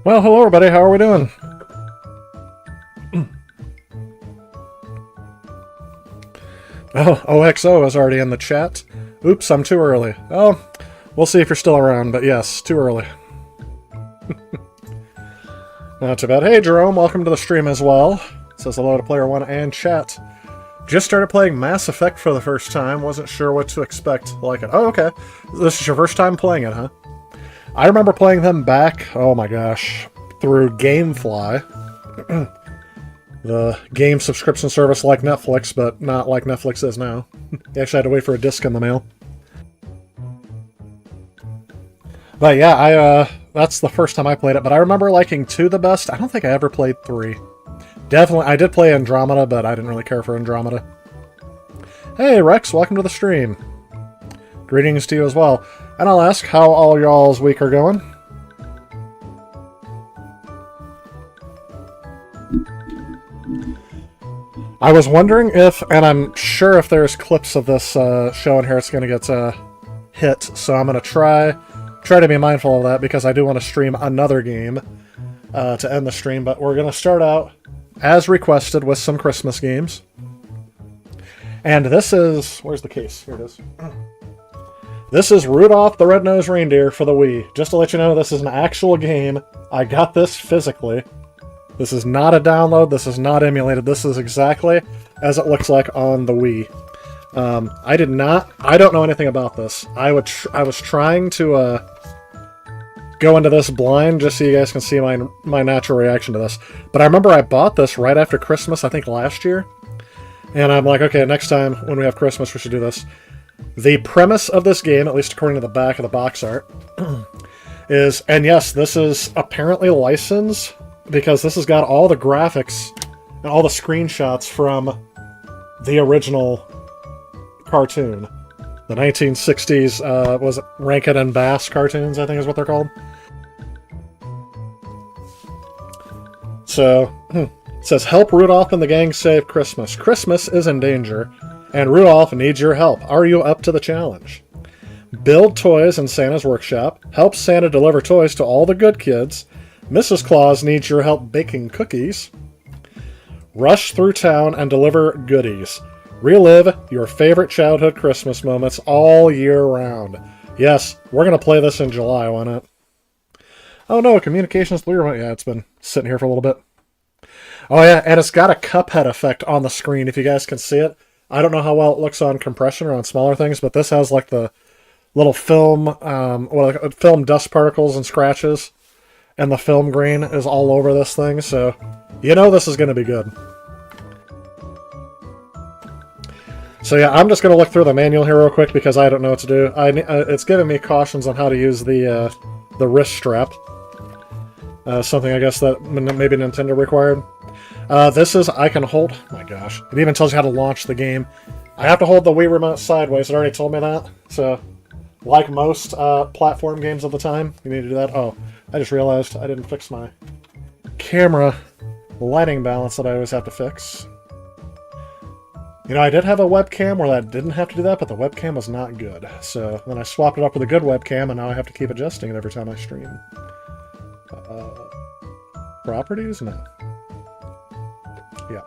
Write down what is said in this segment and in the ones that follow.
Well, hello everybody, how are we doing? Oh, OXO is already in the chat. Oops, I'm too early. Oh, we'll see if you're still around, but yes, too early. Not too bad. Hey Jerome, welcome to the stream as well. Says hello to Player One and chat. Just started playing Mass Effect for the first time, wasn't sure what to expect like it. Oh, okay. This is your first time playing it, huh? I remember playing them back, oh my gosh, through Gamefly. The game subscription service like Netflix, but not like Netflix is now. You actually had to wait for a disc in the mail. But yeah, that's the first time I played it, but I remember liking 2 the best. I don't think I ever played 3. Definitely, I did play Andromeda, but I didn't really care for Andromeda. Hey Rex, welcome to the stream. Greetings to you as well. And I'll ask how all y'all's week are going. I was wondering if, and I'm sure if there's clips of this show in here, it's going to get hit, so I'm going to try to be mindful of that, because I do want to stream another game to end the stream, but we're going to start out, as requested, with some Christmas games. And this is... where's the case? Here it is. This is Rudolph the Red-Nosed Reindeer for the Wii. Just to let you know, this is an actual game. I got this physically. This is not a download. This is not emulated. This is exactly as it looks like on the Wii. I don't know anything about this. I was trying to go into this blind just so you guys can see my natural reaction to this. But I remember I bought this right after Christmas, I think last year. And I'm like, okay, next time when we have Christmas, we should do this. The premise of this game, at least according to the back of the box art, is, and yes, this is apparently licensed, because this has got all the graphics and all the screenshots from the original cartoon. The 1960s, was it Rankin and Bass cartoons, I think is what they're called. So, it says, help Rudolph and the gang save Christmas. Christmas is in danger, and Rudolph needs your help. Are you up to the challenge? Build toys in Santa's workshop. Help Santa deliver toys to all the good kids. Mrs. Claus needs your help baking cookies. Rush through town and deliver goodies. Relive your favorite childhood Christmas moments all year round. Yes, we're going to play this in July, why not? Oh no, Communications Blue Remote. Yeah, it's been sitting here for a little bit. Oh yeah, and it's got a Cuphead effect on the screen, if you guys can see it. I don't know how well it looks on compression or on smaller things, but this has like the little film, film dust particles and scratches. And the film grain is all over this thing, so you know this is going to be good. So yeah, I'm just going to look through the manual here real quick because I don't know what to do. It's giving me cautions on how to use the wrist strap. Something I guess that maybe Nintendo required. This is, I can hold, oh my gosh, it even tells you how to launch the game. I have to hold the Wii Remote sideways, it already told me that. So, like most platform games of the time, you need to do that. Oh. I just realized I didn't fix my camera lighting balance that I always have to fix. You know, I did have a webcam where I didn't have to do that, but the webcam was not good. So then I swapped it up with a good webcam, and now I have to keep adjusting it every time I stream. Properties? No. Yeah.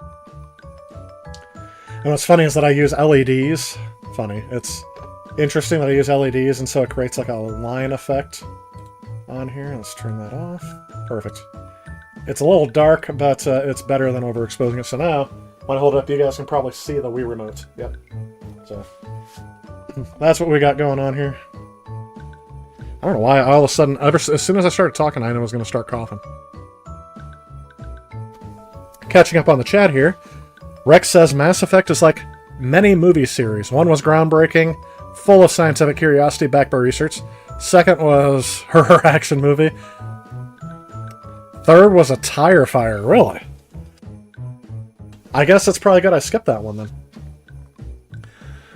And what's funny is that I use LEDs. Funny. It's interesting that I use LEDs, and so it creates like a line effect on here. Let's turn that off. Perfect. It's a little dark, but it's better than overexposing it. So now, when I hold it up, you guys can probably see the Wii Remote. Yep. So, that's what we got going on here. I don't know why all of a sudden, as soon as I started talking, I knew I was going to start coughing. Catching up on the chat here, Rex says Mass Effect is like many movie series. One was groundbreaking, full of scientific curiosity backed by research. Second was her action movie. Third was a tire fire. Really? I guess it's probably good I skipped that one then.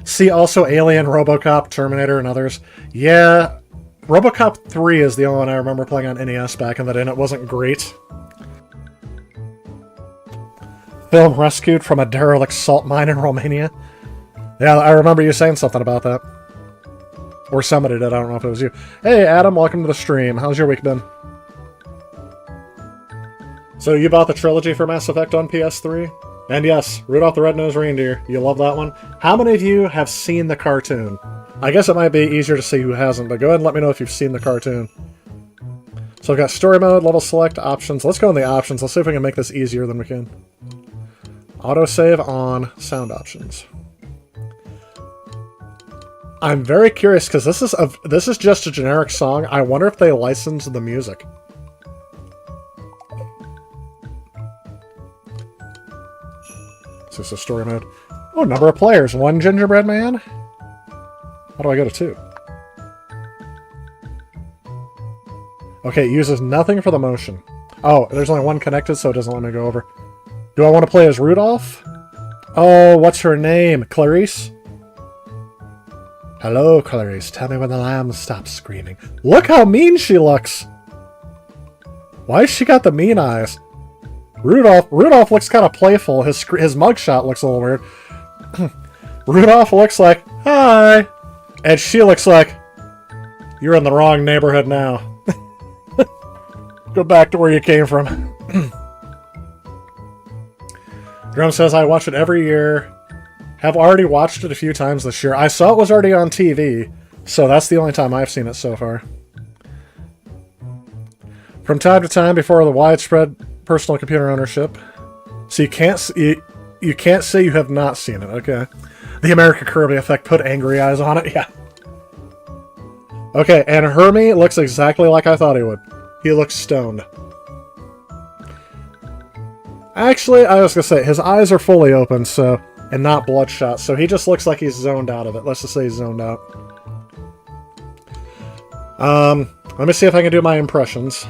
See also Alien, RoboCop, Terminator, and others. Yeah, RoboCop 3 is the only one I remember playing on NES back in the day, and it wasn't great. Film rescued from a derelict salt mine in Romania. Yeah, I remember you saying something about that. Or somebody did, I don't know if it was you. Hey Adam, welcome to the stream. How's your week been? So you bought the trilogy for Mass Effect on PS3? And yes, Rudolph the Red-Nosed Reindeer. You love that one? How many of you have seen the cartoon? I guess it might be easier to see who hasn't, but go ahead and let me know if you've seen the cartoon. So I've got story mode, level select, options. Let's go in the options. Let's see if we can make this easier than we can. Autosave on sound options. I'm very curious because this is just a generic song. I wonder if they licensed the music. So this is story mode. Oh, number of players. 1 gingerbread man? How do I go to 2? Okay, it uses nothing for the motion. Oh, there's only 1 connected, so it doesn't let me go over. Do I want to play as Rudolph? Oh, what's her name? Clarice? Hello, Clarice. Tell me when the lamb stops screaming. Look how mean she looks! Why has she got the mean eyes? Rudolph looks kind of playful. His mugshot looks a little weird. Rudolph looks like, hi! And she looks like, you're in the wrong neighborhood now. Go back to where you came from. Drum says, I watch it every year. Have already watched it a few times this year. I saw it was already on TV, so that's the only time I've seen it so far. From time to time, before the widespread personal computer ownership. So you can't say you have not seen it, okay. The American Kirby effect put angry eyes on it, yeah. Okay, and Hermie looks exactly like I thought he would. He looks stoned. Actually, I was gonna say, his eyes are fully open, so, and not bloodshot, so he just looks like he's zoned out of it. Let's just say he's zoned out. Let me see if I can do my impressions.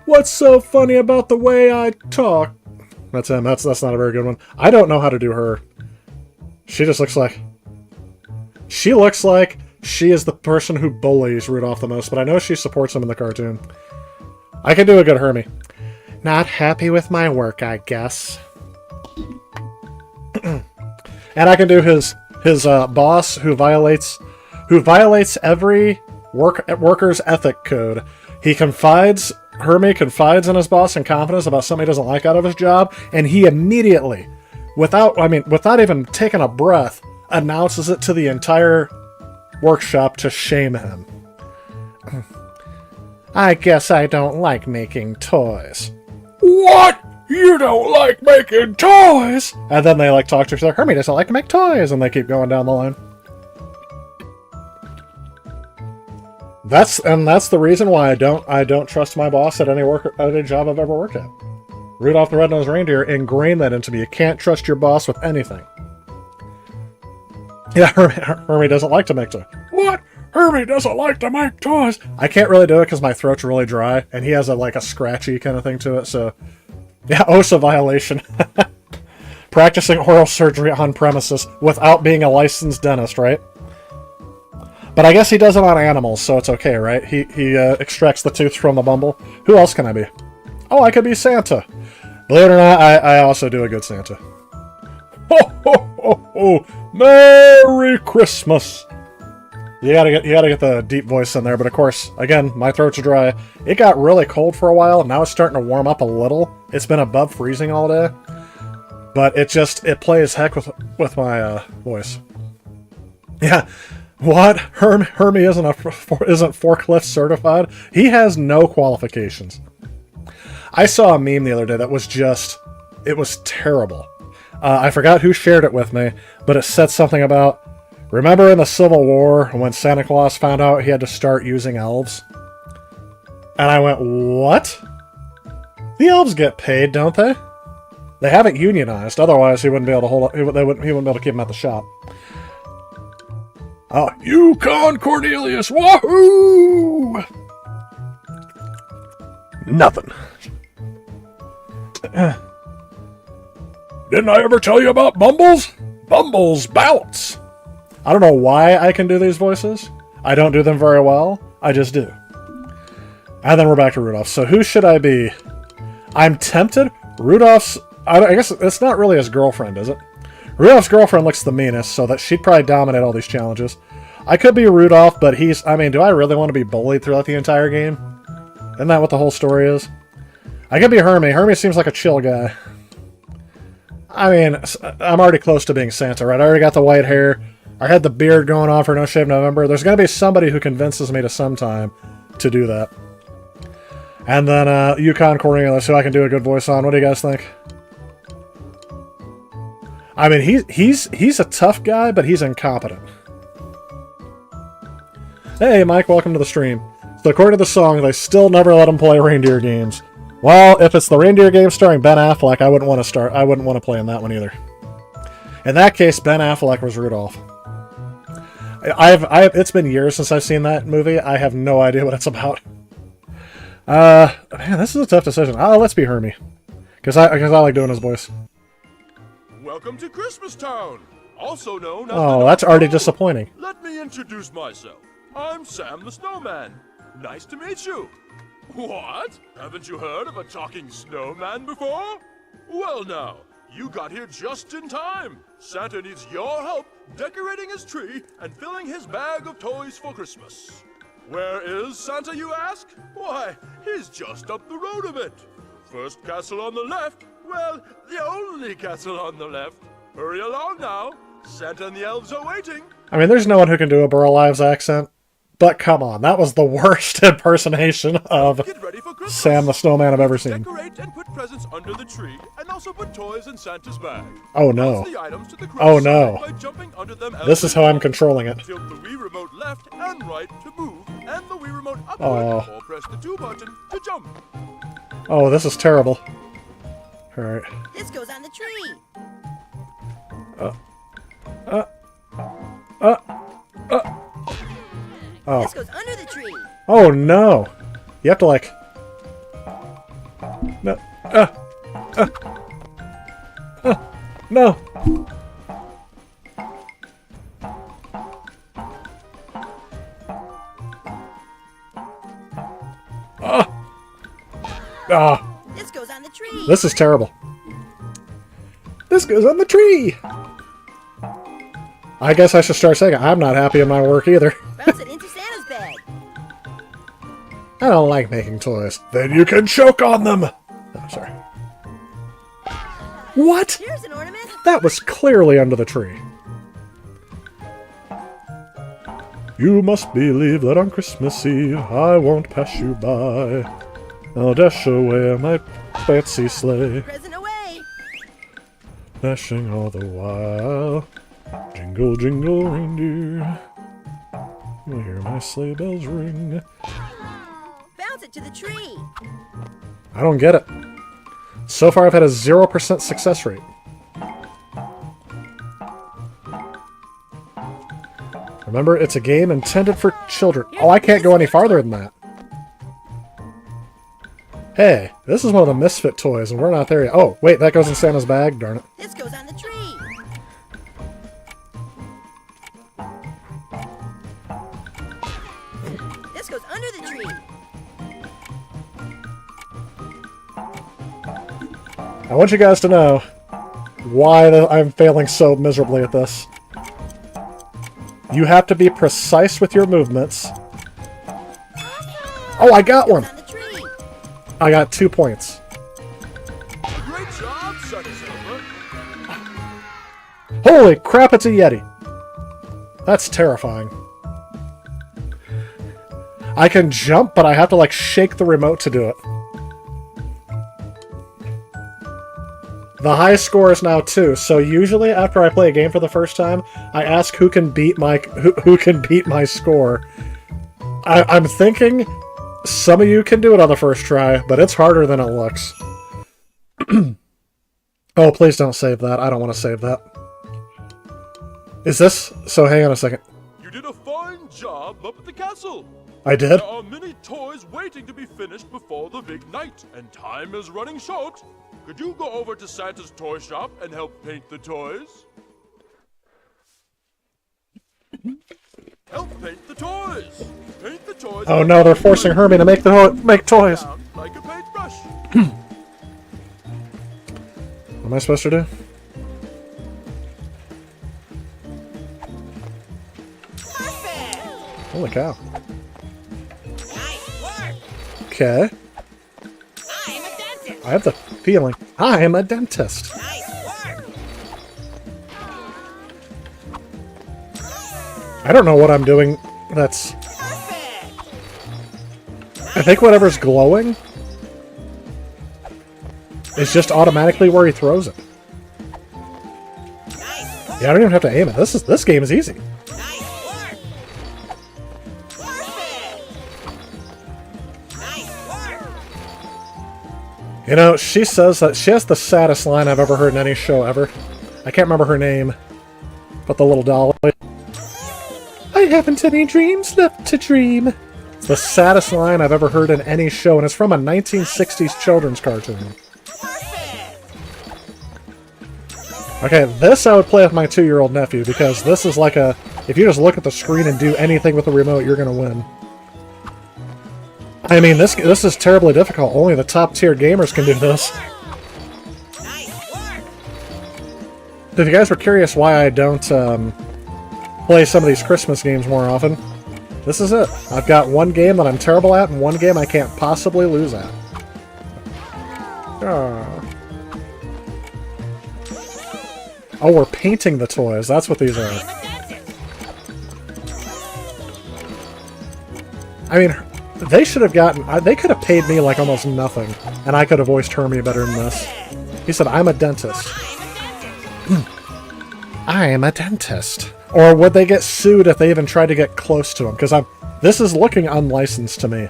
What's so funny about the way I talk? That's him. That's not a very good one. I don't know how to do her. She just looks like... She looks like she is the person who bullies Rudolph the most, but I know she supports him in the cartoon. I can do a good Hermie. Not happy with my work, I guess. And I can do his boss who violates every worker's ethic code. Hermie confides in his boss in confidence about something he doesn't like out of his job, and he immediately, without even taking a breath, announces it to the entire workshop to shame him. I guess I don't like making toys. What? You don't like making toys? And then they talk to each other. Hermie doesn't like to make toys, and they keep going down the line. That's the reason why I don't trust my boss at any job I've ever worked at. Rudolph the Red-Nosed Reindeer ingrained that into me. You can't trust your boss with anything. Yeah, Hermie doesn't like to make toys. What? Hermie doesn't like to make toys. I can't really do it because my throat's really dry, and he has a scratchy kind of thing to it. So, yeah, OSHA violation. Practicing oral surgery on premises without being a licensed dentist, right? But I guess he does it on animals, so it's okay, right? He extracts the tooth from the bumble. Who else can I be? Oh, I could be Santa. Believe it or not, I also do a good Santa. Ho, ho, ho, ho! Merry Christmas! You gotta get the deep voice in there, but of course, again, my throat's dry. It got really cold for a while, now it's starting to warm up a little. It's been above freezing all day. But it plays heck with my voice. Yeah. What? Hermie isn't forklift certified? He has no qualifications. I saw a meme the other day that was it was terrible. I forgot who shared it with me, but it said something about, remember in the Civil War when Santa Claus found out he had to start using elves? And I went, what? The elves get paid, don't they? They haven't unionized, otherwise he wouldn't be able to he wouldn't be able to keep him at the shop. Oh, Yukon Cornelius! Wahoo! Nothing. Didn't I ever tell you about Bumbles? Bumbles bounce! I don't know why I can do these voices. I don't do them very well. I just do. And then we're back to Rudolph. So who should I be? I'm tempted. Rudolph's... I guess it's not really his girlfriend, is it? Rudolph's girlfriend looks the meanest, so that she'd probably dominate all these challenges. I could be Rudolph, but do I really want to be bullied throughout the entire game? Isn't that what the whole story is? I could be Hermie. Hermie seems like a chill guy. I mean, I'm already close to being Santa, right? I already got the white hair. I had the beard going on for No Shave November. There's going to be somebody who convinces me to sometime to do that. And then Yukon Cornelius, who I can do a good voice on. What do you guys think? I mean, he's a tough guy, but he's incompetent. Hey, Mike, welcome to the stream. So according to the song, they still never let him play reindeer games. Well, if it's the reindeer game starring Ben Affleck, I wouldn't want to play in that one either. In that case, Ben Affleck was Rudolph. It's been years since I've seen that movie. I have no idea what it's about. Man, this is a tough decision. Let's be Hermie, because I like doing his voice. Welcome to Christmas Town, also known as Oh, that's already disappointing. Let me introduce myself. I'm Sam the Snowman. Nice to meet you. What? Haven't you heard of a talking snowman before? Well now, you got here just in time. Santa needs your help decorating his tree and filling his bag of toys for Christmas. Where is Santa, you ask? Why, he's just up the road a bit. First castle on the left. Well, the only castle on the left. Hurry along now. Santa and the elves are waiting. I mean, there's no one who can do a Burl Ives accent. But come on, that was the worst impersonation of Sam the Snowman I've ever seen. Decorate and put presents under the tree, and also put toys in Santa's bag. Oh no. The items to the Oh no. by jumping under them. This is how I'm controlling it. Tilt the Wii remote left and right to move, and the Wii remote upward, Oh. or press the 2 button to jump. Oh, this is terrible. Alright. This goes on the tree. Oh. This goes under the tree. Oh no! You have to like... No. No! This goes on the tree. This is terrible. This goes on the tree! I guess I should start saying it. I'm not happy in my work either. Bounce it into Santa's bag. I don't like making toys. Then you can choke on them! Oh, sorry. What? Here's an ornament. That was clearly under the tree. You must believe that on Christmas Eve I won't pass you by. I'll dash away my fancy sleigh, Present away. dashing all the while. Jingle, jingle, reindeer. You'll hear my sleigh bells ring. Bounce it to the tree. I don't get it. So far I've had a 0% success rate. Remember, it's a game intended for children. Oh, I can't go any farther than that. Hey, this is one of the Misfit toys, and we're not there yet. Oh, wait, that goes in Santa's bag? Darn it. This goes on the tree. This goes under the tree. I want you guys to know why I'm failing so miserably at this. You have to be precise with your movements. Oh, I got one! On the tree. I got 2 points. Great job, Sunny Silver. Holy crap, it's a Yeti! That's terrifying. I can jump, but I have to, like, shake the remote to do it. The high score is now 2, so usually after I play a game for the first time, I ask who can beat my score. I'm thinking some of you can do it on the first try, but it's harder than it looks. Oh, please don't save that. I don't want to save that. Is this... So hang on a second. You did a fine job up at the castle. I did? There are many toys waiting to be finished before the big night, and time is running short. Could you go over to Santa's toy shop and help paint the toys? Help paint the toys! Paint the toys... Oh no, they're forcing Hermie to make toys! down like a paintbrush. What am I supposed to do? Perfect. Holy cow. Nice work. Okay. I'm a dentist. I have the feeling I am a dentist. Nice work. I don't know what I'm doing. That's... Perfect. I think whatever's glowing is just automatically where he throws it. Nice work. Yeah, I don't even have to aim it. This game is easy. Nice work. Perfect. Nice work. You know, she says that she has the saddest line I've ever heard in any show ever. I can't remember her name, but the little dolly. I haven't any dreams left to dream. It's the saddest line I've ever heard in any show, and it's from a 1960s children's cartoon. Perfect. Okay, this I would play with my 2-year-old nephew, because this is like a... If you just look at the screen and do anything with the remote, you're going to win. I mean, this is terribly difficult. Only the top-tier gamers can do this. Nice work. If you guys were curious why I don't play some of these Christmas games more often, this is it. I've got one game that I'm terrible at and one game I can't possibly lose at. Oh, we're painting the toys. That's what these are. I'm a dentist. I mean, they should have gotten... They could have paid me like almost nothing, and I could have voiced Hermie better than this. He said, I'm a dentist. I'm a dentist. Or would they get sued if they even tried to get close to him? Because this is looking unlicensed to me.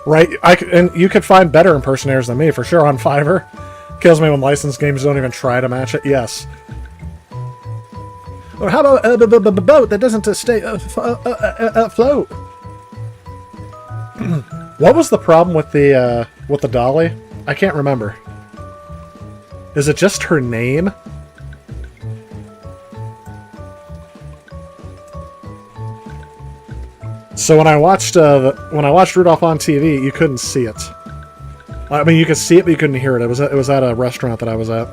Right? And you could find better impersonators than me, for sure, on Fiverr. Kills me when licensed games don't even try to match it. Yes. Or how about a boat that doesn't stay afloat? What was the problem with the dolly? I can't remember. Is it just her name? So when I watched Rudolph on TV, you couldn't see it. I mean, you could see it, but you couldn't hear it. It was at a restaurant that I was at.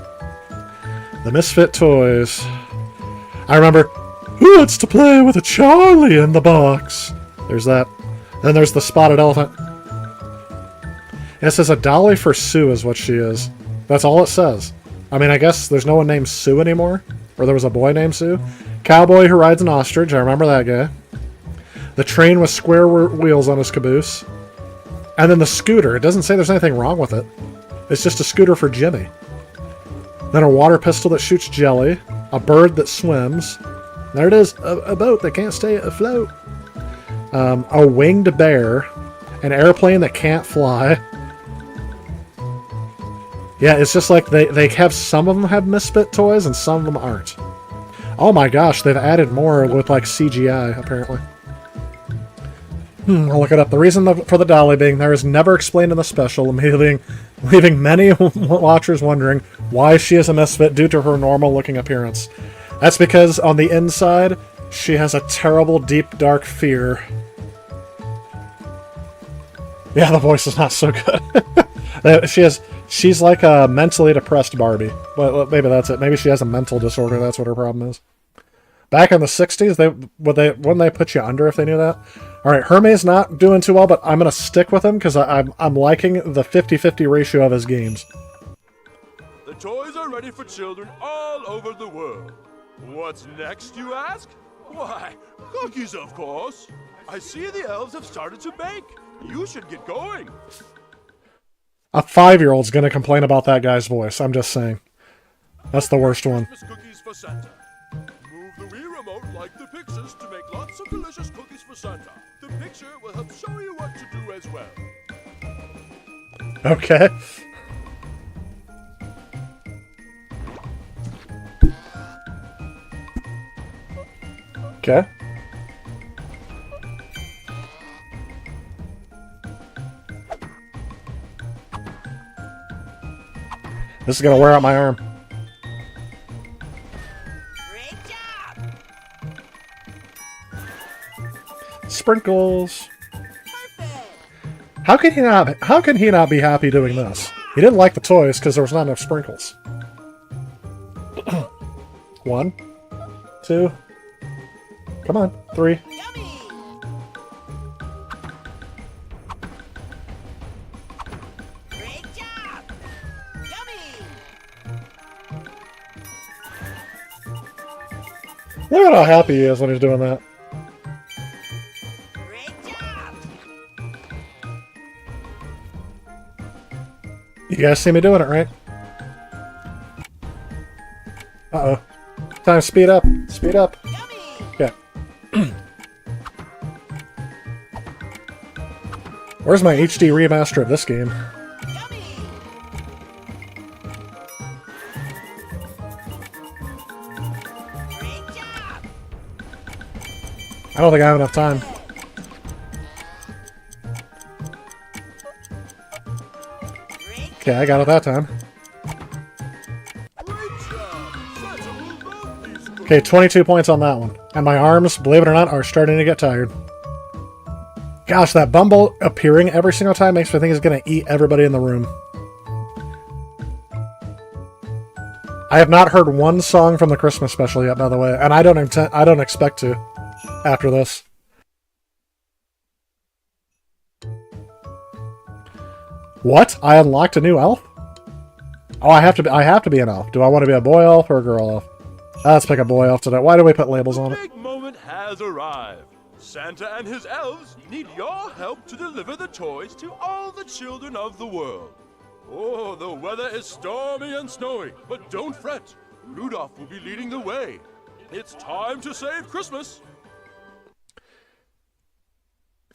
The Misfit Toys. I remember, who wants to play with a Charlie in the box? There's that. Then there's the spotted elephant. And it says a dolly for Sue is what she is. That's all it says. I mean, I guess there's no one named Sue anymore. Or there was a boy named Sue. Cowboy who rides an ostrich. I remember that guy. The train with square wheels on his caboose. And then the scooter. It doesn't say there's anything wrong with it. It's just a scooter for Jimmy. Then a water pistol that shoots jelly. A bird that swims. There it is. A boat that can't stay afloat. A winged bear. An airplane that can't fly. Yeah, it's just like they have... Some of them have Misfit toys and some of them aren't. Oh my gosh, they've added more with like CGI, apparently. I'll look it up. The reason for the dolly being there is never explained in the special, leaving many watchers wondering why she is a misfit due to her normal-looking appearance. That's because on the inside, she has a terrible, deep, dark fear. Yeah, the voice is not so good. She's like a mentally depressed Barbie. But maybe that's it. Maybe she has a mental disorder. That's what her problem is. Back in the 60s, wouldn't they put you under if they knew that? Alright, Hermes not doing too well, but I'm going to stick with him because I'm liking the 50-50 ratio of his games. The toys are ready for children all over the world. What's next, you ask? Why, cookies, of course. I see the elves have started to bake. You should get going. A 5-year-old's going to complain about that guy's voice. I'm just saying. That's the worst one. Christmas cookies for Santa. Move the Wii remote like the Pixels to make lots of delicious cookies for Santa. The picture will help show you what to do as well. Okay. Okay. This is gonna wear out my arm. Great job. Sprinkles. Perfect. How can he not be happy doing this? He didn't like the toys because there was not enough sprinkles. 1, 2. Come on, 3. Yummy. Look at how happy he is when he's doing that. Great job. You guys see me doing it, right? Uh-oh. Time to speed up. Speed up. Yummy. Okay. Where's my HD remaster of this game? Yummy. Great job. I don't think I have enough time. Great. Okay, I got it that time. Great job! Santa will love these cookies. Okay, 22 points on that one. And my arms, believe it or not, are starting to get tired. Gosh, that Bumble appearing every single time makes me think he's gonna eat everybody in the room. I have not heard one song from the Christmas special yet, by the way, and I don't expect to after this. What? I unlocked a new elf? Oh, I have to be an elf. Do I want to be a boy elf or a girl elf? Let's pick a boy elf today. Why do we put labels on The it? big moment has arrived. Santa and his elves need your help to deliver the toys to all the children of the world. Oh, the weather is stormy and snowy, but don't fret. Rudolph will be leading the way. It's time to save Christmas.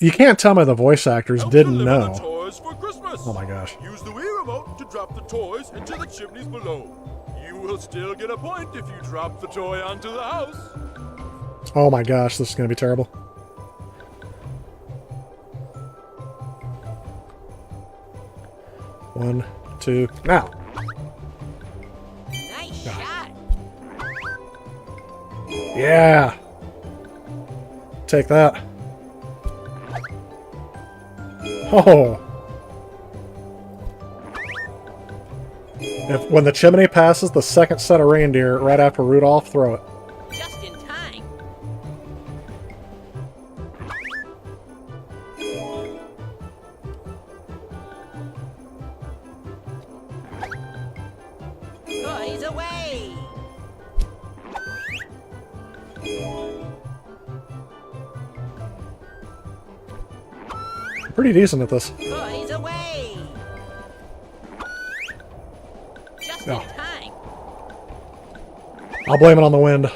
You can't tell me the voice actors Help didn't deliver the know. toys for Christmas. Oh my gosh. Use the Wii remote to drop the toys into the chimneys below. You will still get a point if you drop the toy onto the house. Oh my gosh, this is going to be terrible. One, two, now. Nice shot. Yeah. Take that. Oh. When the chimney passes the second set of reindeer right after Rudolph, throw it. Just in time. Toys away. Pretty decent at this. Toys away. Just Yeah. in time. I'll blame it on the wind.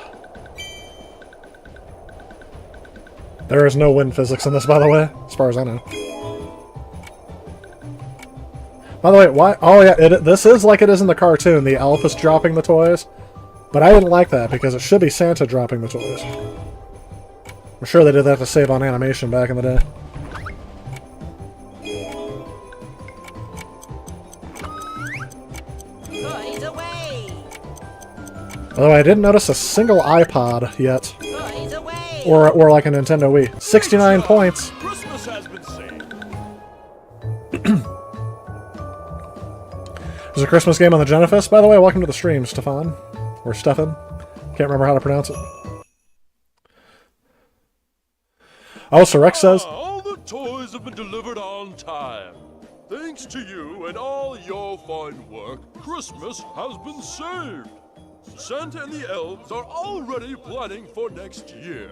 There is no wind physics in this, by the way, as far as I know. By the way, why? Oh yeah, this is like it is in the cartoon. The elf is dropping the toys, but I didn't like that because it should be Santa dropping the toys. I'm sure they did that to save on animation back in the day. Toys away. Although I didn't notice a single iPod yet, Toys away. or like a Nintendo Wii. 69 points. Christmas has been saved. There's a Christmas game on the Genesis. By the way, welcome to the stream, Stefan. Or Stefan. Can't remember how to pronounce it. Oh, so Rex says, All the toys have been delivered on time. Thanks to you and all your fine work, Christmas has been saved. Santa and the elves are already planning for next year.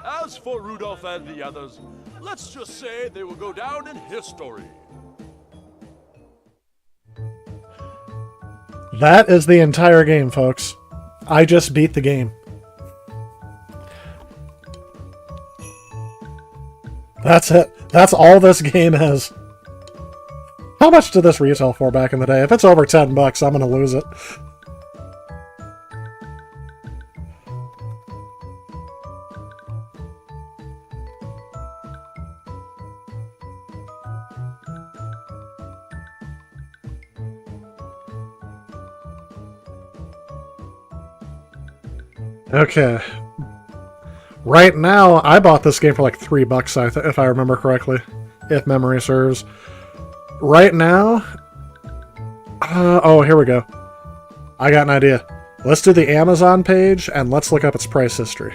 As for Rudolph and the others, let's just say they will go down in history. that is the entire game, folks. I just beat the game. That's it. That's all this game is. How much did this retail for back in the day? If it's over 10 bucks, I'm gonna lose it. Okay. Right now, I bought this game for like $3, if I remember correctly, if memory serves. Right now, oh, here we go. I got an idea. Let's do the Amazon page and let's look up its price history.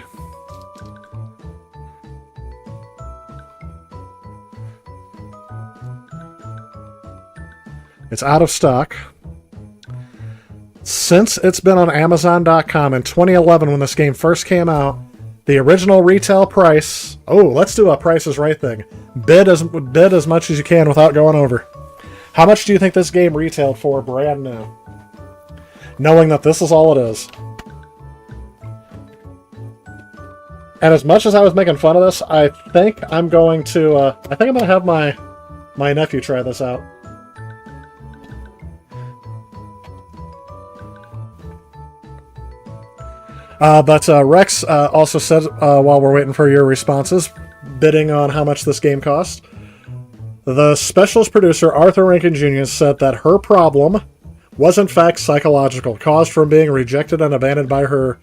It's out of stock. Since it's been on Amazon.com in 2011 when this game first came out, the original retail price... Oh, let's do a Price is Right thing. Bid as much as you can without going over. How much do you think this game retailed for brand new? Knowing that this is all it is. And as much as I was making fun of this, I think I'm going to have my nephew try this out. But Rex also said, while we're waiting for your responses, bidding on how much this game cost, the specials producer, Arthur Rankin Jr., said that her problem was in fact psychological, caused from being rejected and abandoned by her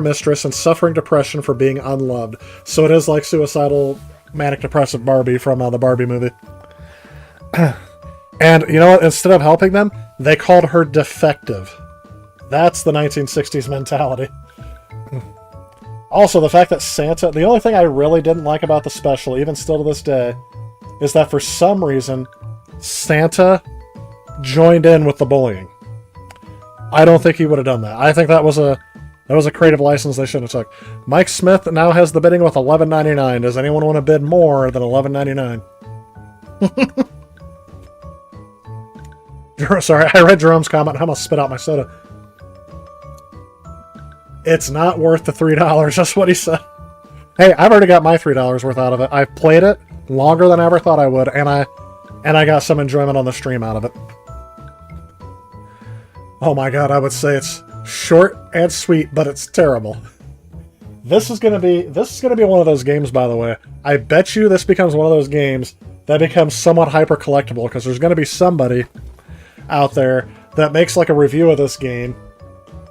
mistress and suffering depression for being unloved. So it is like suicidal, manic depressive Barbie from the Barbie movie. And you know what? Instead of helping them, they called her defective. That's the 1960s mentality. Also, the fact that Santa... The only thing I really didn't like about the special, even still to this day, is that for some reason, Santa joined in with the bullying. I don't think he would have done that. I think that was a creative license they shouldn't have took. Mike Smith now has the bidding with $11.99. Does anyone want to bid more than $11.99? Sorry, I read Jerome's comment. I almost spit out my soda. It's not worth the $3. That's what he said. Hey, I've already got my $3 worth out of it. I've played it longer than I ever thought I would, and I got some enjoyment on the stream out of it. Oh my god, I would say it's short and sweet, but it's terrible. This is gonna be one of those games, by the way. I bet you this becomes one of those games that becomes somewhat hyper collectible, because there's gonna be somebody out there that makes like a review of this game,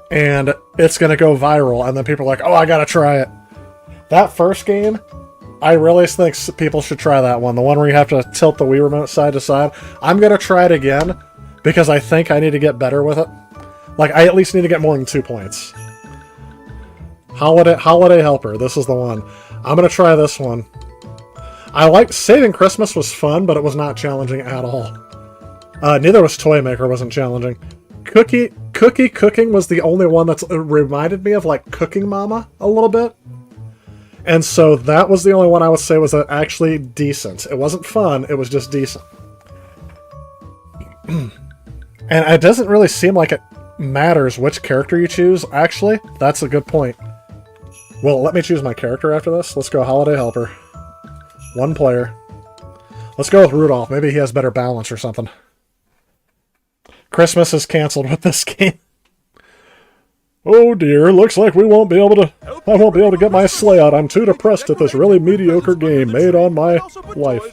and it's gonna go viral, and then people are like, oh, I gotta try it. That first game, I really think people should try that one. The one where you have to tilt the Wii remote side to side. I'm gonna try it again, because I think I need to get better with it. Like, I at least need to get more than 2 points. Holiday Helper, this is the one. I'm gonna try this one. I liked Saving Christmas was fun, but it was not challenging at all. Neither was Toy Maker, wasn't challenging. Cookie Cooking was the only one that reminded me of, like, Cooking Mama a little bit. And so that was the only one I would say was actually decent. It wasn't fun, it was just decent. And it doesn't really seem like it matters which character you choose, actually. That's a good point. Well, let me choose my character after this. Let's go Holiday Helper. 1 player. Let's go with Rudolph. Maybe he has better balance or something. Christmas is canceled with this game. Oh dear, looks like I won't be able to get my sleigh out. I'm too depressed at this really mediocre game made on my life.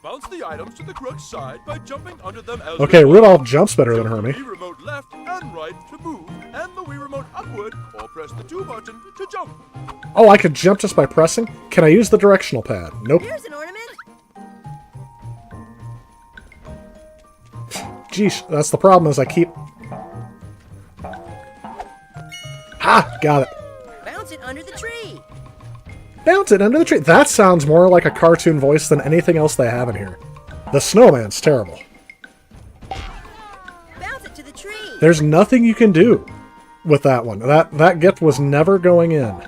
Bounce the items to the correct side by jumping under them as okay, Rudolph jumps better than Hermie. The Wii remote left and right to move, and the Wii remote upward, or press the 2 button to jump. Oh, I could jump just by pressing? Can I use the directional pad? Nope. Here's an ornament. Geesh, that's the problem is I keep... Ha! Got it. Bounce it under the tree. Bounce it under the tree. That sounds more like a cartoon voice than anything else they have in here. The snowman's terrible. Bounce it to the tree. There's nothing you can do with that one. That gift was never going in.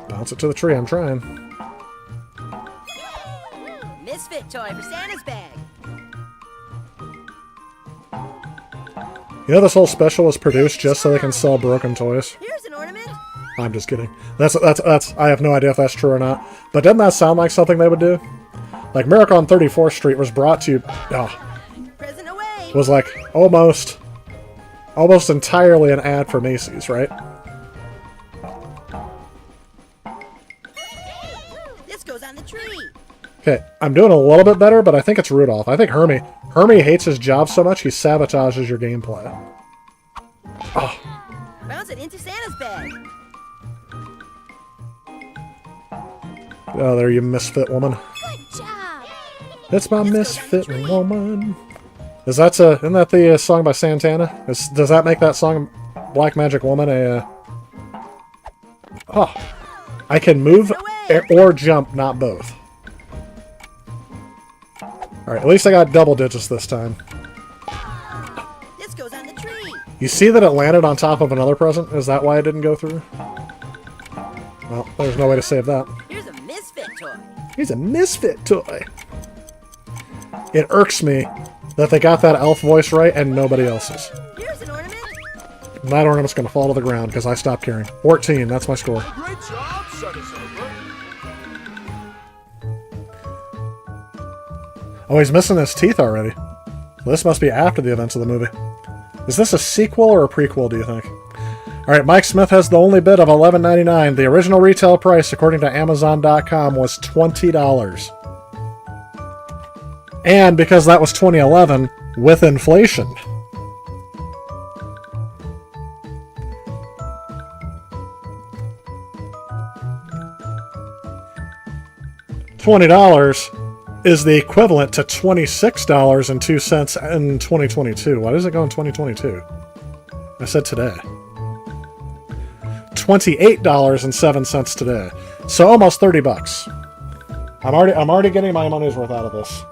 Bounce it to the tree. I'm trying. Misfit toy for Santa's bag. You know this whole special was produced just so they can sell broken toys? Here's an ornament. I'm just kidding. That's I have no idea if that's true or not. But doesn't that sound like something they would do? Like Miracle on 34th Street was brought to you... Present away. was like almost entirely an ad for Macy's, right? This goes on the tree. Okay, I'm doing a little bit better, but I think it's Rudolph. I think Hermie hates his job so much he sabotages your gameplay. Oh. Bounce it into Santa's bag. Oh, there you misfit woman. Good job. It's my misfit woman. Isn't that the song by Santana? Does that make that song Black Magic Woman a... Oh. I can move or jump, not both. Alright, at least I got double digits this time. This goes on the tree. You see that it landed on top of another present? Is that why it didn't go through? Well, there's no way to save that. Here's a misfit toy. He's a misfit toy. It irks me that they got that elf voice right and nobody else's. Here's an ornament. And that ornament's gonna fall to the ground because I stopped caring. 14, that's my score. Great job, Sunny Silver. Oh, he's missing his teeth already. This must be after the events of the movie. Is this a sequel or a prequel, do you think? Alright, Mike Smith has the only bid of $11.99. The original retail price, according to Amazon.com, was $20. And because that was 2011, with inflation. $20 is the equivalent to $26.02 in 2022. Why does it go in 2022? I said today. $28.07 today. So almost 30 bucks. I'm already getting my money's worth out of this.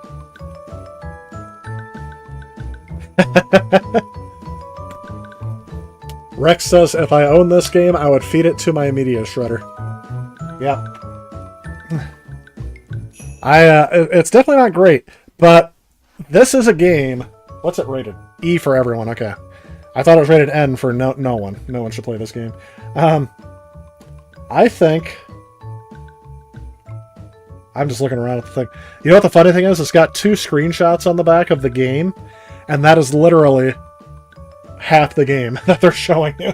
Rex says if I owned this game, I would feed it to my media shredder. Yeah. It's definitely not great, but this is a game. What's it rated? E for everyone. Okay. I thought it was rated N for no one. No one should play this game. I think... I'm just looking around at the thing. You know what the funny thing is? It's got 2 screenshots on the back of the game, and that is literally half the game that they're showing you.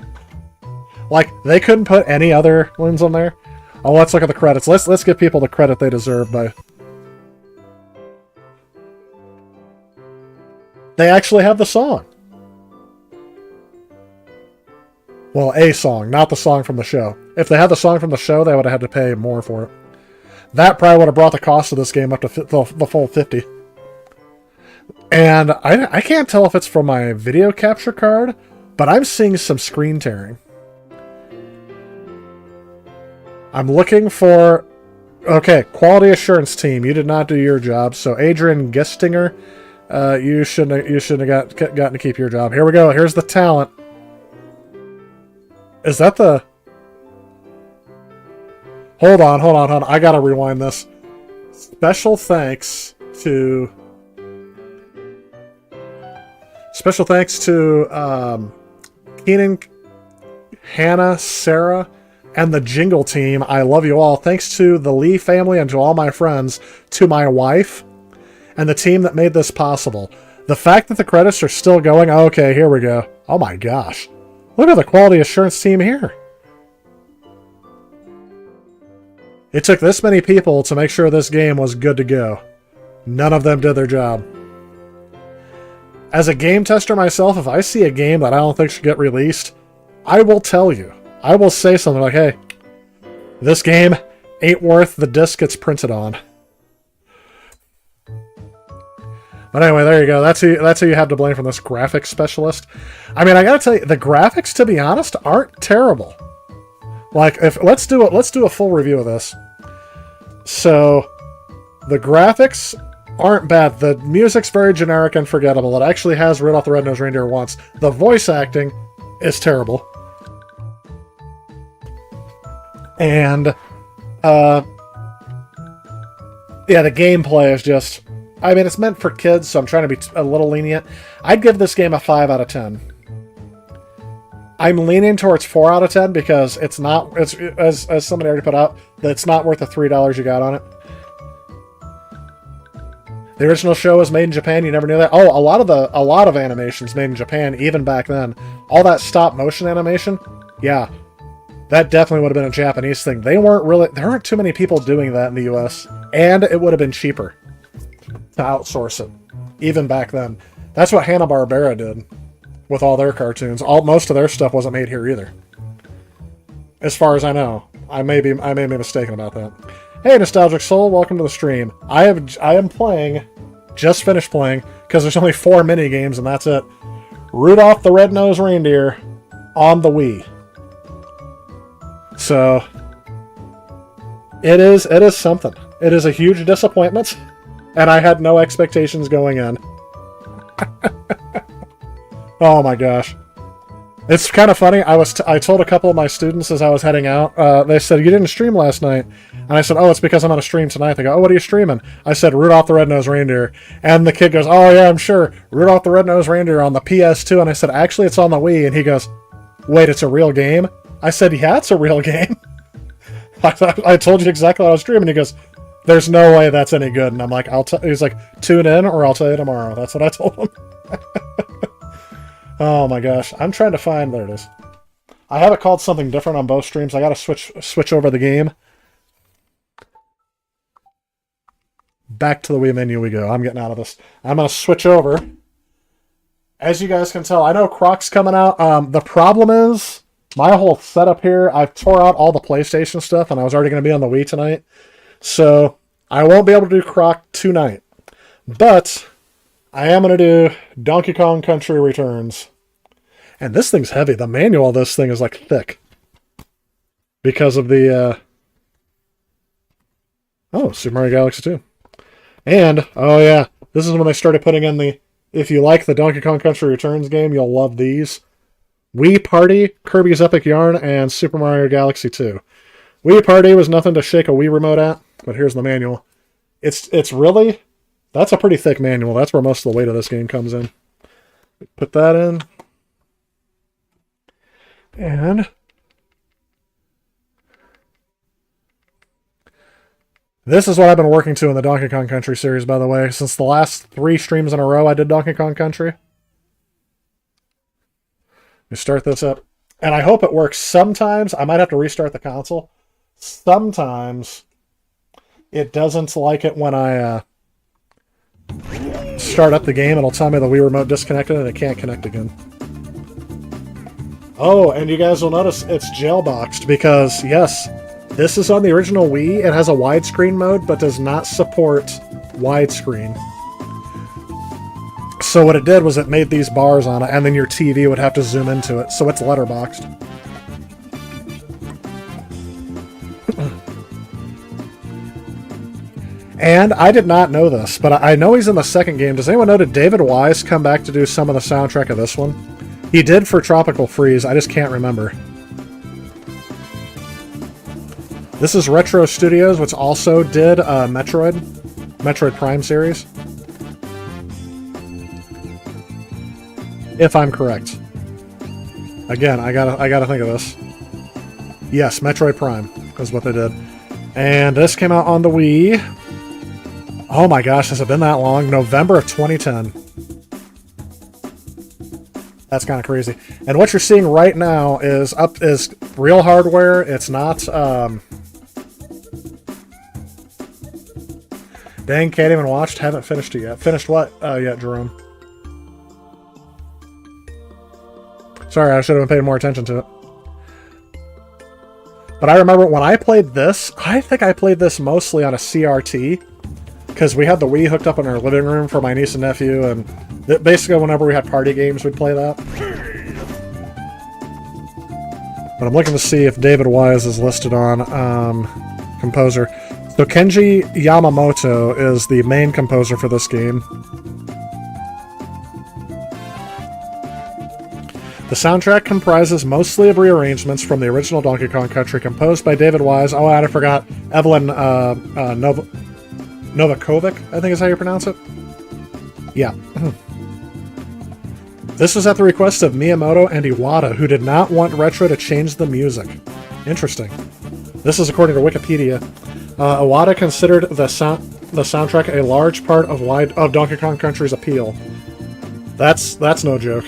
Like, they couldn't put any other ones on there. Oh, let's look at the credits. Let's give people the credit they deserve by... They actually have the song. Well, a song, not the song from the show. If they had the song from the show, they would have had to pay more for it. That probably would have brought the cost of this game up to the full 50. And I can't tell if it's from my video capture card, but I'm seeing some screen tearing. I'm looking for... Okay, quality assurance team, you did not do your job. So Adrian Gistinger, you shouldn't have gotten to keep your job. Here we go. Here's the talent. Is that the... Hold on. I gotta rewind this. Special thanks to Keenan, Hannah, Sarah, and the Jingle team. I love you all. Thanks to the Lee family and to all my friends, to my wife, and the team that made this possible. The fact that the credits are still going... Okay, here we go. Oh my gosh. Look at the quality assurance team here. It took this many people to make sure this game was good to go. None of them did their job. As a game tester myself, if I see a game that I don't think should get released, I will tell you. I will say something like, hey, this game ain't worth the disc it's printed on. But anyway, there you go. That's who you have to blame for this graphics specialist. I mean, I gotta tell you, the graphics, to be honest, aren't terrible. Like, let's do a full review of this. So, the graphics aren't bad. The music's very generic and forgettable. It actually has Rudolph the Red-Nosed Reindeer once. The voice acting is terrible. And, yeah, the gameplay is just... I mean, it's meant for kids, so I'm trying to be a little lenient. I'd give this game a 5 out of 10. I'm leaning towards 4 out of 10 because it's not, as somebody already put out, that it's not worth the $3 you got on it. The original show was made in Japan. You never knew that. Oh, a lot of animations made in Japan, even back then. All that stop motion animation, yeah, that definitely would have been a Japanese thing. There aren't too many people doing that in the US, and it would have been cheaper to outsource it, even back then. That's what Hanna-Barbera did with all their cartoons. Most of their stuff wasn't made here either, as far as I know. I may be mistaken about that. Hey, Nostalgic Soul, welcome to the stream. I am playing, just finished playing, because there's only 4 mini games and that's it. Rudolph the Red-Nosed Reindeer on the Wii. So it is something. It is a huge disappointment. And I had no expectations going in. Oh my gosh. It's kind of funny. I told a couple of my students as I was heading out, they said, "You didn't stream last night." And I said, "Oh, it's because I'm on a stream tonight." They go, "Oh, what are you streaming?" I said, "Rudolph the Red-Nosed Reindeer." And the kid goes, "Oh yeah, I'm sure. Rudolph the Red-Nosed Reindeer on the PS2. And I said, "Actually, it's on the Wii." And he goes, "Wait, it's a real game?" I said, "Yeah, it's a real game." I told you exactly what I was streaming. He goes, "There's no way that's any good." And I'm like, he's like, "Tune in or I'll tell you tomorrow." That's what I told him. Oh my gosh. I'm trying to find... There it is. I have it called something different on both streams. I gotta switch over the game. Back to the Wii menu we go. I'm getting out of this. I'm gonna switch over. As you guys can tell, I know Croc's coming out. The problem is, my whole setup here, I've tore out all the PlayStation stuff, and I was already going to be on the Wii tonight. So, I won't be able to do Croc tonight. But, I am going to do Donkey Kong Country Returns. And this thing's heavy. The manual of this thing is, like, thick. Because of the, Oh, Super Mario Galaxy 2. And, oh yeah, this is when they started putting in the... If you like the Donkey Kong Country Returns game, you'll love these. Wii Party, Kirby's Epic Yarn, and Super Mario Galaxy 2. Wii Party was nothing to shake a Wii remote at, but here's the manual. It's really... That's a pretty thick manual. That's where most of the weight of this game comes in. Put that in. And... This is what I've been working to in the Donkey Kong Country series, by the way. Since the last 3 streams in a row I did Donkey Kong Country. Let me start this up. And I hope it works. Sometimes I might have to restart the console. Sometimes it doesn't like it when I start up the game. It'll tell me the Wii Remote disconnected and it can't connect again. Oh, and you guys will notice it's jailboxed because, yes... This is on the original Wii. It has a widescreen mode, but does not support widescreen. So what it did was it made these bars on it, and then your TV would have to zoom into it, so it's letterboxed. And I did not know this, but I know he's in the second game. Does anyone know, did David Wise come back to do some of the soundtrack of this one? He did for Tropical Freeze, I just can't remember. This is Retro Studios, which also did Metroid Prime series. If I'm correct. Again, I gotta think of this. Yes, Metroid Prime is what they did. And this came out on the Wii. Oh my gosh, has it been that long? November of 2010. That's kind of crazy. And what you're seeing right now is real hardware. It's not... Dang, can't even watch. Haven't finished it yet. Finished what yet, Jerome? Sorry, I should have been paying more attention to it. But I remember when I played this, I think I played this mostly on a CRT. Because we had the Wii hooked up in our living room for my niece and nephew, and basically whenever we had party games, we'd play that. But I'm looking to see if David Wise is listed on composer. So Kenji Yamamoto is the main composer for this game. The soundtrack comprises mostly of rearrangements from the original Donkey Kong Country composed by David Wise. Oh, and I forgot, Evelyn Novakovic, I think is how you pronounce it. Yeah. This was at the request of Miyamoto and Iwata, who did not want Retro to change the music. Interesting. This is according to Wikipedia. Iwata considered the soundtrack a large part of Donkey Kong Country's appeal. That's no joke.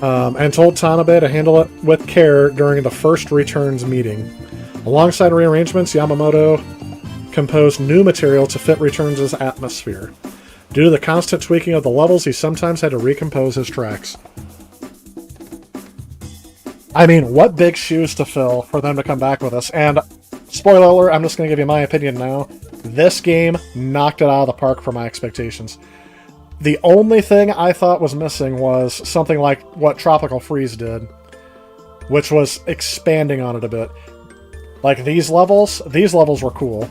And told Tanabe to handle it with care during the first Returns meeting. Alongside rearrangements, Yamamoto composed new material to fit Returns' atmosphere. Due to the constant tweaking of the levels, he sometimes had to recompose his tracks. I mean, what big shoes to fill for them to come back with us. And, spoiler alert, I'm just going to give you my opinion now. This game knocked it out of the park for my expectations. The only thing I thought was missing was something like what Tropical Freeze did, which was expanding on it a bit. Like these levels were cool.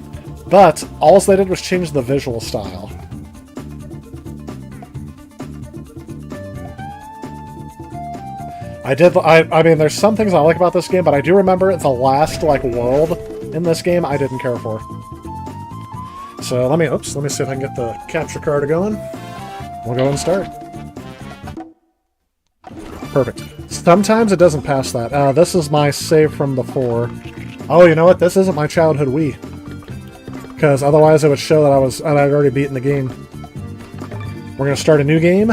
But all they did was change the visual style. I mean, there's some things I like about this game, but I do remember the last, like, world in this game I didn't care for. So let me see if I can get the capture card going. We'll go and start. Perfect. Sometimes it doesn't pass that. This is my save from before. Oh, you know what? This isn't my childhood Wii. Because otherwise it would show that I'd already beaten the game. We're going to start a new game.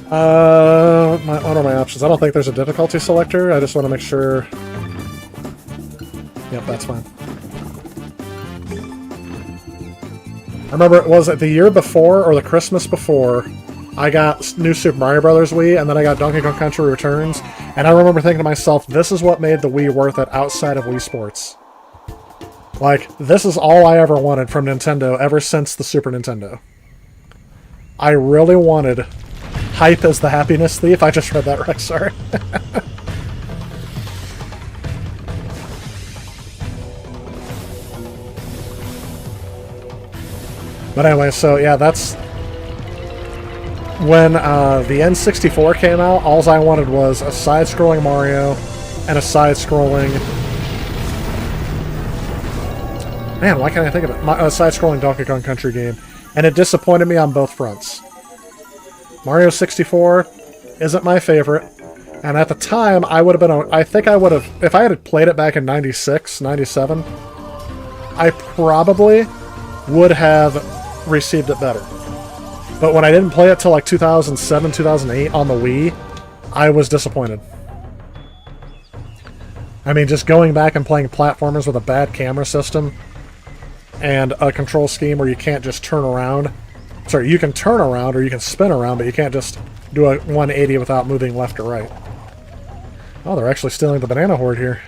What are my options? I don't think there's a difficulty selector. I just want to make sure... Yep, that's fine. I remember it was the year before, or the Christmas before, I got New Super Mario Bros. Wii, and then I got Donkey Kong Country Returns, and I remember thinking to myself, this is what made the Wii worth it outside of Wii Sports. Like, this is all I ever wanted from Nintendo ever since the Super Nintendo. I really wanted hype as the happiness thief. I just read that right, sorry. But anyway, so yeah, that's... When the N64 came out, all I wanted was a side-scrolling Mario and a side-scrolling... Man, why can't I think of it? A side-scrolling Donkey Kong Country game. And it disappointed me on both fronts. Mario 64 isn't my favorite. And at the time, I would have been... I think I would have... If I had played it back in 96, 97, I probably would have received it better. But when I didn't play it till like 2007, 2008 on the Wii, I was disappointed. I mean, just going back and playing platformers with a bad camera system and a control scheme where you can't just turn around. Sorry, you can turn around or you can spin around, but you can't just do a 180 without moving left or right. Oh, they're actually stealing the banana horde here.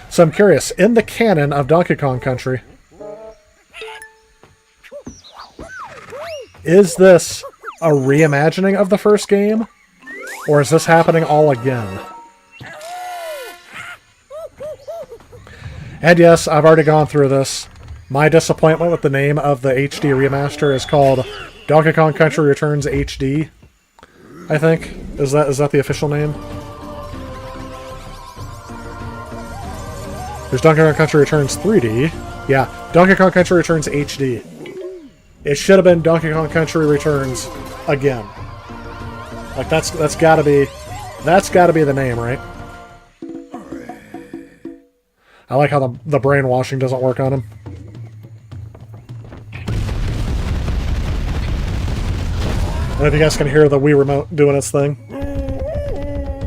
So I'm curious, in the canon of Donkey Kong Country, is this a reimagining of the first game? Or is this happening all again? And yes, I've already gone through this. My disappointment with the name of the HD remaster is called Donkey Kong Country Returns HD, I think. Is that the official name? There's Donkey Kong Country Returns 3D. Yeah, Donkey Kong Country Returns HD. It should have been Donkey Kong Country Returns again. Like that's gotta be the name, right? I like how the brainwashing doesn't work on him. I don't know if you guys can hear the Wii Remote doing its thing.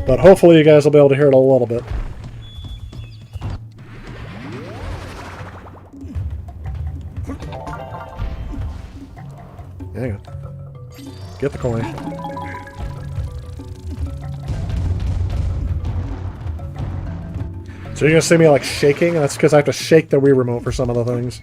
But hopefully you guys will be able to hear it a little bit. Hang on. Get the coin. So you're gonna see me like shaking? That's because I have to shake the Wii Remote for some of the things.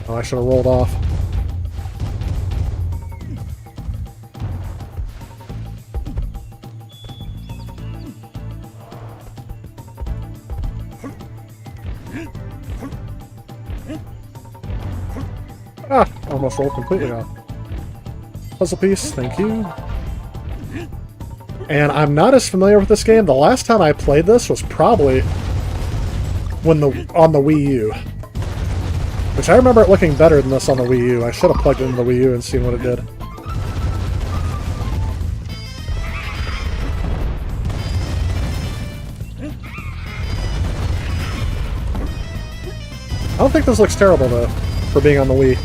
Oh, I should have rolled off. Ah, almost rolled completely off. Puzzle piece, thank you. And I'm not as familiar with this game. The last time I played this was probably on the Wii U. Which I remember it looking better than this on the Wii U. I should have plugged it into the Wii U and seen what it did. I don't think this looks terrible, though, for being on the Wii.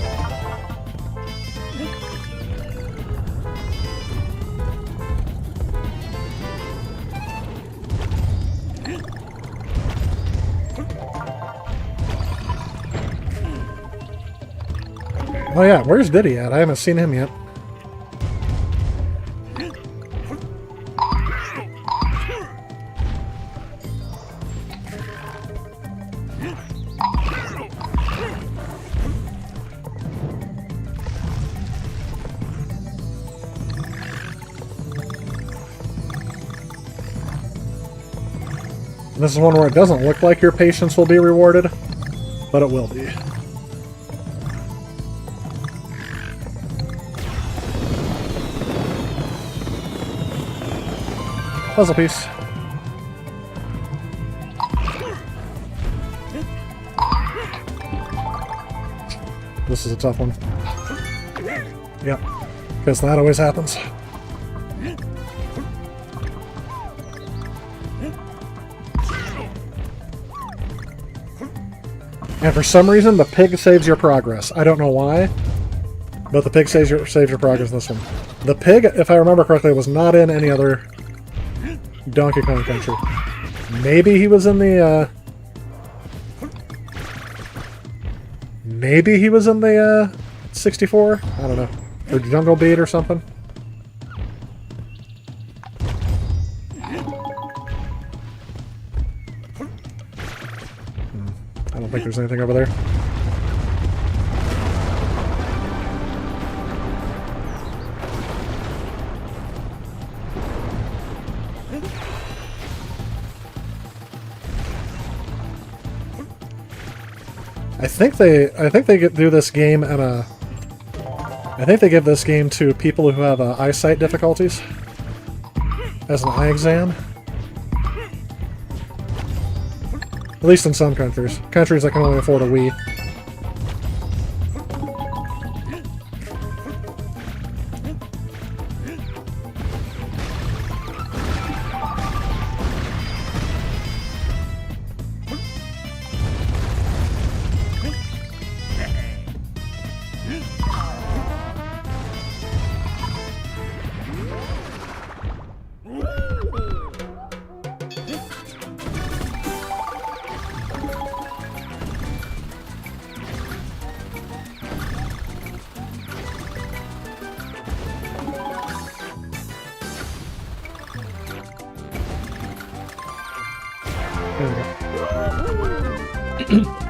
Oh yeah, where's Diddy at? I haven't seen him yet. This is one where it doesn't look like your patience will be rewarded, but it will be. Puzzle piece. This is a tough one. Yep, because that always happens. And for some reason, the pig saves your progress. I don't know why, but the pig saves your progress in this one. The pig, if I remember correctly, was not in any other Donkey Kong Country. Maybe he was in the, maybe he was in the, 64? I don't know. Or Jungle Beat or something? I don't think there's anything over there. I think they do this game at a. I think they give this game to people who have eyesight difficulties as an eye exam. At least in some countries. Countries that can only afford a Wii.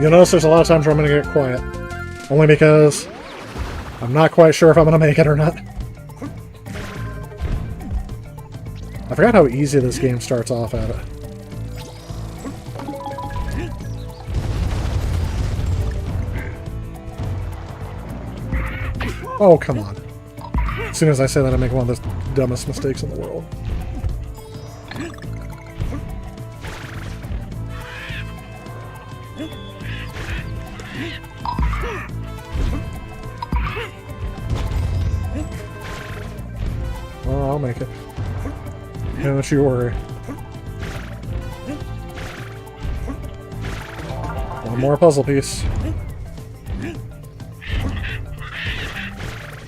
You'll notice there's a lot of times where I'm going to get quiet. Only because I'm not quite sure if I'm going to make it or not. I forgot how easy this game starts off at it. Oh, come on. As soon as I say that, I make one of the dumbest mistakes in the world. Oh, I'll make it. Don't you worry. One more puzzle piece.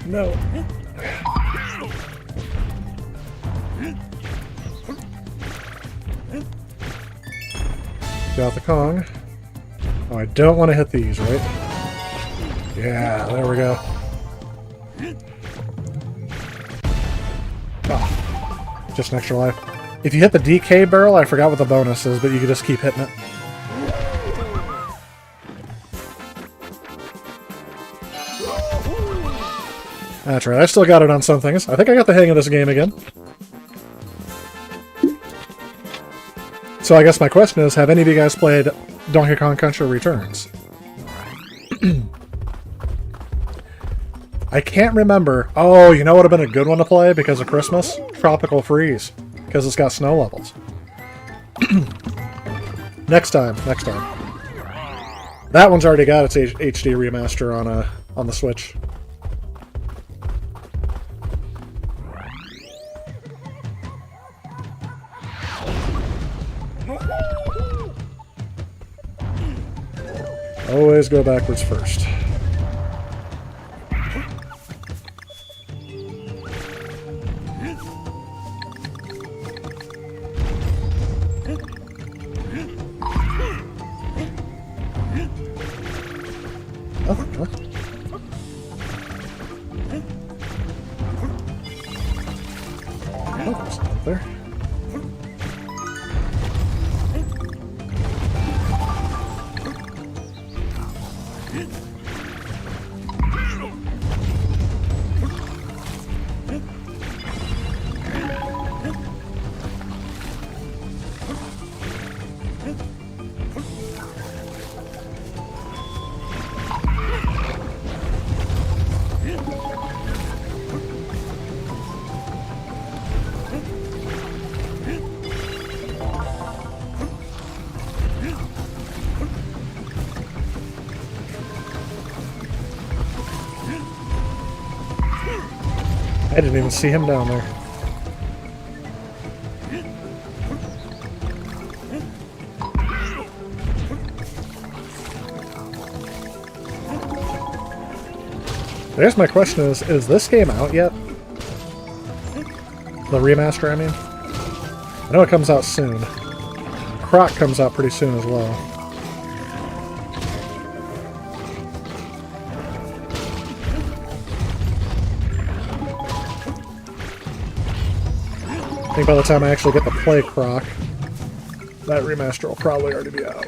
No. Got the Kong. Oh, I don't want to hit these, right? Yeah, there we go. Oh, just an extra life. If you hit the DK barrel, I forgot what the bonus is, but you can just keep hitting it. That's right, I still got it on some things. I think I got the hang of this game again. So I guess my question is, have any of you guys played Donkey Kong Country Returns? I can't remember. Oh, you know what would have been a good one to play because of Christmas? Tropical Freeze. Because it's got snow levels. Next time. That one's already got its HD remaster on the Switch. Always go backwards first. Oh, what? Oh, there's not there. I didn't even see him down there. I guess my question is this game out yet? The remaster, I mean? I know it comes out soon. Croc comes out pretty soon as well. I think by the time I actually get to play Croc, that remaster will probably already be out.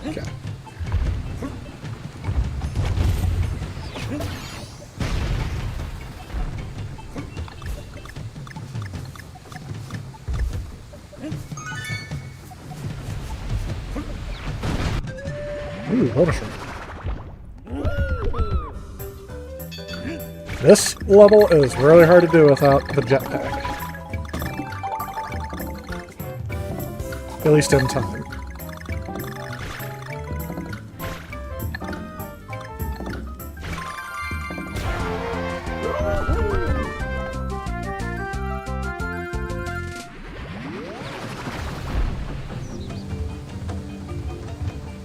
Okay. Ooh, lotus shrimp. This level is really hard to do without the jetpack. At least in time.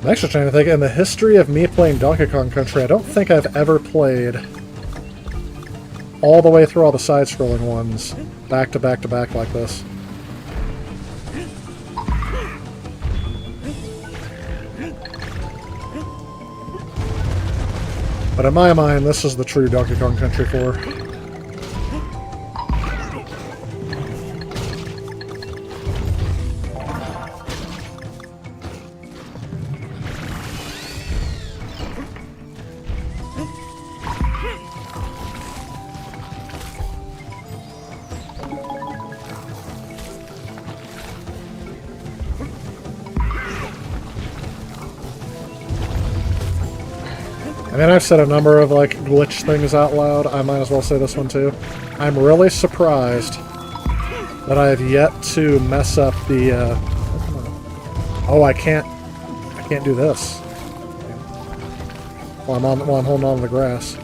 I'm actually trying to think, in the history of me playing Donkey Kong Country, I don't think I've ever played all the way through all the side-scrolling ones, back to back to back like this. But in my mind, this is the true Donkey Kong Country 4. I mean, I've said a number of, like, glitch things out loud. I might as well say this one, too. I'm really surprised that I have yet to mess up the, Oh, I can't do this. While I'm holding on to the grass.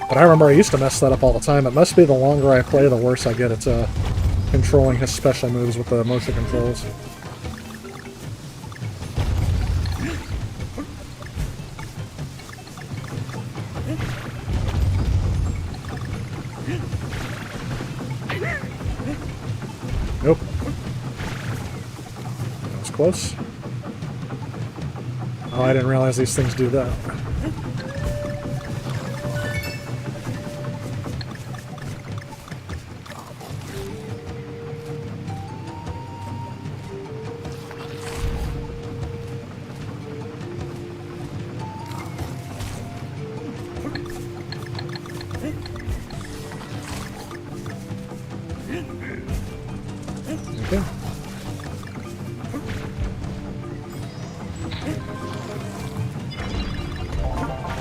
But I remember I used to mess that up all the time. It must be the longer I play, the worse I get at, controlling his special moves with the motion controls. Nope. That was close. Oh, I didn't realize these things do that. Okay.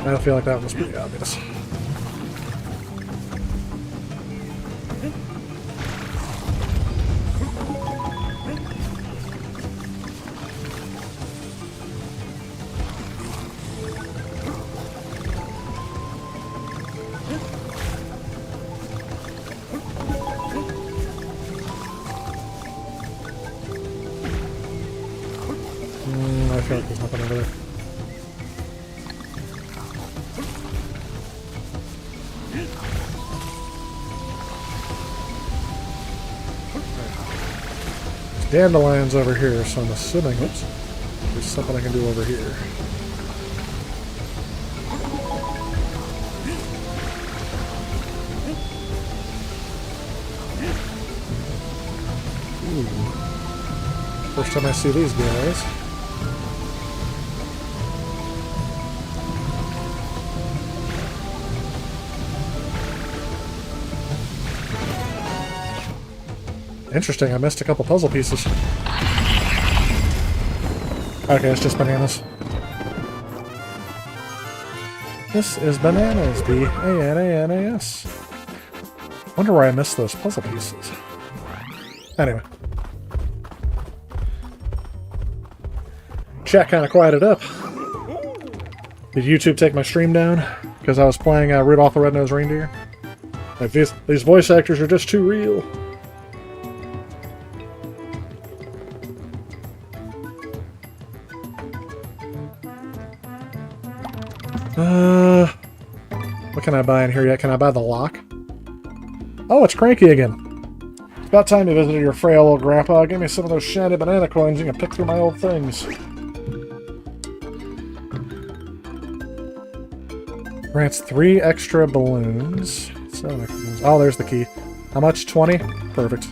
I feel like that was pretty obvious. I feel like there's nothing over there. There's dandelions over here, so I'm assuming, oops, there's something I can do over here. Ooh. First time I see these guys. Interesting, I missed a couple puzzle pieces. Okay, it's just bananas. This is bananas, B-A-N-A-N-A-S. Wonder why I missed those puzzle pieces. Anyway. Chat kind of quieted up. Did YouTube take my stream down because I was playing Rudolph the Red-Nosed Reindeer? Like these voice actors are just too real. What can I buy in here yet? Can I buy the lock? Oh, it's Cranky again. It's about time you visited your frail old grandpa. Give me some of those shiny banana coins. You can pick through my old things. Grants 3 extra balloons. 7 extra balloons. Oh, there's the key. How much? 20? Perfect.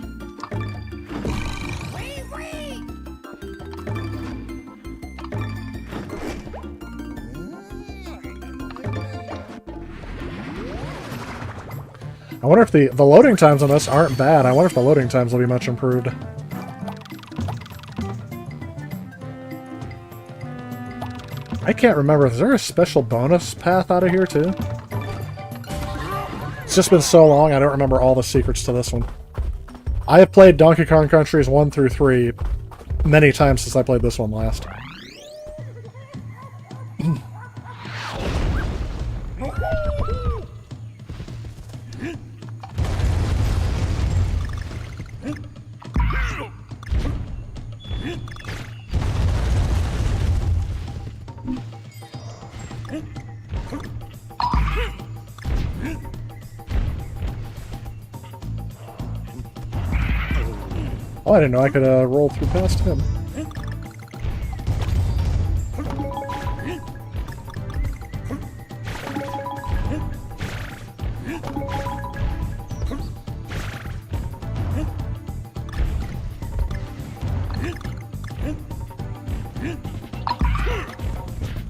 I wonder if the loading times on this aren't bad. I wonder if the loading times will be much improved. I can't remember. Is there a special bonus path out of here, too? It's just been so long, I don't remember all the secrets to this one. I have played Donkey Kong Countries 1 through 3 many times since I played this one last. Oh, I didn't know I could roll through past him.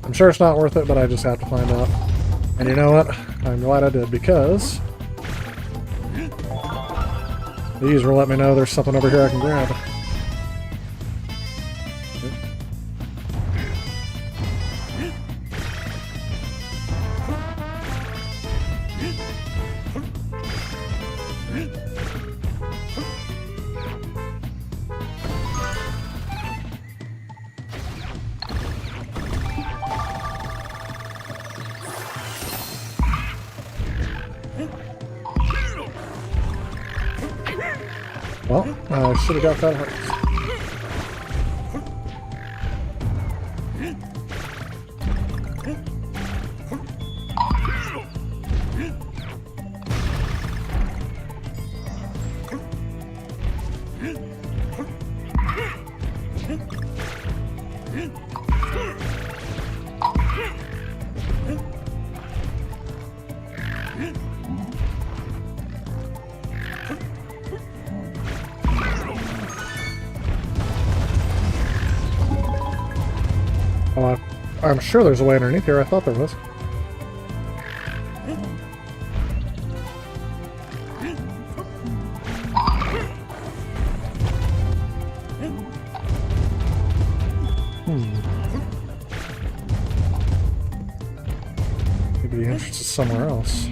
I'm sure it's not worth it, but I just have to find out. And you know what? I'm glad I did, because these will let me know there's something over here I can grab. Well, I should have got that heart. Oh, I'm sure there's a way underneath here. I thought there was. Maybe the entrance is somewhere else.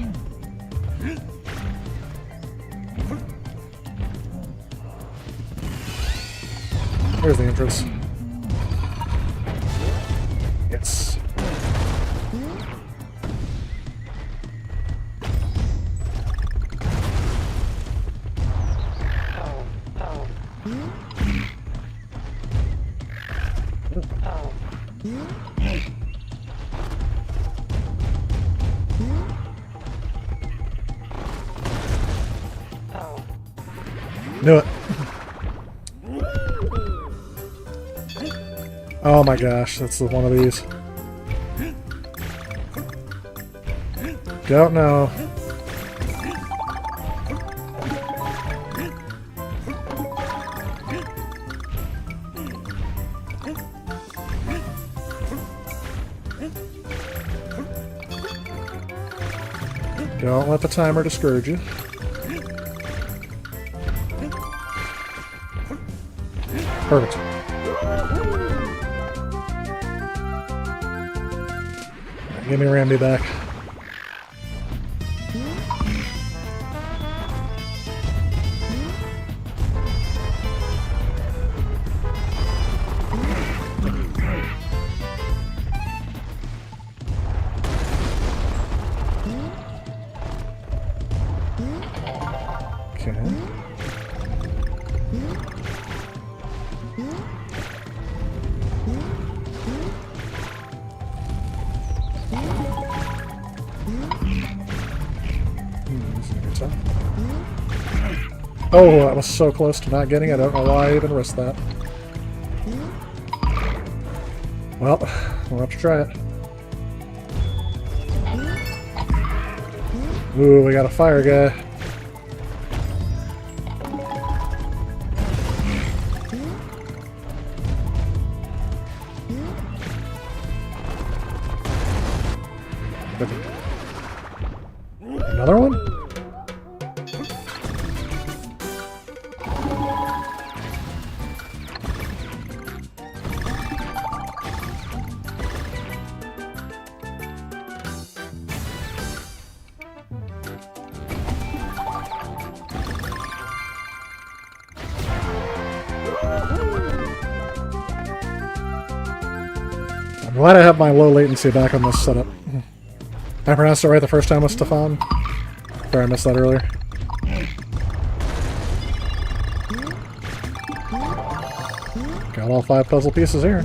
There's the entrance. Yes. Knew it. Oh my gosh, that's one of these. Don't know. Don't let the timer discourage you. Perfect. Give me Randy back. Oh, I was so close to not getting it. I don't know why I even risked that. Well, we'll have to try it. Ooh, we got a fire guy. Another one? I'm glad I have my low latency back on this setup. I pronounced it right the first time with Stefan. Sorry, I missed that earlier. Got all 5 puzzle pieces here.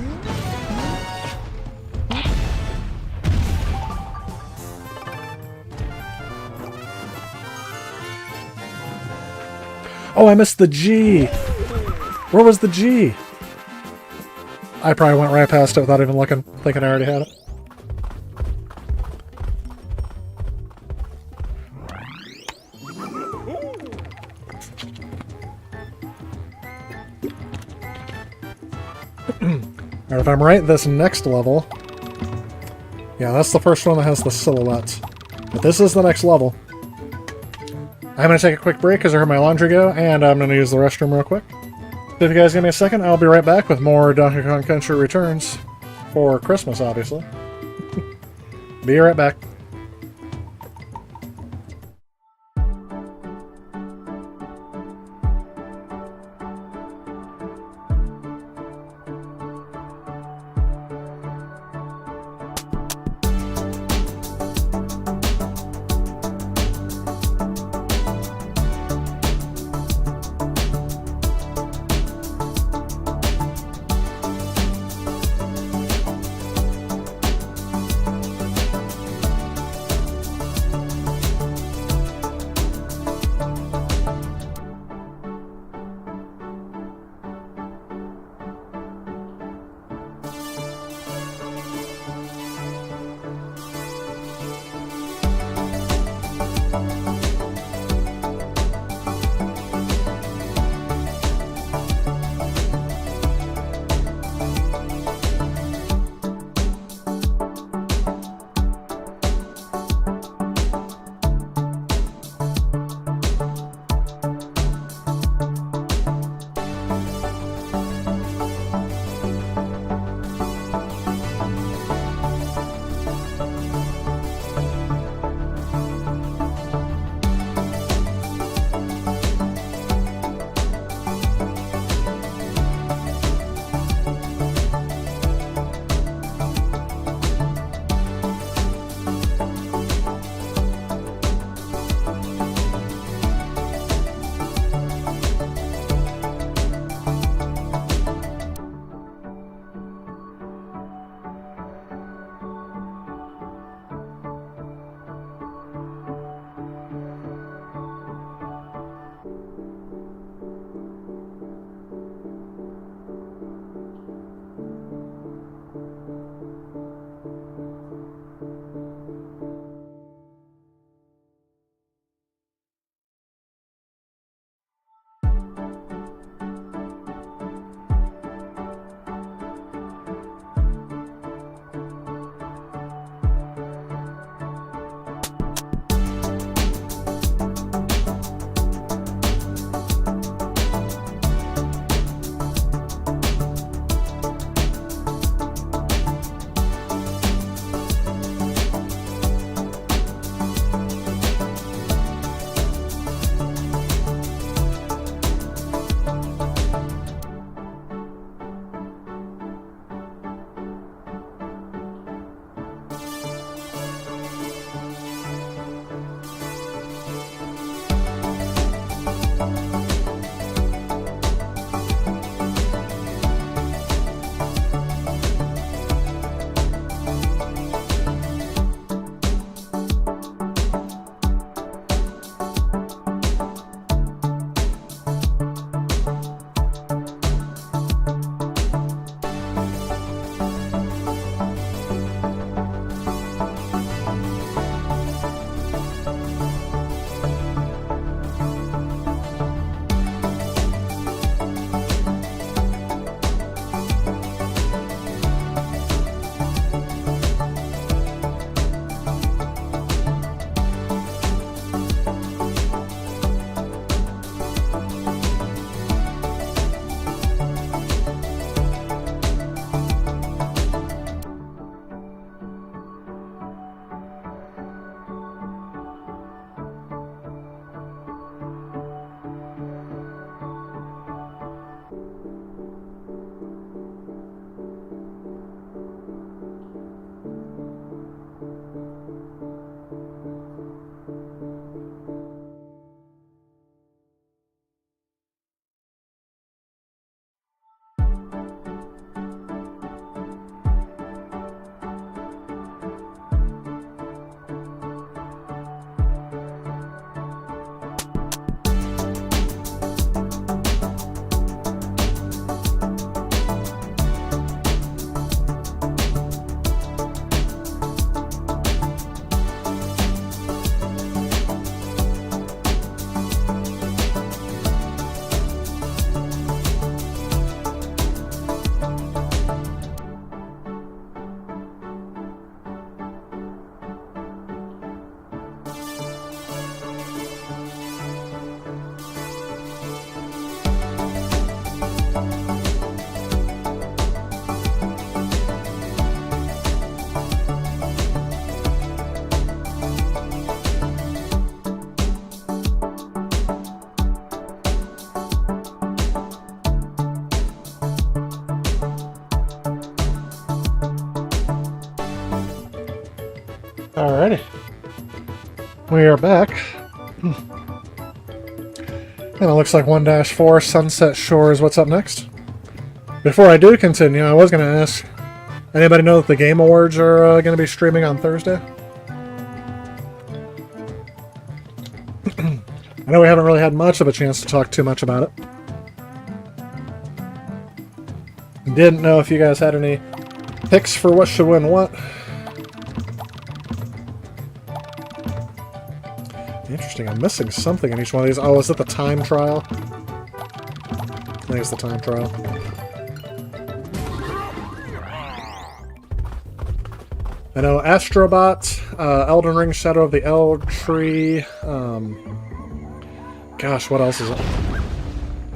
Oh, I missed the G! Where was the G? I probably went right past it without even looking, thinking I already had it. Alright, if I'm right, this next level... Yeah, that's the first one that has the silhouette. But this is the next level. I'm going to take a quick break because I heard my laundry go, and I'm going to use the restroom real quick. So if you guys give me a second, I'll be right back with more Donkey Kong Country Returns. For Christmas, obviously. Be right back. Alrighty. We are back. And it looks like 1-4 Sunset Shores. What's up next? Before I do continue, I was going to ask, anybody know that the Game Awards are going to be streaming on Thursday? I know we haven't really had much of a chance to talk too much about it. Didn't know if you guys had any picks for what should win what. Interesting, I'm missing something in each one of these. Oh, is it the time trial? I think it's the time trial. I know Astrobot, Elden Ring, Shadow of the Erdtree, gosh, what else is it?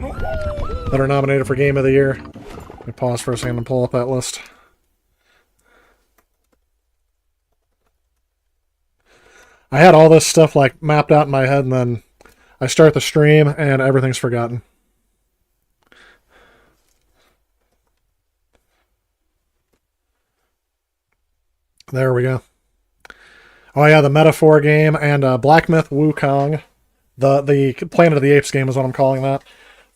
That are nominated for Game of the Year. Let me pause for a second and pull up that list. I had all this stuff like mapped out in my head, and then I start the stream and everything's forgotten. There we go. Oh yeah, the Metaphor game and Black Myth Wukong. The Planet of the Apes game is what I'm calling that.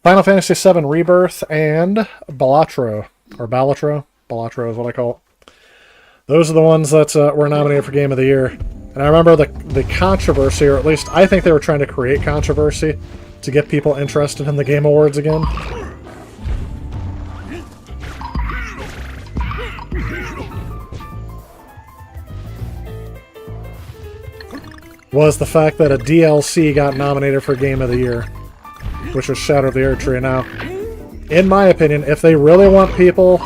Final Fantasy VII Rebirth and Balatro. Or Balatro. Balatro is what I call it. Those are the ones that were nominated for Game of the Year. And I remember the controversy, or at least I think they were trying to create controversy to get people interested in the Game Awards again. Was the fact that a DLC got nominated for Game of the Year, which was Shadow of the Erdtree. Now, in my opinion, if they really want people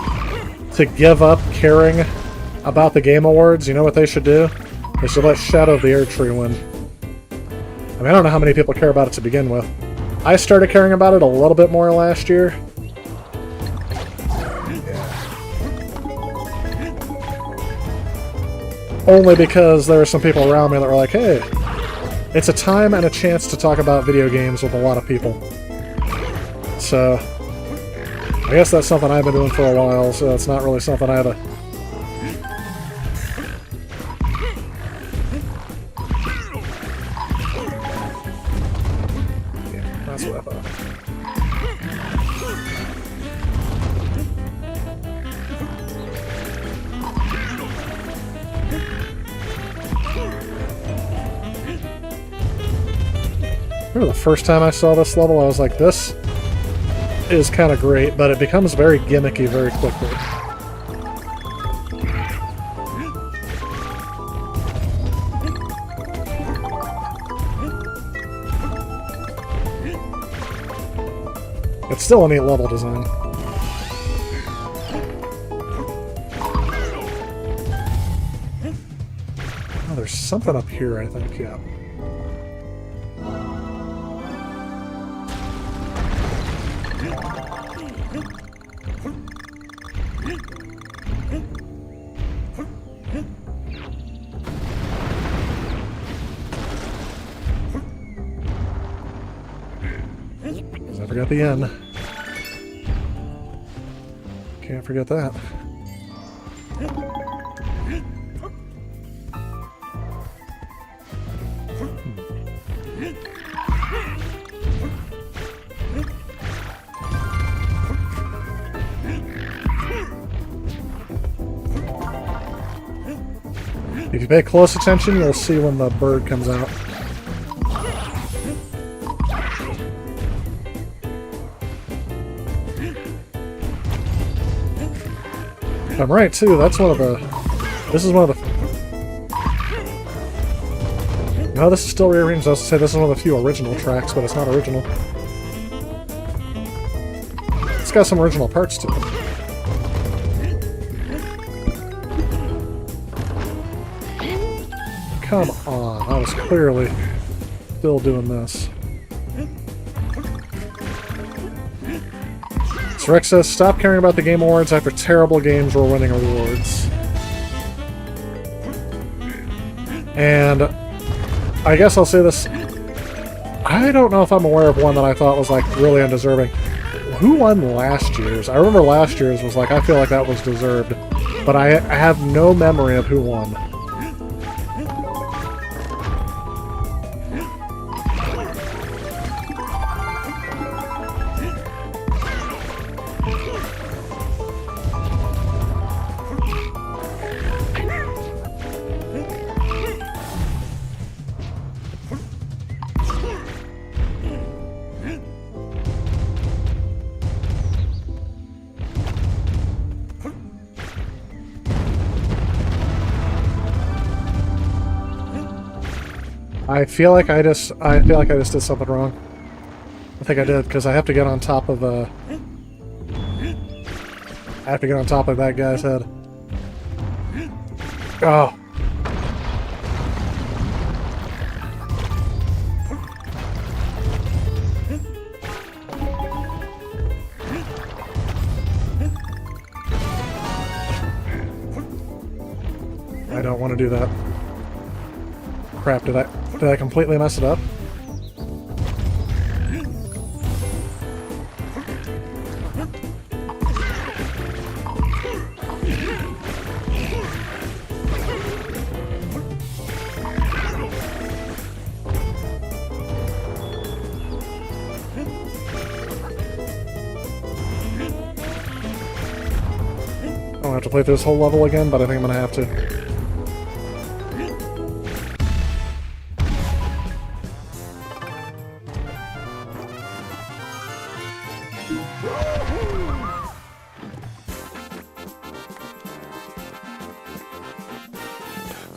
to give up caring about the Game Awards, you know what they should do? They should let Shadow of the Erdtree win. I mean, I don't know how many people care about it to begin with. I started caring about it a little bit more last year. Only because there were some people around me that were like, hey, it's a time and a chance to talk about video games with a lot of people. So, I guess that's something I've been doing for a while, so it's not really something I have a... Yeah, that's what I thought. Remember the first time I saw this level, I was like, this is kind of great, but it becomes very gimmicky very quickly. It's still a neat level design. Oh, there's something up here, I think, yeah. I forgot the end. Can't forget that. If you pay close attention, you'll see when the bird comes out. If I'm right, too, that's one of the... This is one of the... No, this is still rearranged. I was to say this is one of the few original tracks, but it's not original. It's got some original parts to it. Come on, I was clearly still doing this. So Rex says, stop caring about the Game Awards after terrible games were winning awards. And I guess I'll say this. I don't know if I'm aware of one that I thought was like really undeserving. Who won last year's? I remember last year's was like, I feel like that was deserved. But I have no memory of who won. I feel like I just did something wrong. I think I did, because I have to get on top of I have to get on top of that guy's head. Oh. I don't want to do that. Crap, did I completely mess it up? I don't have to play through this whole level again, but I think I'm gonna have to.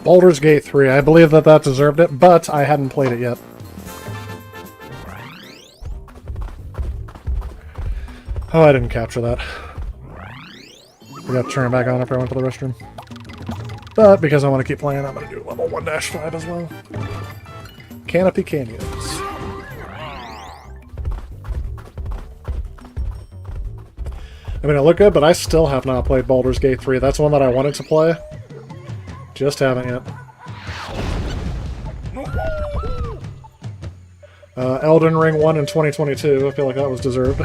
Baldur's Gate 3. I believe that deserved it, but I hadn't played it yet. Oh, I didn't capture that. We got to turn it back on after I went to the restroom. But because I want to keep playing, I'm going to do level 1-5 as well. Canopy Canyons. I mean, it looked good, but I still have not played Baldur's Gate 3. That's one that I wanted to play. Just haven't yet. Elden Ring 1 in 2022. I feel like that was deserved.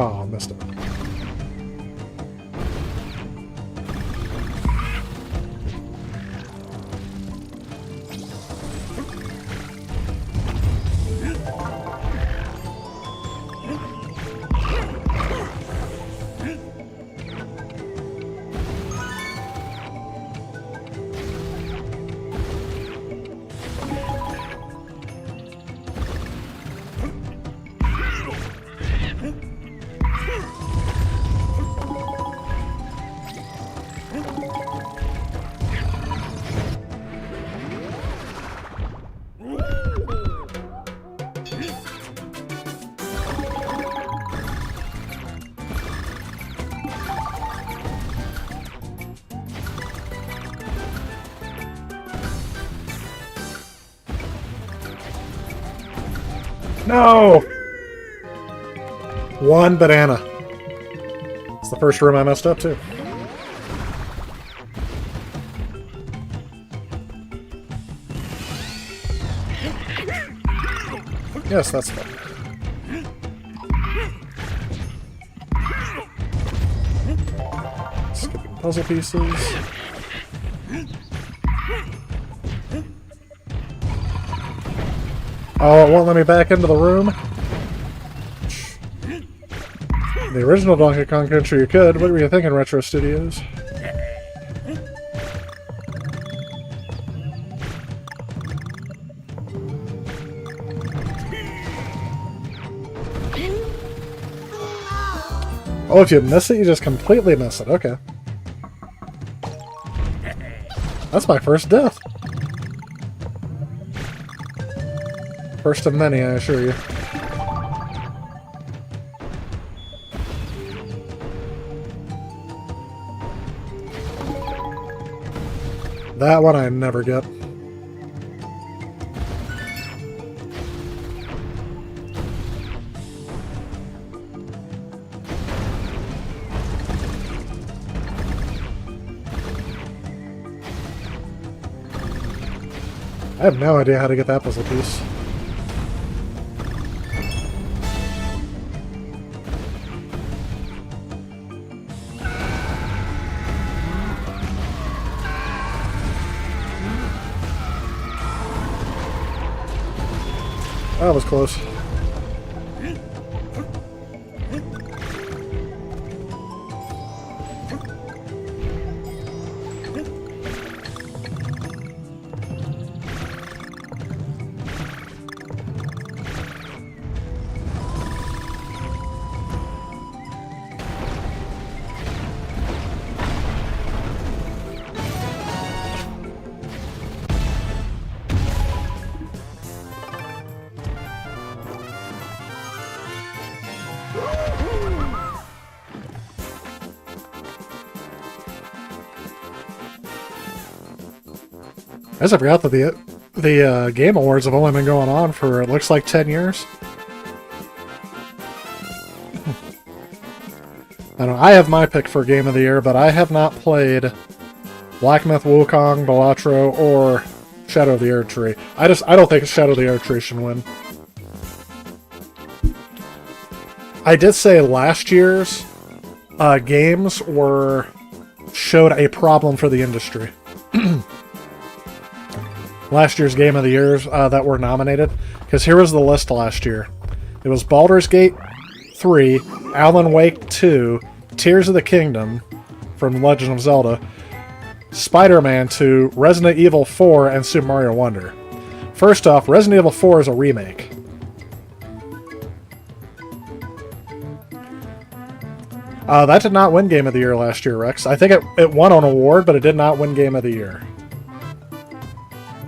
Oh, I missed it. No! One banana. It's the first room I messed up, too. Yes, that's fine. Skipping puzzle pieces. Oh, it won't let me back into the room? The original Donkey Kong Country you could. What were you thinking, Retro Studios? Oh, if you miss it, you just completely miss it. Okay. That's my first death. First of many, I assure you. That one I never get. I have no idea how to get that puzzle piece. That was close. I just forgot that the Game Awards have only been going on for, it looks like, 10 years. I don't know, I have my pick for Game of the Year, but I have not played Black Myth Wukong, Balatro, or Shadow of the Erdtree. I don't think Shadow of the Erdtree should win. I did say last year's games showed a problem for the industry. Last year's Game of the Years that were nominated, because here was the list last year. It was Baldur's Gate 3, Alan Wake 2, Tears of the Kingdom from Legend of Zelda, Spider-Man 2, Resident Evil 4, and Super Mario Wonder. First off, Resident Evil 4 is a remake. That did not win Game of the Year last year, Rex. I think it won an award, but it did not win Game of the Year.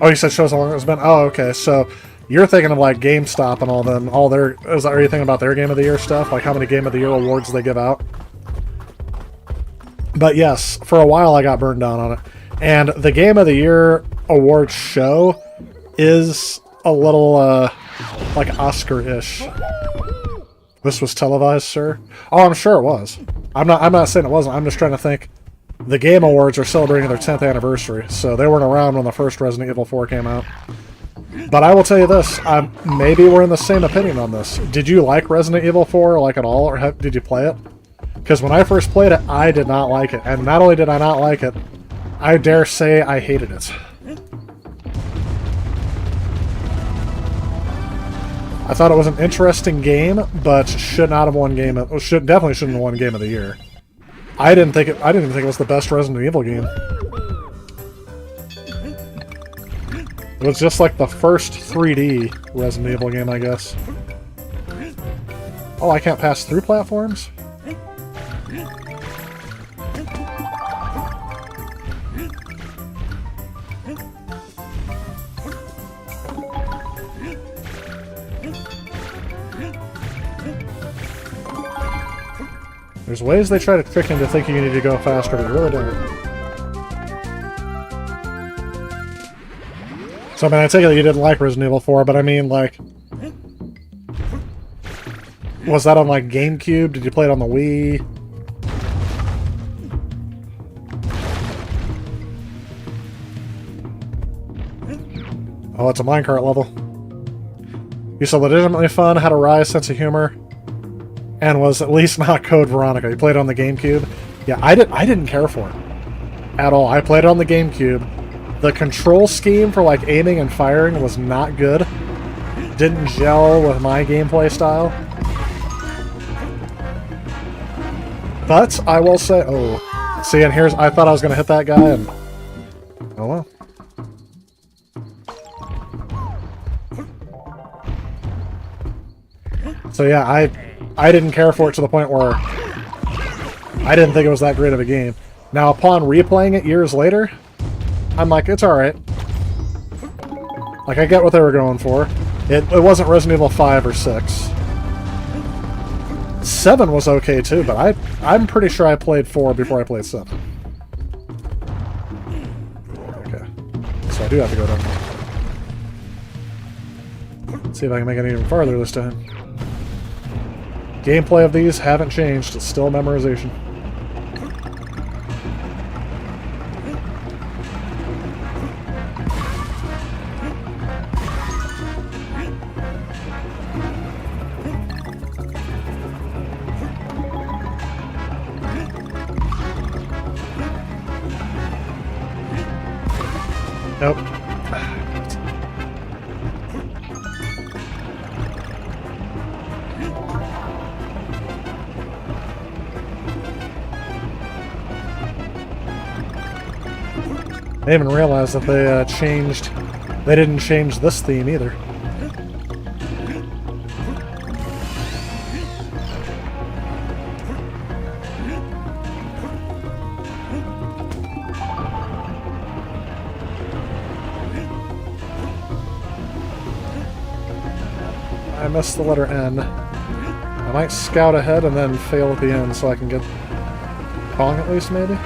Oh, you said shows how long it's been? Oh, okay. So you're thinking of like GameStop and all them. Are you thinking about their Game of the Year stuff? Like how many Game of the Year awards they give out? But yes, for a while I got burned down on it. And the Game of the Year awards show is a little like Oscar-ish. This was televised, sir? Oh, I'm sure it was. I'm not saying it wasn't. I'm just trying to think. The Game Awards are celebrating their 10th anniversary, so they weren't around when the first Resident Evil 4 came out. But I will tell you this, maybe we're in the same opinion on this. Did you like Resident Evil 4, like, at all, or did you play it? Because when I first played it, I did not like it. And not only did I not like it, I dare say I hated it. I thought it was an interesting game, but should not have won definitely shouldn't have won Game of the Year. I didn't even think it was the best Resident Evil game. It was just like the first 3D Resident Evil game, I guess. Oh, I can't pass through platforms? There's ways they try to trick you into thinking you need to go faster, but you really don't. So, I mean, I take it that you didn't like Resident Evil 4, but I mean, like... Was that on, like, GameCube? Did you play it on the Wii? Oh, it's a minecart level. You said legitimately fun, had a wry sense of humor, and was at least not Code Veronica. You played it on the GameCube? Yeah, I didn't care for it. At all. I played it on the GameCube. The control scheme for, like, aiming and firing was not good. Didn't gel with my gameplay style. But, I will say... Oh. See, and here's... I thought I was going to hit that guy, and... Oh, well. So, yeah, I didn't care for it to the point where I didn't think it was that great of a game. Now, upon replaying it years later, I'm like, it's alright. Like, I get what they were going for. It wasn't Resident Evil 5 or 6. 7 was okay too, but I'm pretty sure I played 4 before I played 7. Okay. So I do have to go down there. Let's see if I can make it even farther this time. Gameplay of these haven't changed. It's still memorization. Nope. didn't even realize that they they didn't change this theme either. I missed the letter N. I might scout ahead and then fail at the end so I can get Kong at least, maybe?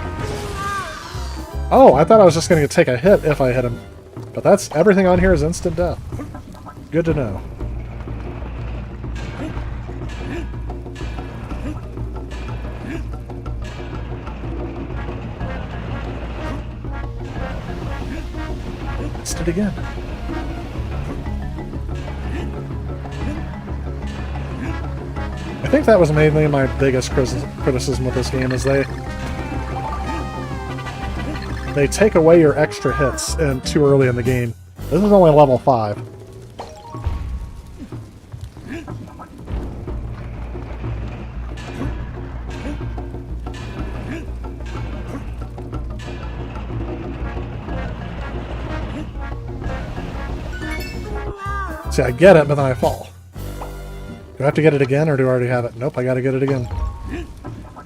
Oh, I thought I was just going to take a hit if I hit him. But that's everything on here is instant death. Good to know. Missed it again. I think that was mainly my biggest criticism with this game, is they take away your extra hits too early in the game. This is only level 5. See, I get it, but then I fall. Do I have to get it again, or do I already have it? Nope, I gotta get it again.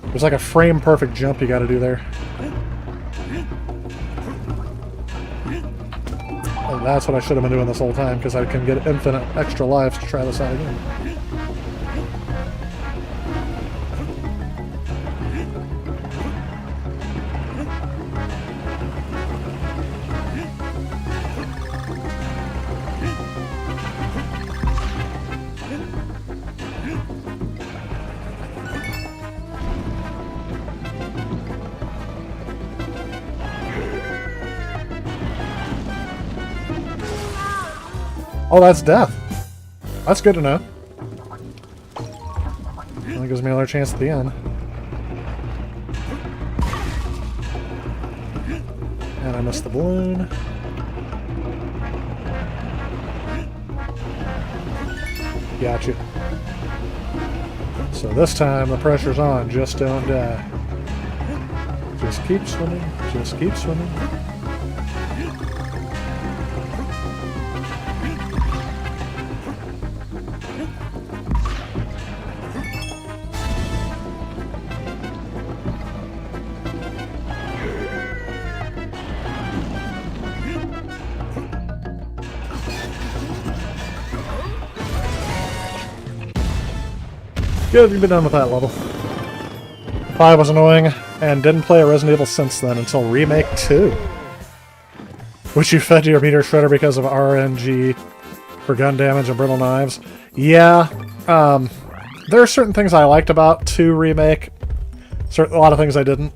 There's like a frame-perfect jump you gotta do there. And that's what I should have been doing this whole time, because I can get infinite extra lives to try this out again. Oh, that's death. That's good to know. That gives me another chance at the end. And I missed the balloon. Gotcha. So this time the pressure's on. Just don't die. Just keep swimming. Just keep swimming. Good, you've been done with that level. 5 was annoying, and didn't play a Resident Evil since then until Remake 2. Which you fed to your meter shredder because of RNG for gun damage and brittle knives. Yeah, there are certain things I liked about 2 Remake. A lot of things I didn't.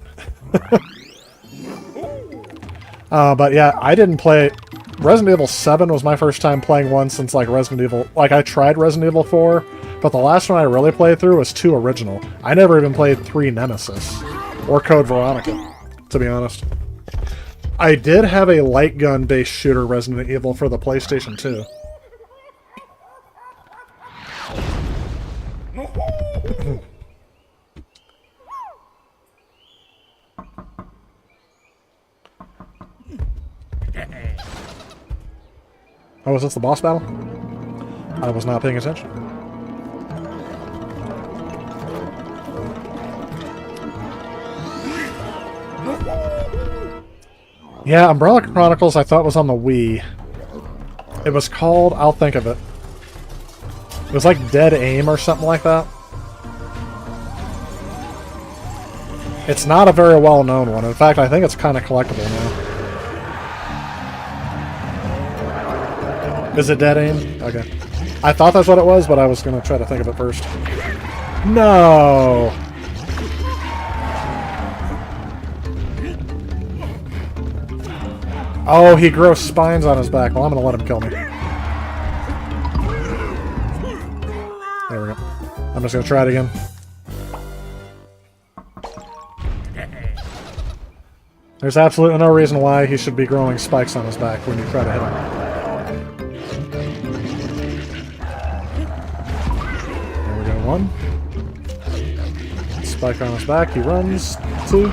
But yeah, I didn't play... Resident Evil 7 was my first time playing one since, like, Resident Evil... Like, I tried Resident Evil 4, but the last one I really played through was 2 Original. I never even played 3 Nemesis. Or Code Veronica, to be honest. I did have a light gun-based shooter Resident Evil for the PlayStation 2. Oh, is this the boss battle? I was not paying attention. Yeah, Umbrella Chronicles I thought was on the Wii. It was called... I'll think of it. It was like Dead Aim or something like that. It's not a very well-known one. In fact, I think it's kind of collectible now. Is it Dead Aim? Okay. I thought that's what it was, but I was going to try to think of it first. No! Oh, he grows spines on his back. Well, I'm going to let him kill me. There we go. I'm just going to try it again. There's absolutely no reason why he should be growing spikes on his back when you try to hit him. There we go, 1. Spike on his back, he runs. 2.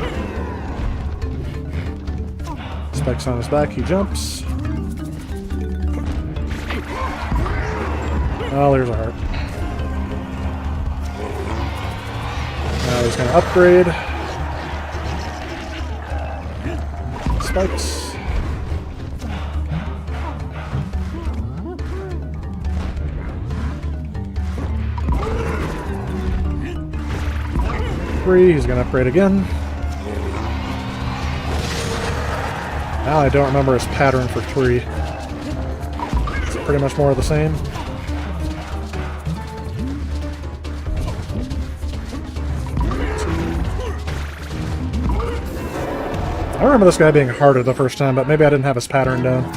Spike's on his back, he jumps. Oh, there's a heart. Now he's gonna upgrade. Spikes. He's gonna upgrade again. Now I don't remember his pattern for 3. It's pretty much more of the same. I remember this guy being harder the first time, but maybe I didn't have his pattern down.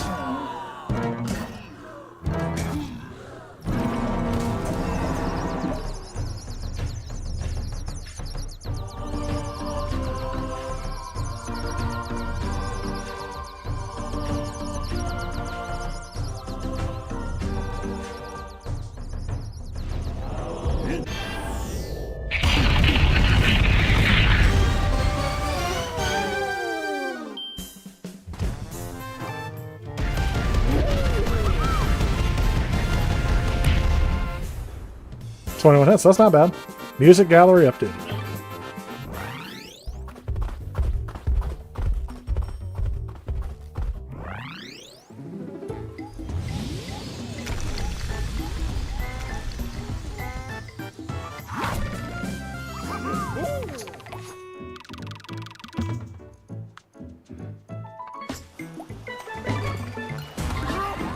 Hits, that's not bad. Music gallery updated.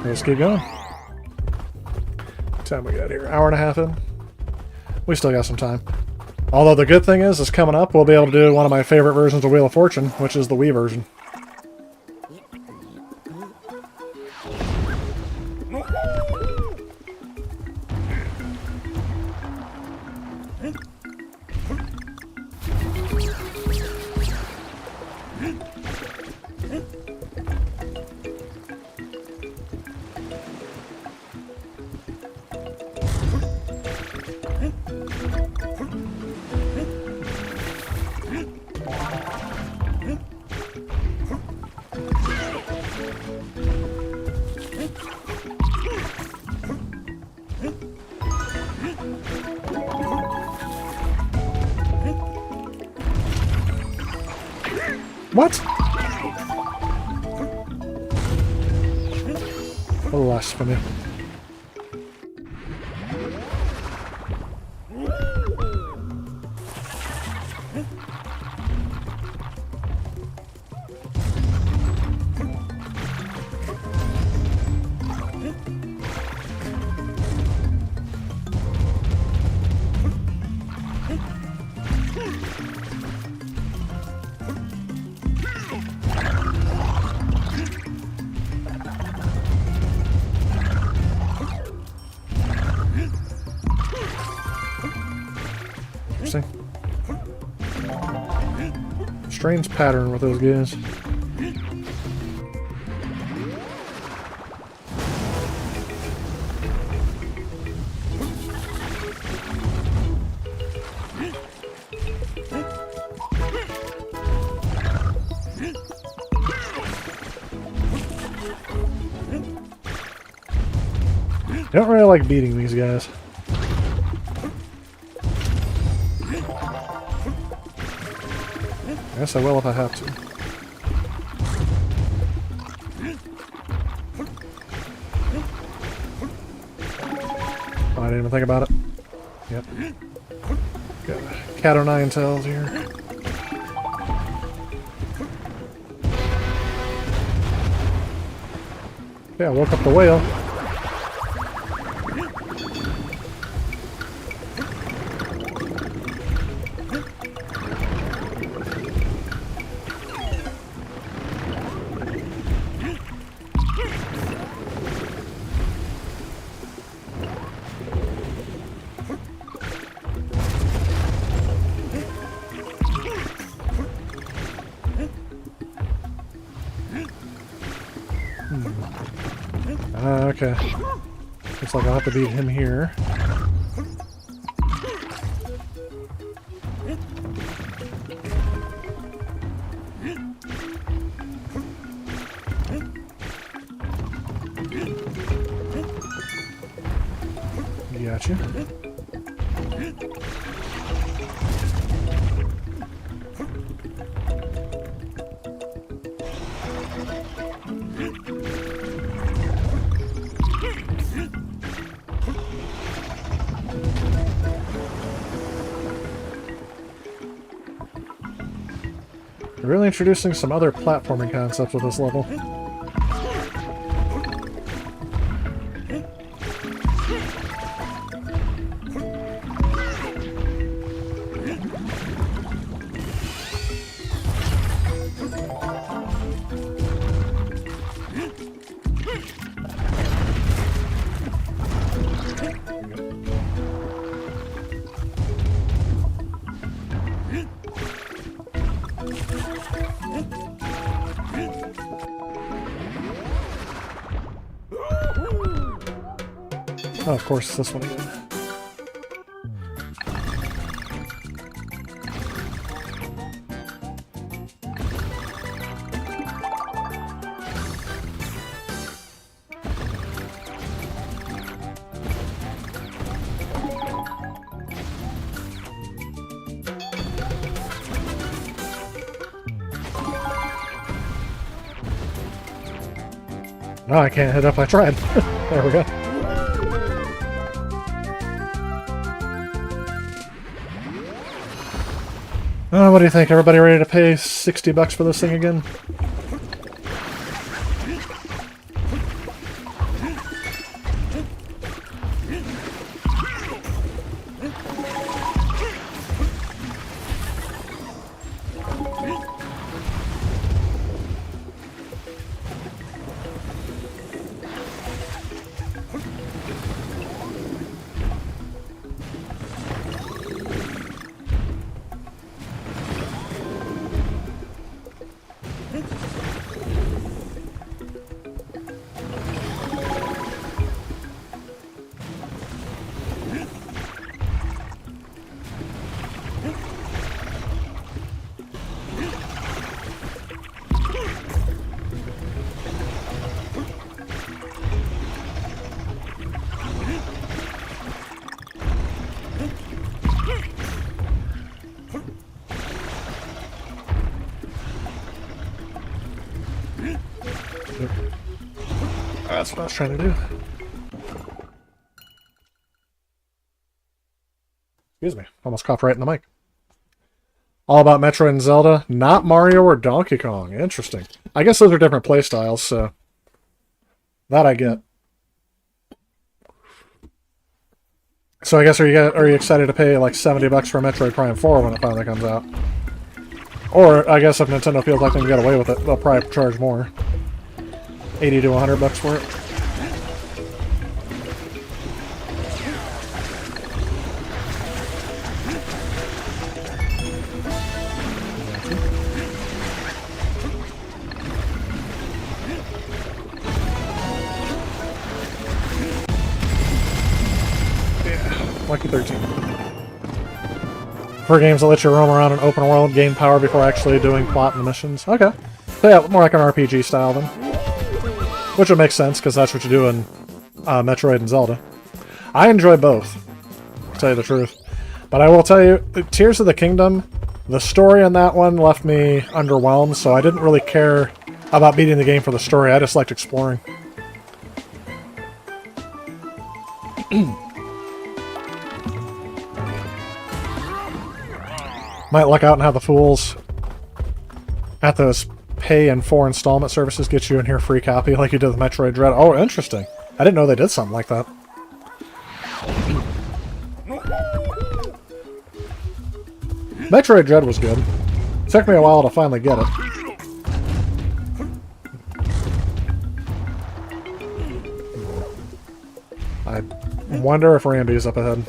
Let's keep going. What time we got here? Hour and a half in. We still got some time. Although the good thing is coming up, we'll be able to do one of my favorite versions of Wheel of Fortune, which is the Wii version. What? Blasphemy. Strange pattern with those guys. I don't really like beating these guys. I guess I will if I have to. Oh, I didn't even think about it. Yep. Got a cat o' nine tails here. Yeah, I woke up the whale. Okay. Looks like I'll have to beat him here. Got you. They're really introducing some other platforming concepts with this level. Oh, of course, this one again. No, I can't hit up. I tried. There we go. What do you think? Everybody ready to pay $60 for this thing again? That's what I was trying to do. Excuse me. Almost coughed right in the mic. All about Metroid and Zelda, not Mario or Donkey Kong. Interesting. I guess those are different playstyles, so that I get. So I guess are you excited to pay like $70 for Metroid Prime 4 when it finally comes out? Or I guess if Nintendo feels like they can get away with it, they'll probably charge more. 80 to $100 for it. Lucky 13. For games that let you roam around an open world, gain power before actually doing plot and missions. Okay. So yeah, more like an RPG style then. Which would make sense, because that's what you do in Metroid and Zelda. I enjoy both, to tell you the truth. But I will tell you, Tears of the Kingdom, the story in that one left me underwhelmed, so I didn't really care about beating the game for the story. I just liked exploring. Might luck out and have the fools at those pay and 4 installment services get you in here free copy like you did with Metroid Dread. Oh, interesting. I didn't know they did something like that. Metroid Dread was good. It took me a while to finally get it. I wonder if Rambi's up ahead.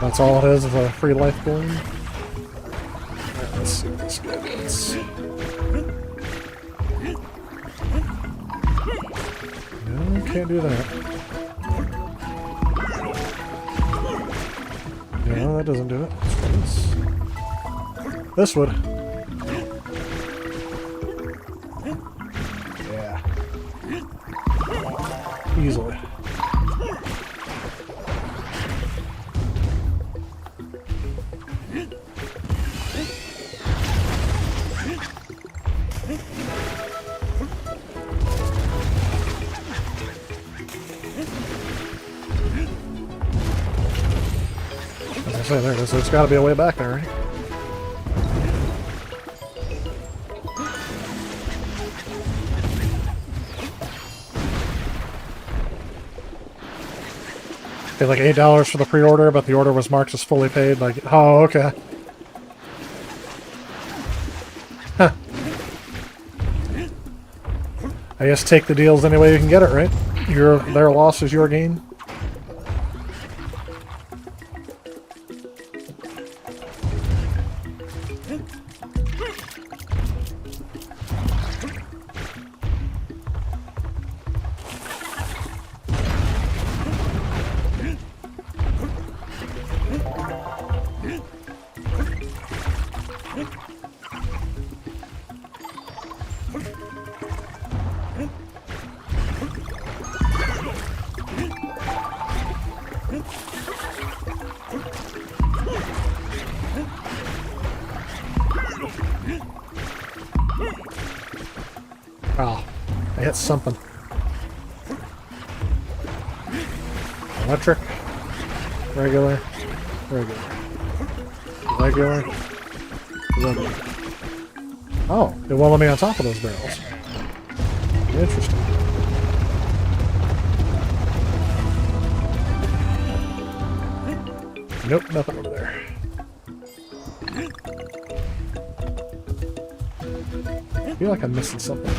That's all it is a free life balloon? Alright, let's see what this guy does. No, can't do that. No, that doesn't do it. This would. Yeah. Easily. As I say, there it is. There's got to be a way back there, right? Paid like $8 for the pre-order, but the order was marked as fully paid. Like, oh, okay. Huh. I guess take the deals any way you can get it, right? Their loss is your gain. Oh, I hit something. Electric. Regular. Regular. Regular. Regular. Oh, it won't let me on top of those barrels. Interesting. Nope, nothing over there. I feel like I'm missing something.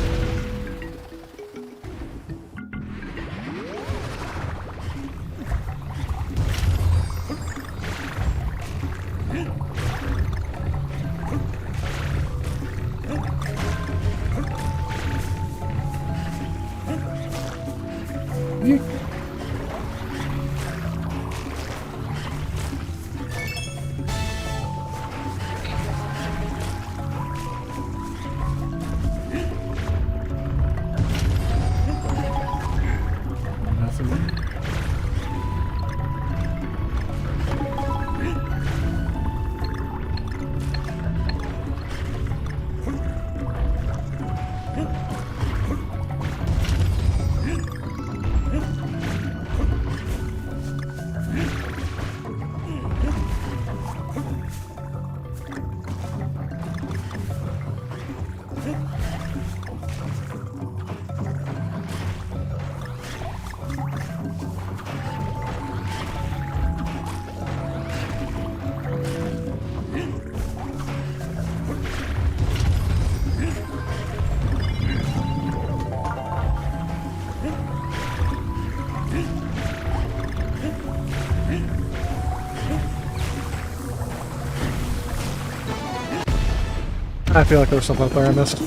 I feel like there was something up there I missed.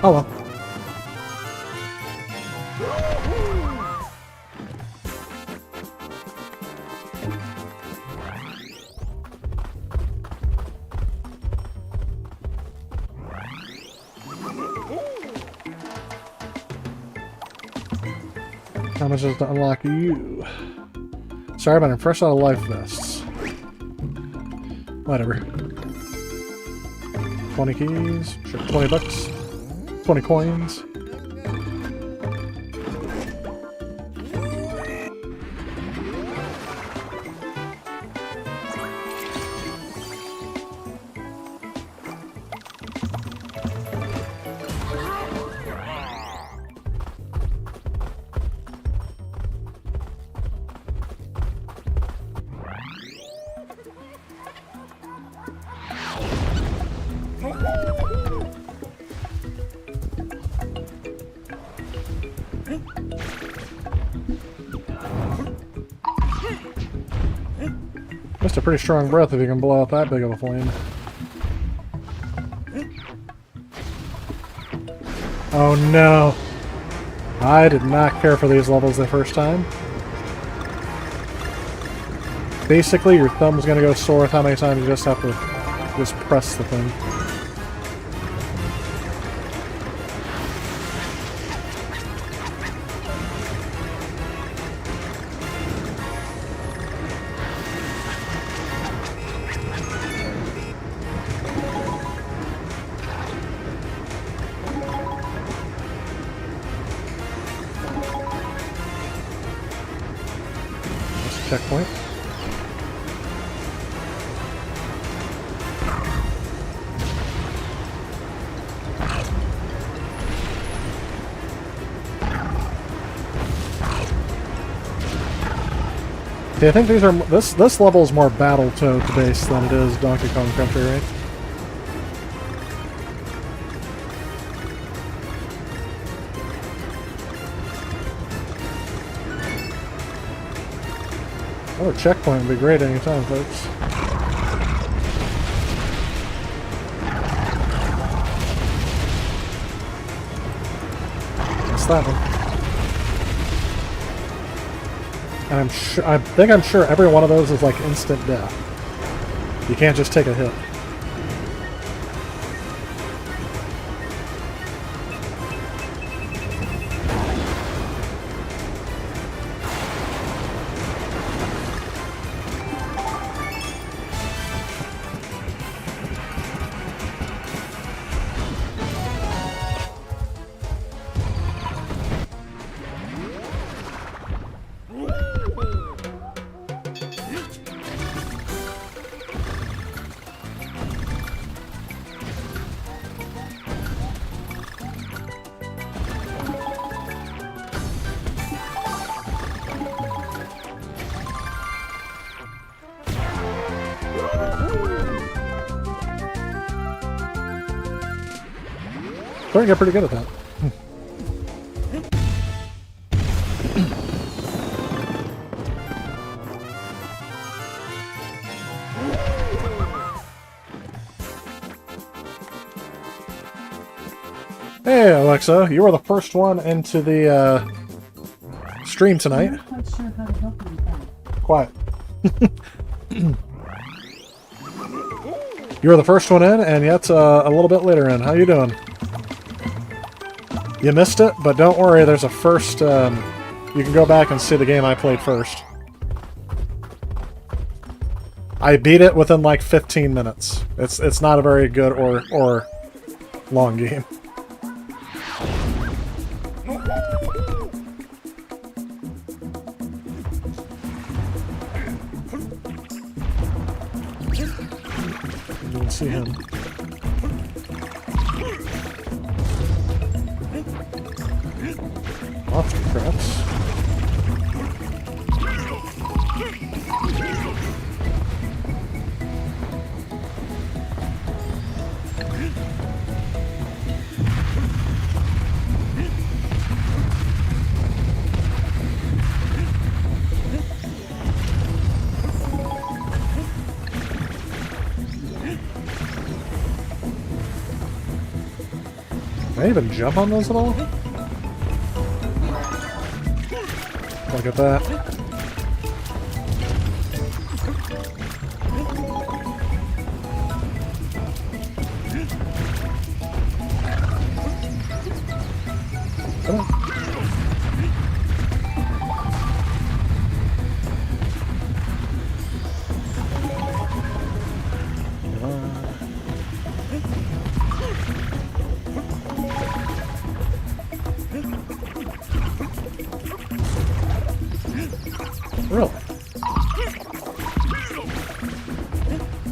Oh well. How much is to unlock you? Sorry, but I'm fresh out of life vests. Whatever. 20 keys, sure, 20 bucks, 20 coins. Just a pretty strong breath if you can blow out that big of a flame. Oh no! I did not care for these levels the first time. Basically, your thumb's gonna go sore with how many times you just have to just press the thing. Checkpoint. See, I think these are this level is more Battletoads based than it is Donkey Kong Country, right? Another checkpoint would be great anytime, folks. That's that one. And I'm sure every one of those is like instant death. You can't just take a hit. Starting to get pretty good at that. Hey Alexa, you were the first one into the stream tonight. I'm not quite sure how to help you with that. Quiet. You were the first one in, and yet a little bit later in. How you doing? You missed it, but don't worry, there's a first, you can go back and see the game I played first. I beat it within like 15 minutes. It's not a very good or long game. You can see him. Monster traps. Can I even jump on those at all? Look at that. Come on. Really?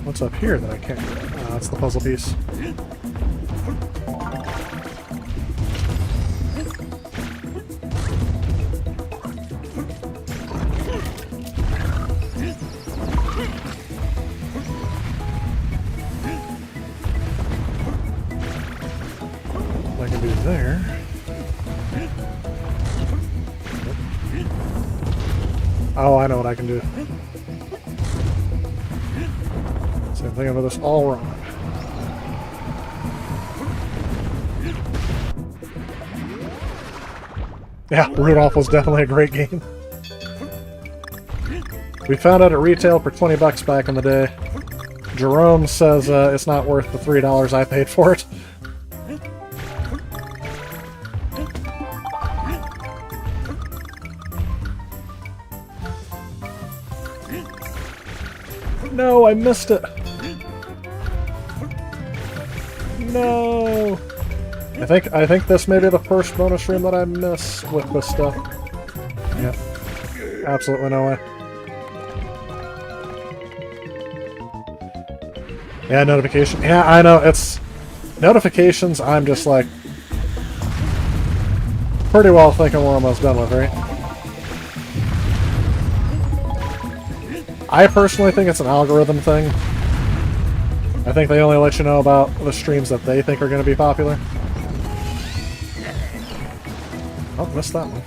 What's up here that I can't get? That's the puzzle piece. What I can do there. Oh, I know what I can do. So I'm thinking of this all wrong. Yeah, Rudolph was definitely a great game. We found it at retail for 20 bucks back in the day. Jerome says it's not worth the $3 I paid for it. No, I missed it. No. I think this may be the first bonus room that I miss with this stuff. Yeah. Absolutely no way. Yeah, notification. Yeah, I know, it's... Notifications, I'm just like... pretty well thinking we're almost done with, right? I personally think it's an algorithm thing. I think they only let you know about the streams that they think are going to be popular. Oh, missed that one.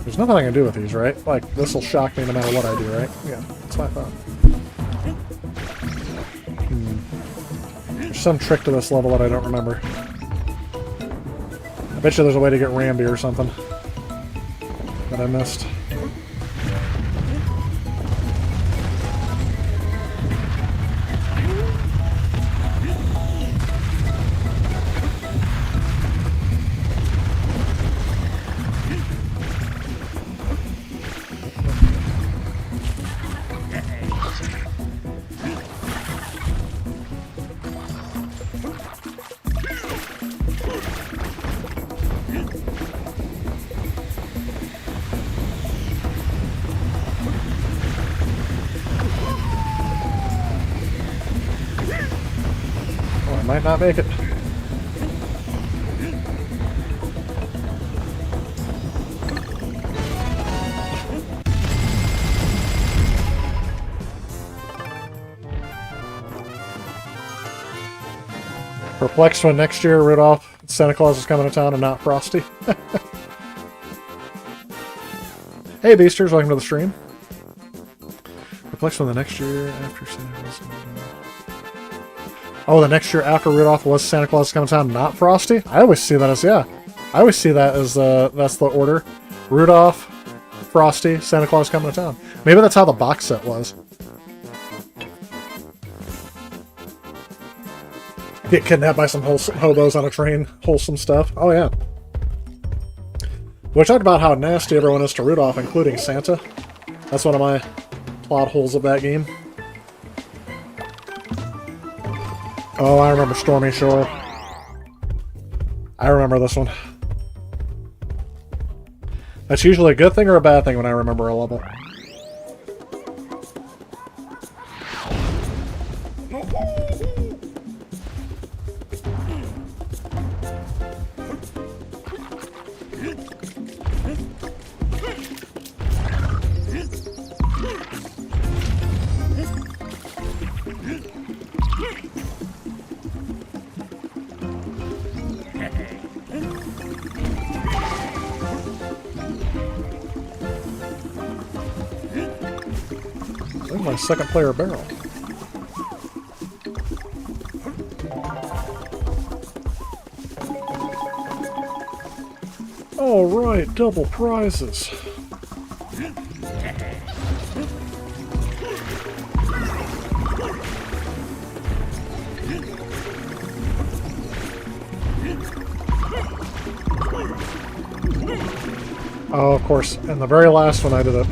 There's nothing I can do with these, right? Like, this will shock me no matter what I do, right? Yeah, that's what I thought. There's some trick to this level that I don't remember. I bet you there's a way to get Rambi or something that I missed. Might not make it. Perplexed when next year Rudolph Santa Claus is coming to town and not Frosty. Hey Beasters, welcome to the stream. Perplexed when the next year after Santa Claus. Oh, the next year after Rudolph was Santa Claus coming to town, not Frosty? I always see that as, yeah. I always see that as, that's the order. Rudolph, Frosty, Santa Claus coming to town. Maybe that's how the box set was. Get kidnapped by some hobos on a train. Wholesome stuff. Oh, yeah. We talked about how nasty everyone is to Rudolph, including Santa. That's one of my plot holes of that game. Oh, I remember Stormy Shore. I remember this one. That's usually a good thing or a bad thing when I remember a level. My second player barrel. All right, double prizes. Oh, of course. And the very last one I did it.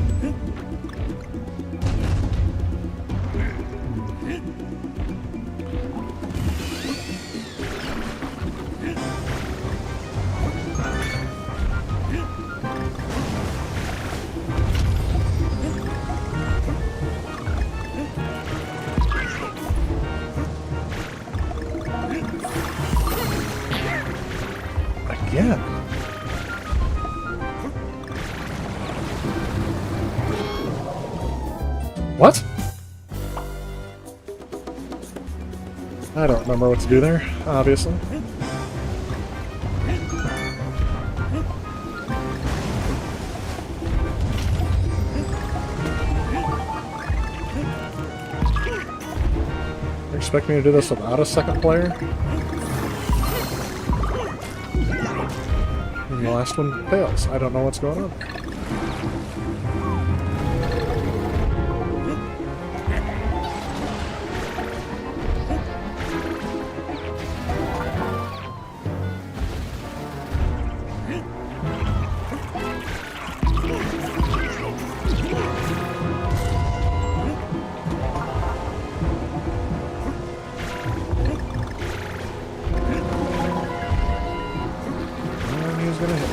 Again. What? I don't remember what to do there, obviously. Expect me to do this without a second player? And the last one fails. I don't know what's going on. He's gonna hit.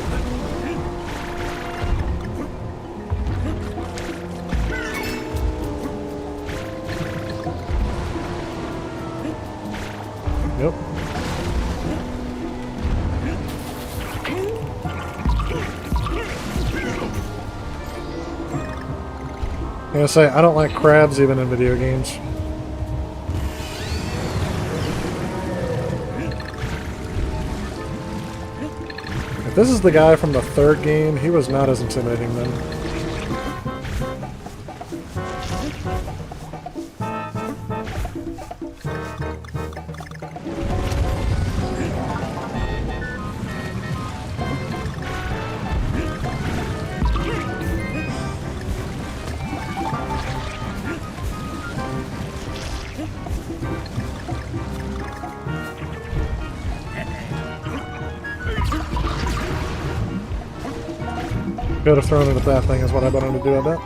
Yep. I'm gonna say, I don't like crabs even in video games. If this is the guy from the third game, he was not as intimidating then. Could have thrown it at that thing is what I wanted to do, I bet.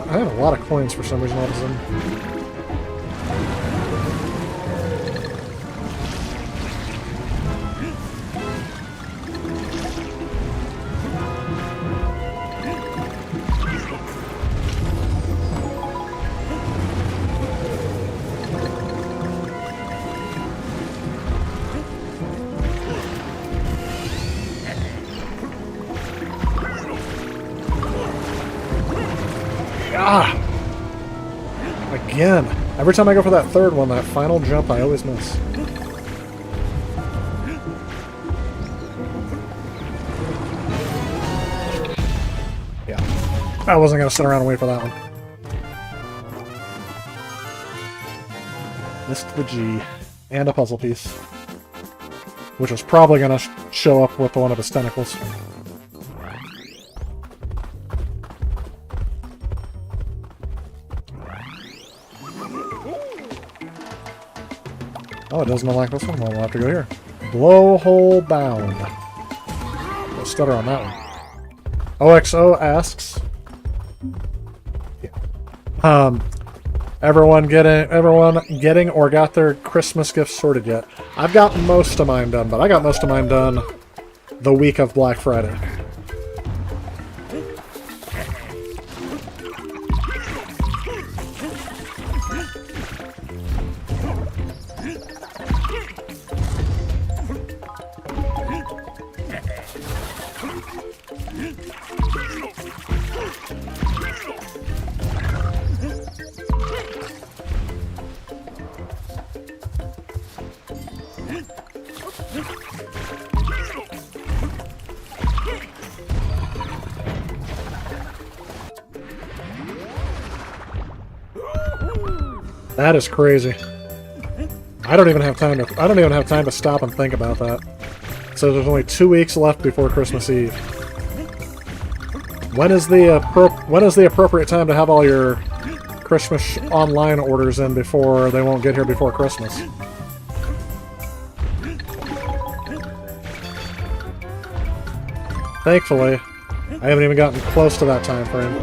I have a lot of coins for some reason all of a sudden. Ah! Again. Every time I go for that third one, that final jump, I always miss. Yeah. I wasn't going to sit around and wait for that one. Missed the G. And a puzzle piece. Which was probably going to show up with one of his tentacles. Oh, it doesn't like this one? Well, we'll have to go here. Blowhole Bound. I'll stutter on that one. OXO asks... Yeah. Everyone getting or got their Christmas gifts sorted yet? I've got most of mine done, but I got most of mine done the week of Black Friday. That is crazy. I don't even have time to stop and think about that. So there's only 2 weeks left before Christmas Eve. When is the appropriate time to have all your Christmas online orders in before they won't get here before Christmas? Thankfully, I haven't even gotten close to that time frame.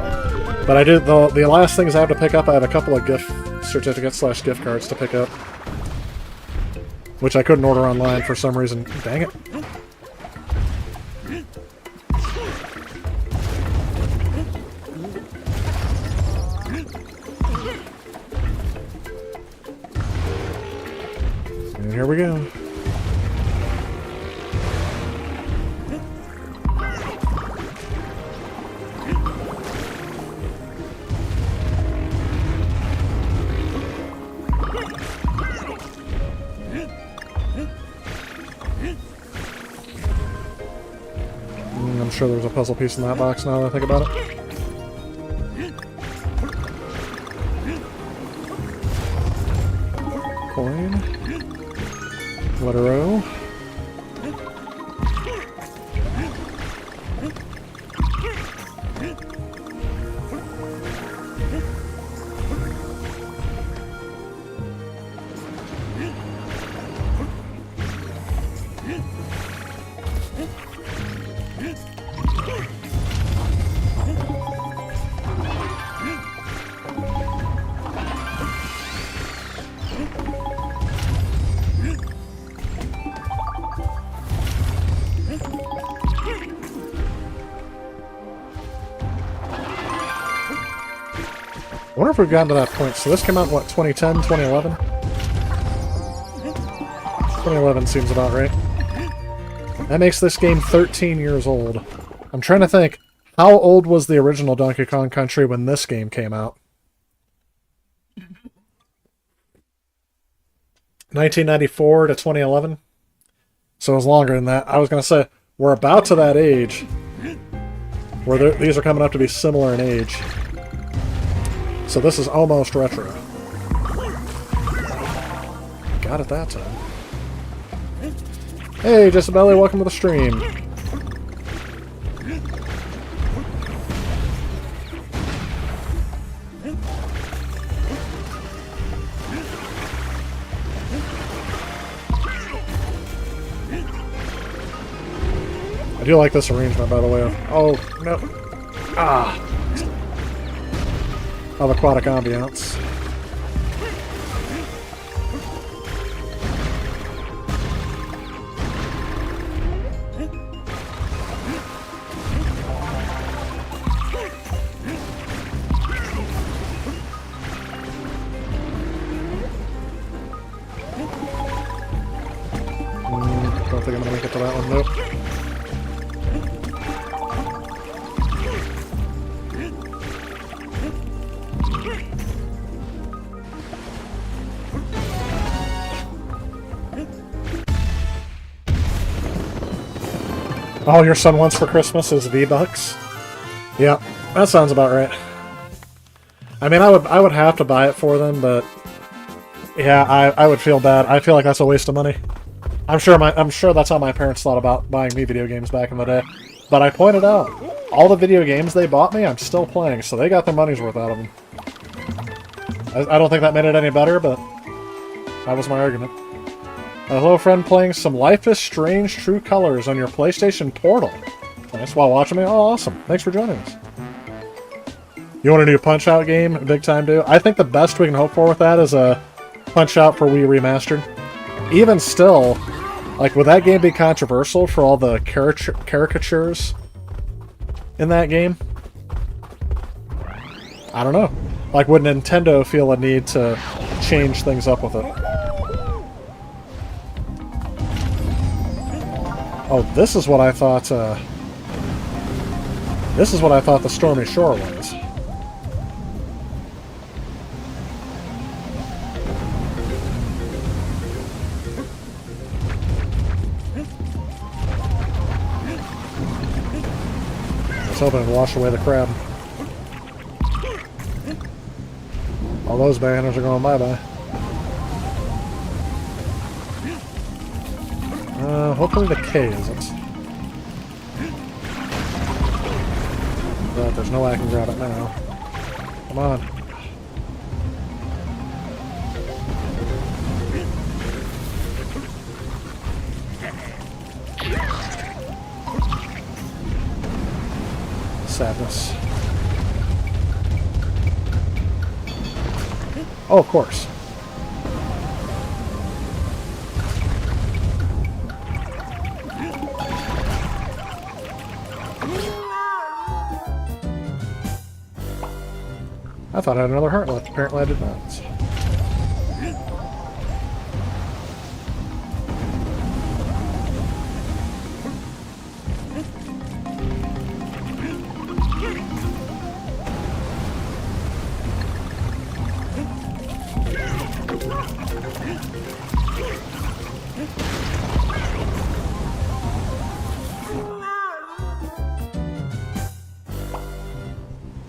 But I do the last things I have to pick up. I have a couple of gift certificates / gift cards to pick up, which I couldn't order online for some reason. Dang it. And here we go. sure there's a puzzle piece in that box now that I think about it. Coin. Letter O. I wonder if we've gotten to that point. So this came out in, what, 2010, 2011? 2011 seems about right. That makes this game 13 years old. I'm trying to think, how old was the original Donkey Kong Country when this game came out? 1994 to 2011? So it was longer than that. I was going to say, we're about to that age where these are coming up to be similar in age. So this is almost retro. Got it that time. Hey, Jessabelli, welcome to the stream. I do like this arrangement, by the way. Oh, no. Ah. Of aquatic ambiance. Don't think I'm gonna make it to that one, nope. All your son wants for Christmas is V-Bucks? Yeah, that sounds about right. I mean, I would have to buy it for them, but yeah, I would feel bad. I feel like that's a waste of money. I'm sure that's how my parents thought about buying me video games back in the day. But I pointed out, all the video games they bought me, I'm still playing, so they got their money's worth out of them. I don't think that made it any better, but that was my argument. Hello, friend, playing some Life is Strange True Colors on your PlayStation Portal. Nice, while watching me? Oh, awesome. Thanks for joining us. You want a new Punch-Out game? Big time, dude? I think the best we can hope for with that is a Punch-Out for Wii Remastered. Even still, like, would that game be controversial for all the caricatures in that game? I don't know. Like, would Nintendo feel a need to change things up with it? Oh, this is what I thought, this is what I thought the Stormy Shore was. I was hoping to wash away the crab. All those banners are going bye-bye. Hopefully the K isn't. But there's no way I can grab it now. Come on. Sadness. Oh, of course. I thought I had another heart left. Apparently I did not.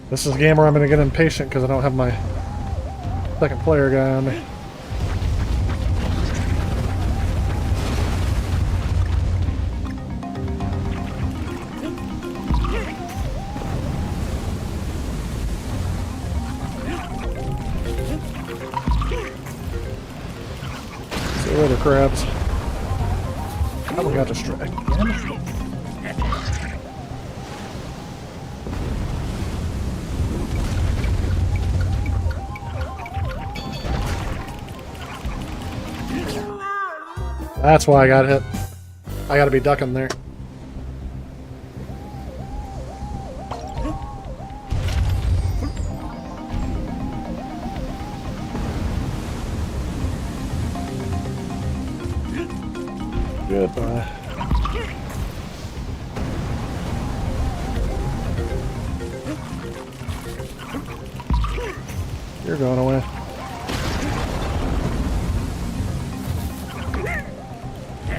This is a game where I'm going to get impatient because I don't have my second player guy on me. See you later, crabs. Oh, we got distracted again. That's why I got hit. I gotta be ducking there. Goodbye. You're going away.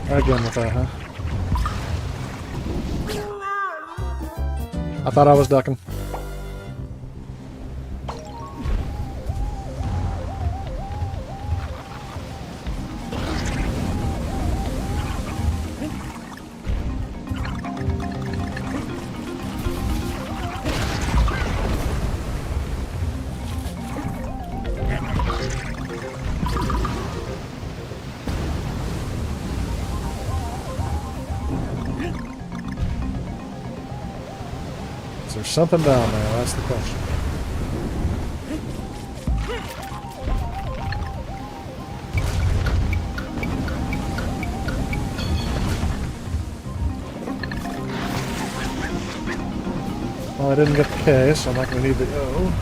Again with that, huh? I thought I was ducking. Is there something down there? That's the question. Well, I didn't get the K, so I'm not going to need the O.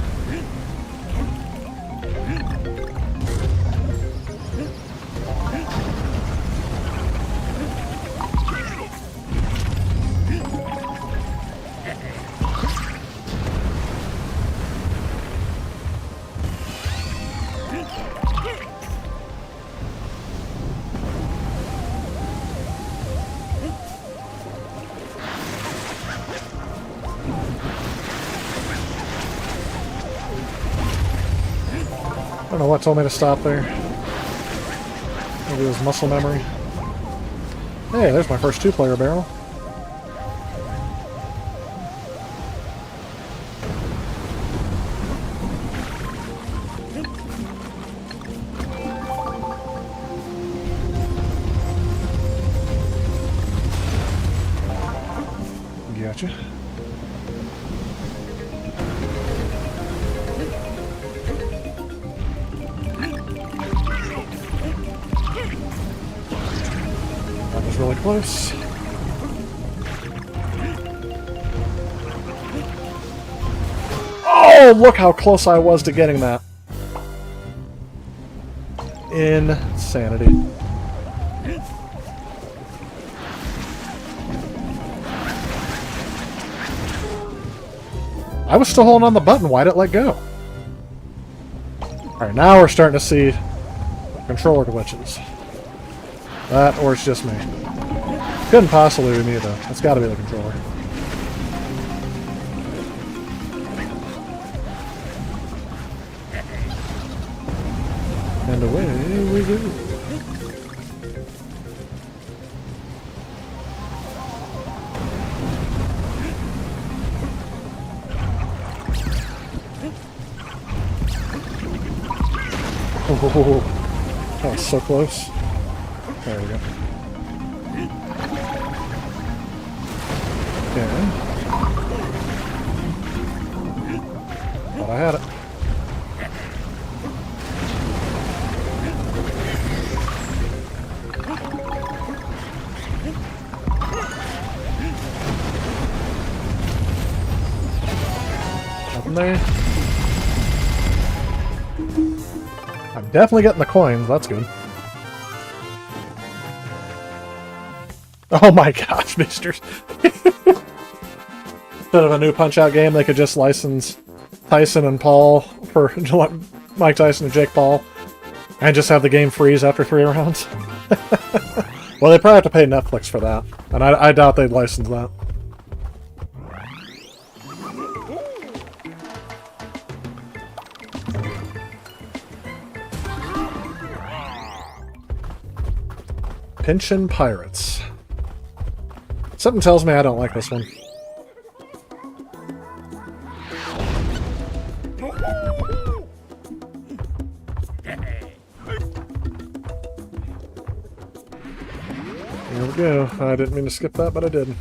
I don't know what told me to stop there. Maybe it was muscle memory. Hey, there's my first two-player barrel. Gotcha. That was really close. Oh, look how close I was to getting that. Insanity. I was still holding on the button. Why'd it let go? Alright, now we're starting to see controller glitches. That, or it's just me. Couldn't possibly be me, though. It's gotta be the controller. And away we go. Oh, that was so close. There we go. Okay. Thought I had it. Nothing there. I'm definitely getting the coins, that's good. Oh my gosh, misters. Instead of a new Punch-Out game, they could just license Tyson and Paul for Mike Tyson and Jake Paul and just have the game freeze after 3 rounds. Well, they probably have to pay Netflix for that, and I doubt they'd license that. Pinchin' Pirates. Something tells me I don't like this one. Here we go. I didn't mean to skip that, but I did.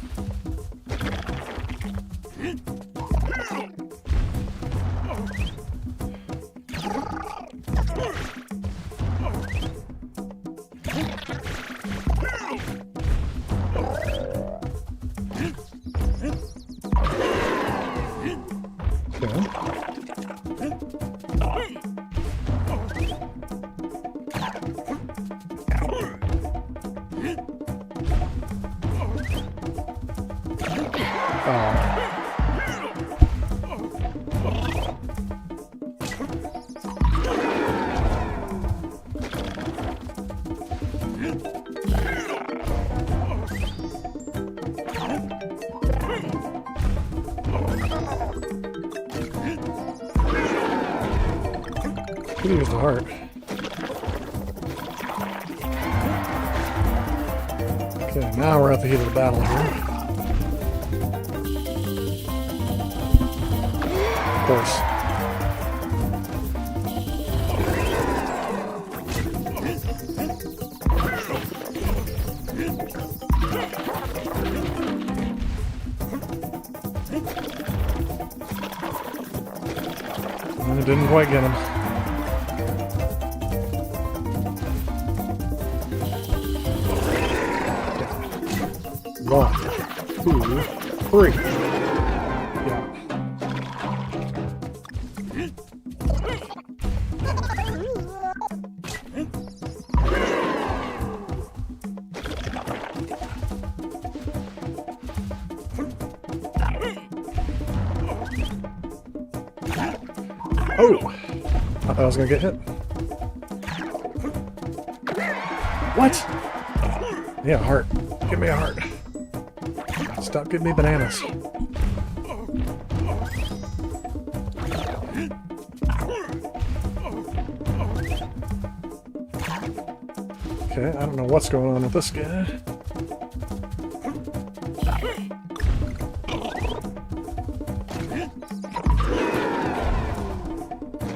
Could use the heart. Okay, now we're at the heat of the battle here. Of course. And it didn't quite get him. One, two, three. Yeah. Oh! Thought I was gonna get hit. What? Yeah, heart. Give me a heart. Stop giving me bananas. Okay, I don't know what's going on with this guy.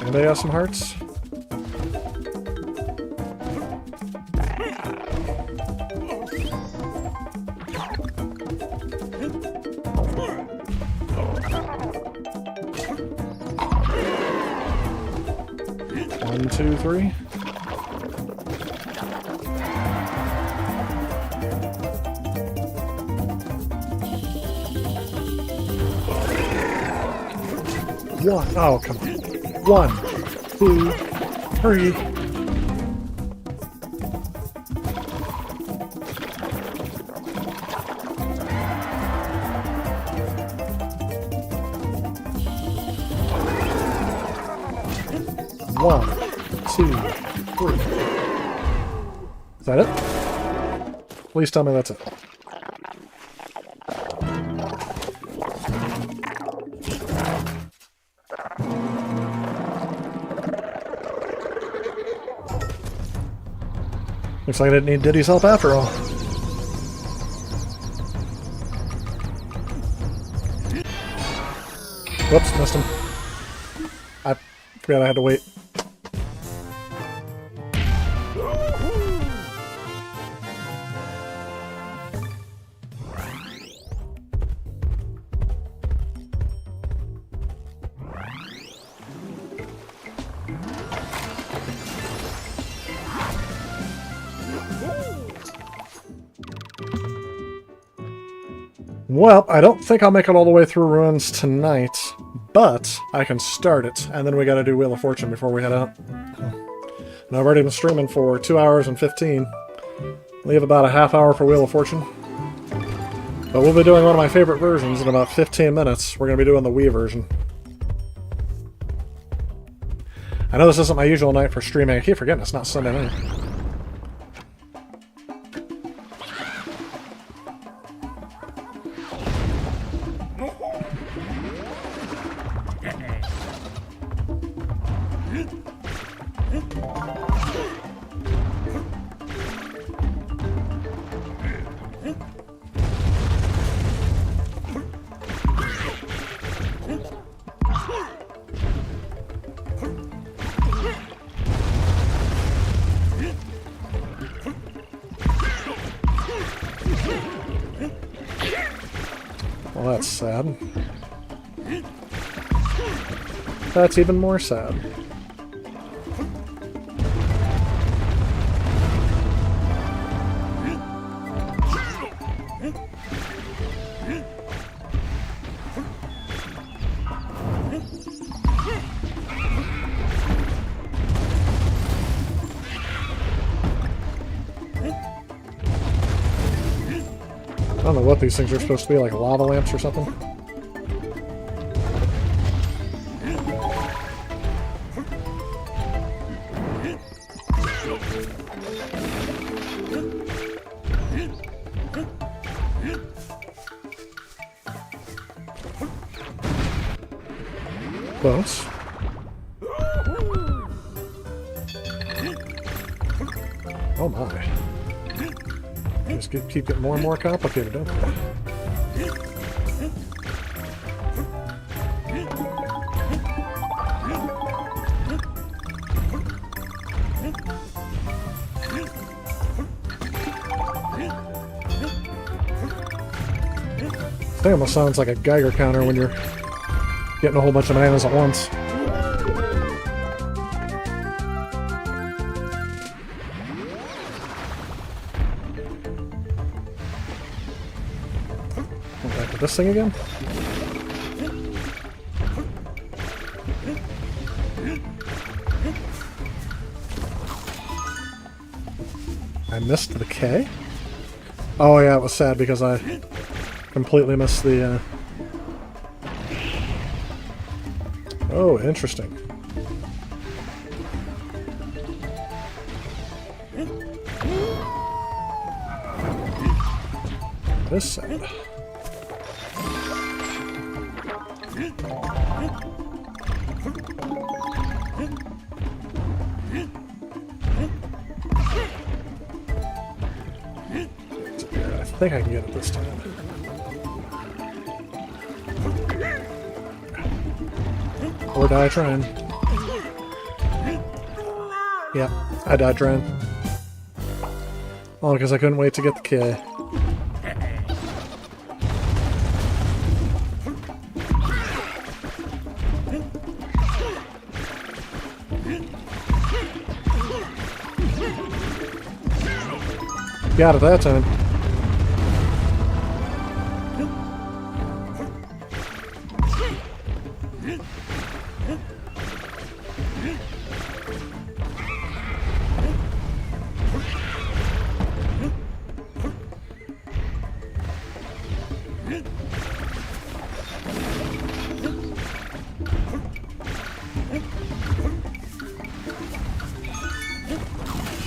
Anybody got some hearts? One, two, three. One. Oh, come on. 1, 2, 3. One, two, three. Is that it? Please tell me that's it. Looks like I didn't need Diddy's help after all. Whoops, missed him. I forgot I had to wait. Well, I don't think I'll make it all the way through Ruins tonight, but I can start it, and then we gotta do Wheel of Fortune before we head out. And I've already been streaming for 2 hours and 15. Leave about a half hour for Wheel of Fortune. But we'll be doing one of my favorite versions in about 15 minutes. We're gonna be doing the Wii version. I know this isn't my usual night for streaming. I keep forgetting it's not Sunday night. Well, that's sad. That's even more sad. I don't know what these things are supposed to be, like lava lamps or something. Close. Oh my. Just keep getting more and more complicated, don't they? It almost sounds like a Geiger counter when you're getting a whole bunch of bananas at once. Back to this thing again. I missed the K? Oh yeah, it was sad because I completely missed the... Oh, interesting. This side. I think I can get it this time. Or die trying. Yeah, I died trying. All because I couldn't wait to get the K. Got it that time.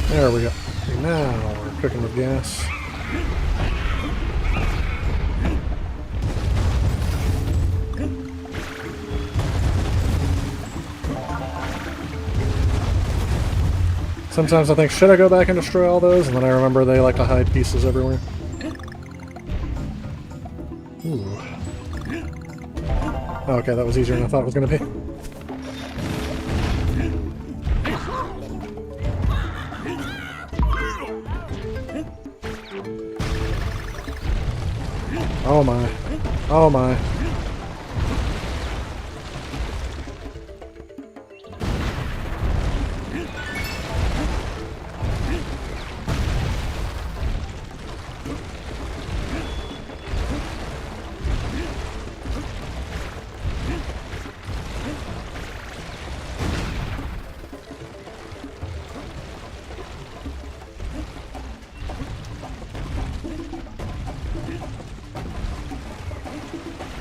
There we go. Now we're cooking with gas. Sometimes I think, should I go back and destroy all those? And then I remember they like to hide pieces everywhere. Ooh. Okay, that was easier than I thought it was going to be. Oh my. Oh my.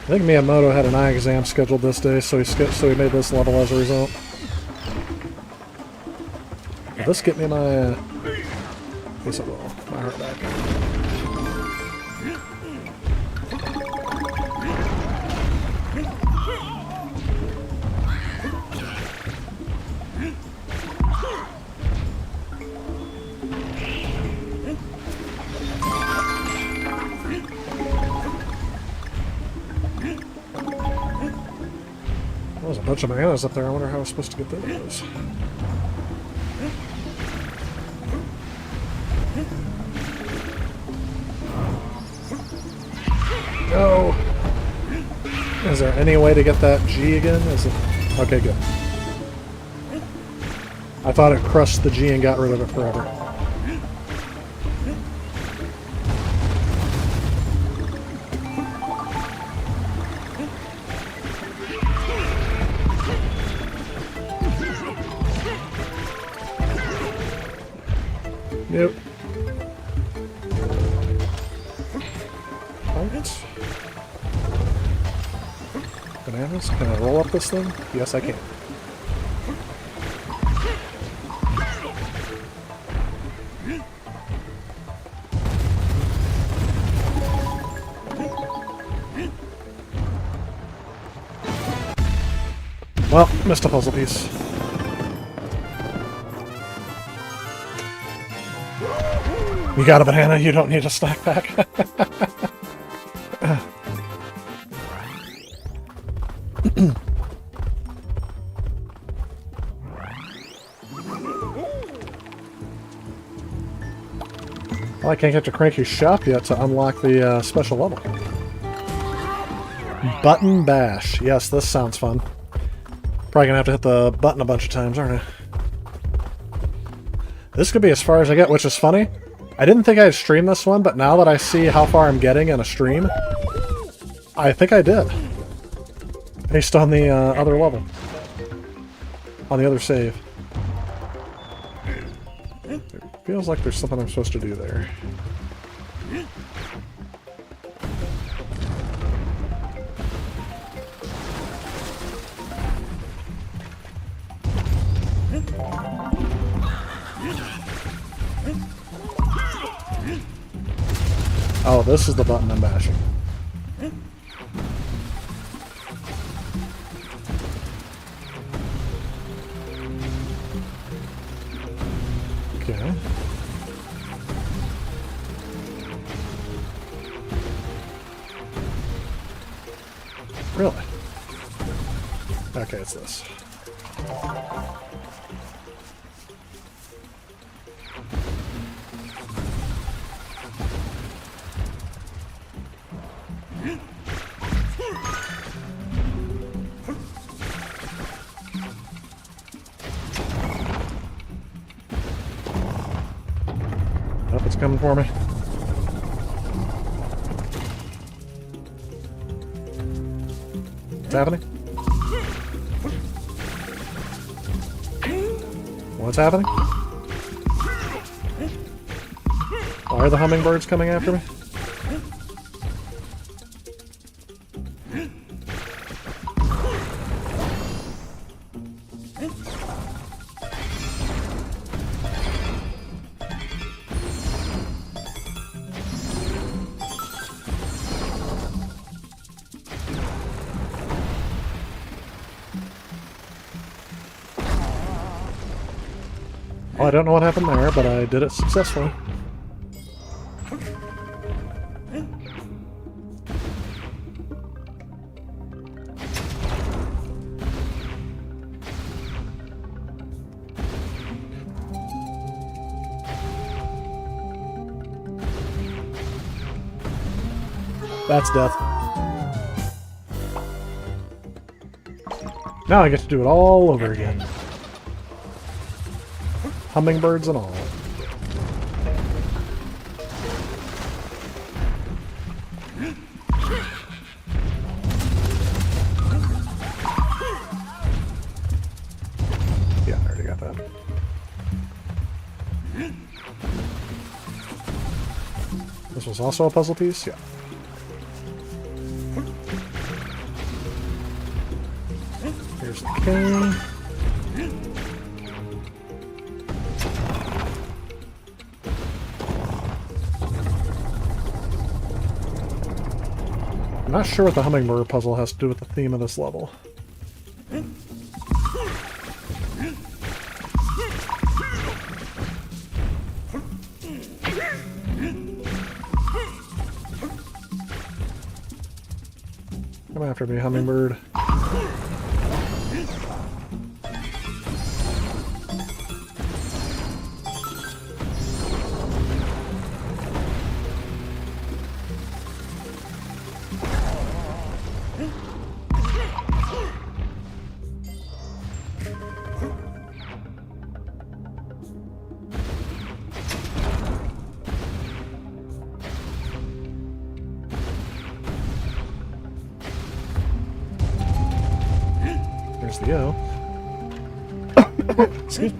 I think Miyamoto had an eye exam scheduled this day, so he made this level as a result. Will this get me my... Guess it will. My heart back. There's a bunch of bananas up there. I wonder how I was supposed to get those. No! Is there any way to get that G again? Is it... Okay, good. I thought it crushed the G and got rid of it forever. Nope. Targets? Bananas? Can I roll up this thing? Yes, I can. Well, missed a puzzle piece. You got a banana, you don't need a snack pack. Well, I can't get to Cranky's shop yet to unlock the special level. Button Bash. Yes, this sounds fun. Probably gonna have to hit the button a bunch of times, aren't I? This could be as far as I get, which is funny. I didn't think I'd stream this one, but now that I see how far I'm getting in a stream, I think I did. Based on the other level. On the other save. It feels like there's something I'm supposed to do there. Oh, this is the button I'm bashing. Okay. Really? Okay, it's this. Nope, it's coming for me. What's happening? What's happening? Why are the hummingbirds coming after me? Well, I don't know what happened there, but I did it successfully. That's death. Now I get to do it all over again. Hummingbirds and all. Yeah, I already got that. This was also a puzzle piece? Yeah. Here's the king. I'm not sure what the hummingbird puzzle has to do with the theme of this level. Come after me, hummingbird. There's the O. Excuse me.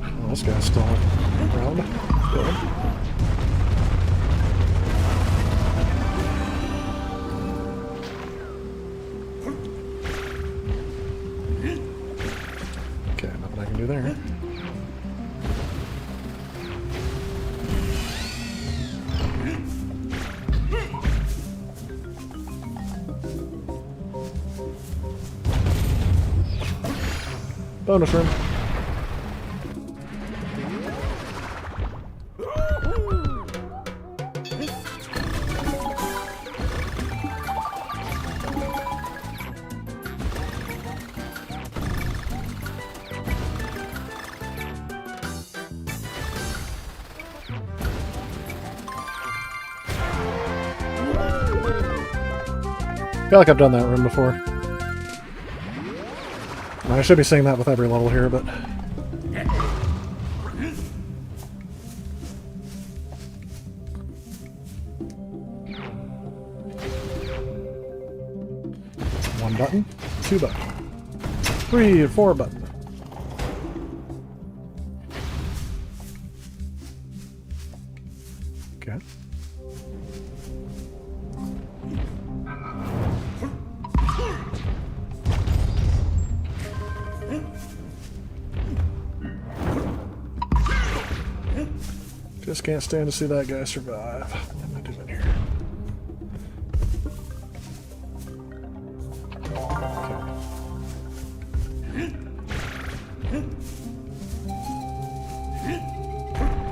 Oh, this guy's still around. Good. Okay, nothing I can do there. Bonus room. I feel like I've done that room before. I should be saying that with every level here, but... One button, two button, 3 or 4 button. Okay. Just can't stand to see that guy survive. What am I doing here? Okay.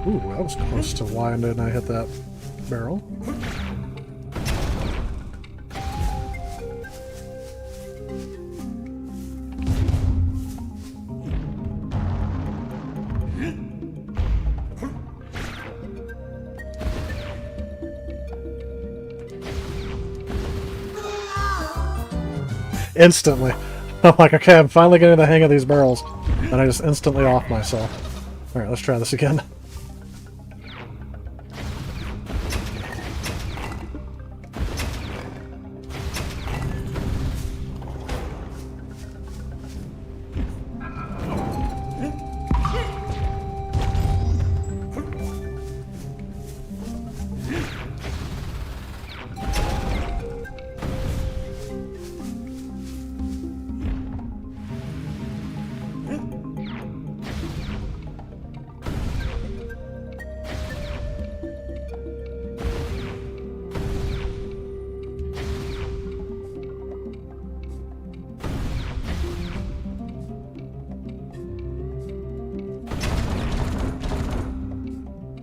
Ooh, that was close to why didn't I hit that barrel? Instantly. I'm like, okay, I'm finally getting the hang of these barrels. And I just instantly off myself. Alright, let's try this again.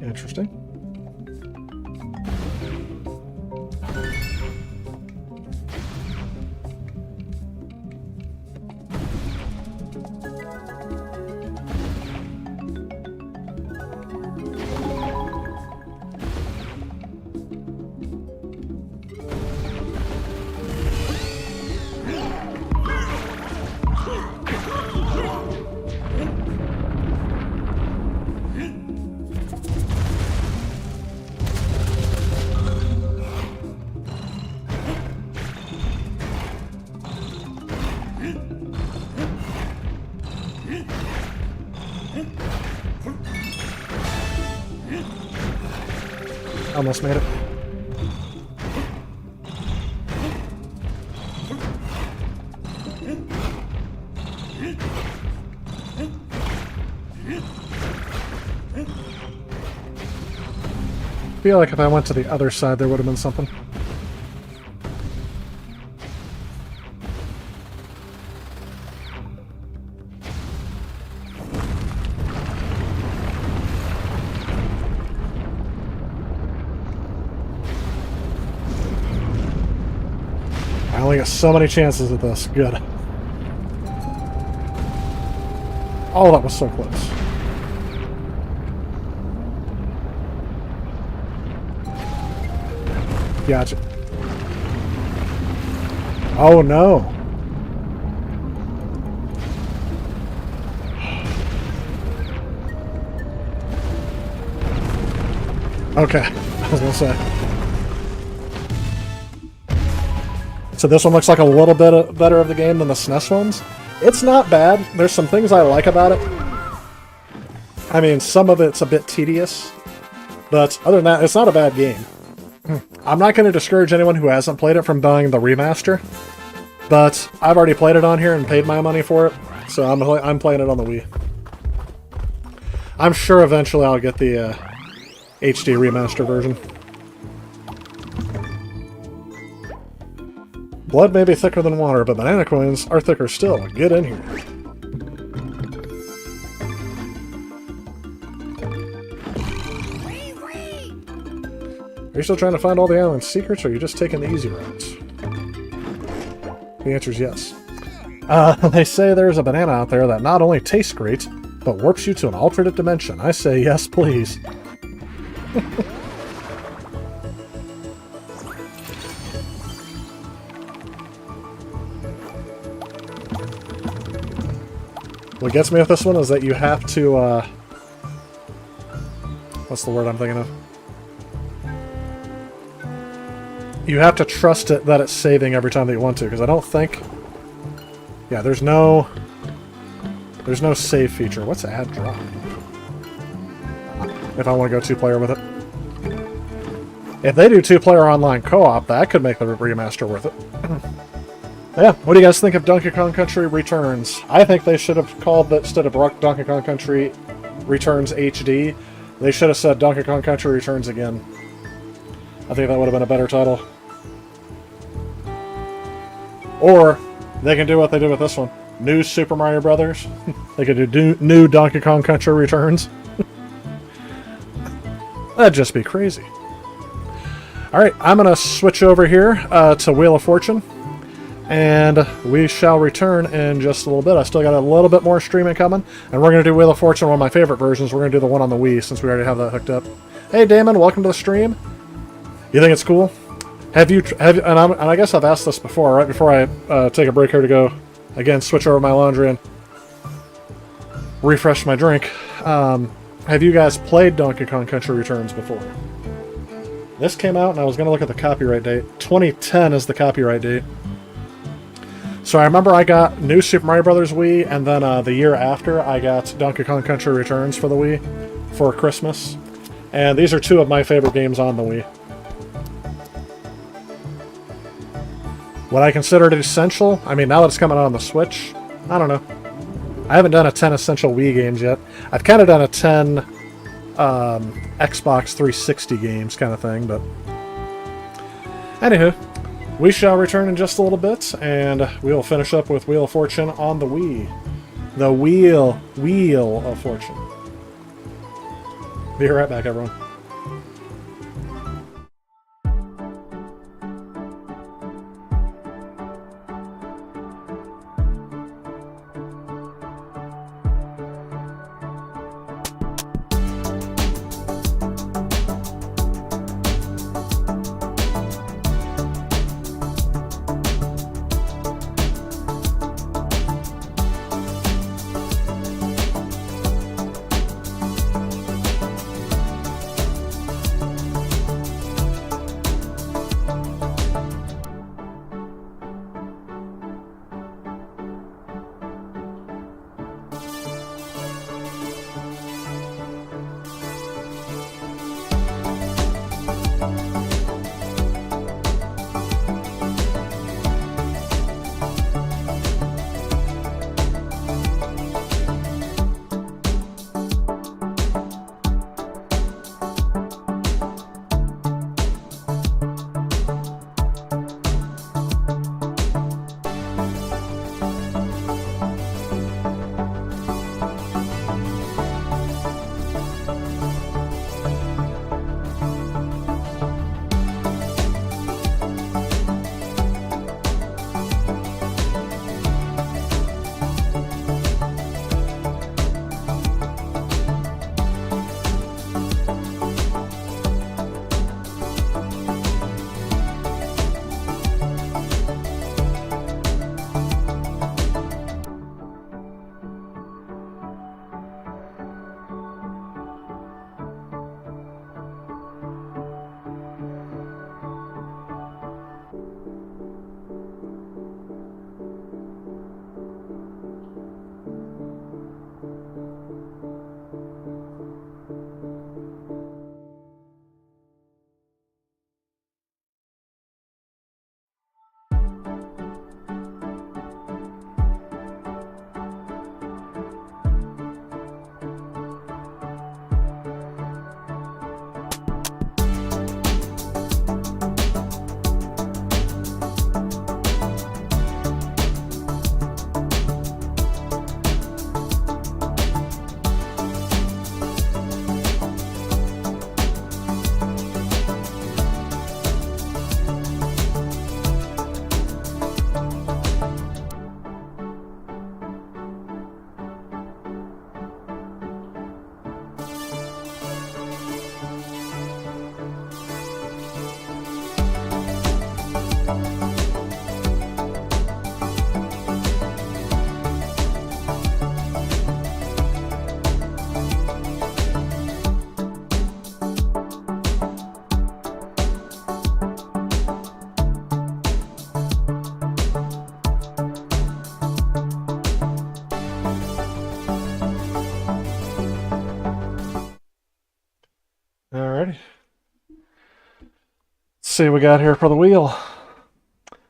Interesting. Almost made it. I feel like if I went to the other side, there would have been something. I only get so many chances at this. Good. Oh, that was so close. Gotcha. Oh no. Okay, I was gonna say. So this one looks like a little bit better of the game than the SNES ones. It's not bad. There's some things I like about it. I mean, some of it's a bit tedious, but other than that, it's not a bad game. I'm not going to discourage anyone who hasn't played it from buying the remaster, but I've already played it on here and paid my money for it, so I'm playing it on the Wii. I'm sure eventually I'll get the HD remaster version. Blood may be thicker than water, but banana coins are thicker still. Get in here. Are you still trying to find all the island's secrets, or are you just taking the easy routes? The answer is yes. They say there's a banana out there that not only tastes great, but warps you to an alternate dimension. I say yes, please. What gets me with this one is that you have to, what's the word I'm thinking of? You have to trust it that it's saving every time that you want to, because I don't think... Yeah, there's no save feature. What's add drop? If I want to go two-player with it. If they do two-player online co-op, that could make the remaster worth it. Yeah, what do you guys think of Donkey Kong Country Returns? I think they should have called that, instead of Donkey Kong Country Returns HD, they should have said Donkey Kong Country Returns again. I think that would have been a better title. Or, they can do what they did with this one. New Super Mario Brothers. They could do new Donkey Kong Country Returns. That'd just be crazy. Alright, I'm going to switch over here to Wheel of Fortune. And we shall return in just a little bit. I still got a little bit more streaming coming. And we're going to do Wheel of Fortune, one of my favorite versions. We're going to do the one on the Wii, since we already have that hooked up. Hey Damon, welcome to the stream. You think it's cool? And I guess I've asked this before, right before I take a break here to go, again, switch over my laundry and refresh my drink. Have you guys played Donkey Kong Country Returns before? This came out, and I was going to look at the copyright date. 2010 is the copyright date. So I remember I got New Super Mario Bros. Wii, and then the year after, I got Donkey Kong Country Returns for the Wii for Christmas. And these are two of my favorite games on the Wii. Would I consider it essential? I mean, now that it's coming out on the Switch, I don't know. I haven't done a 10 essential Wii games yet. I've kind of done a 10 Xbox 360 games kind of thing, but... Anywho, we shall return in just a little bit, and we will finish up with Wheel of Fortune on the Wii. The Wheel of Fortune. Be right back, everyone. Let's see what we got here for the wheel.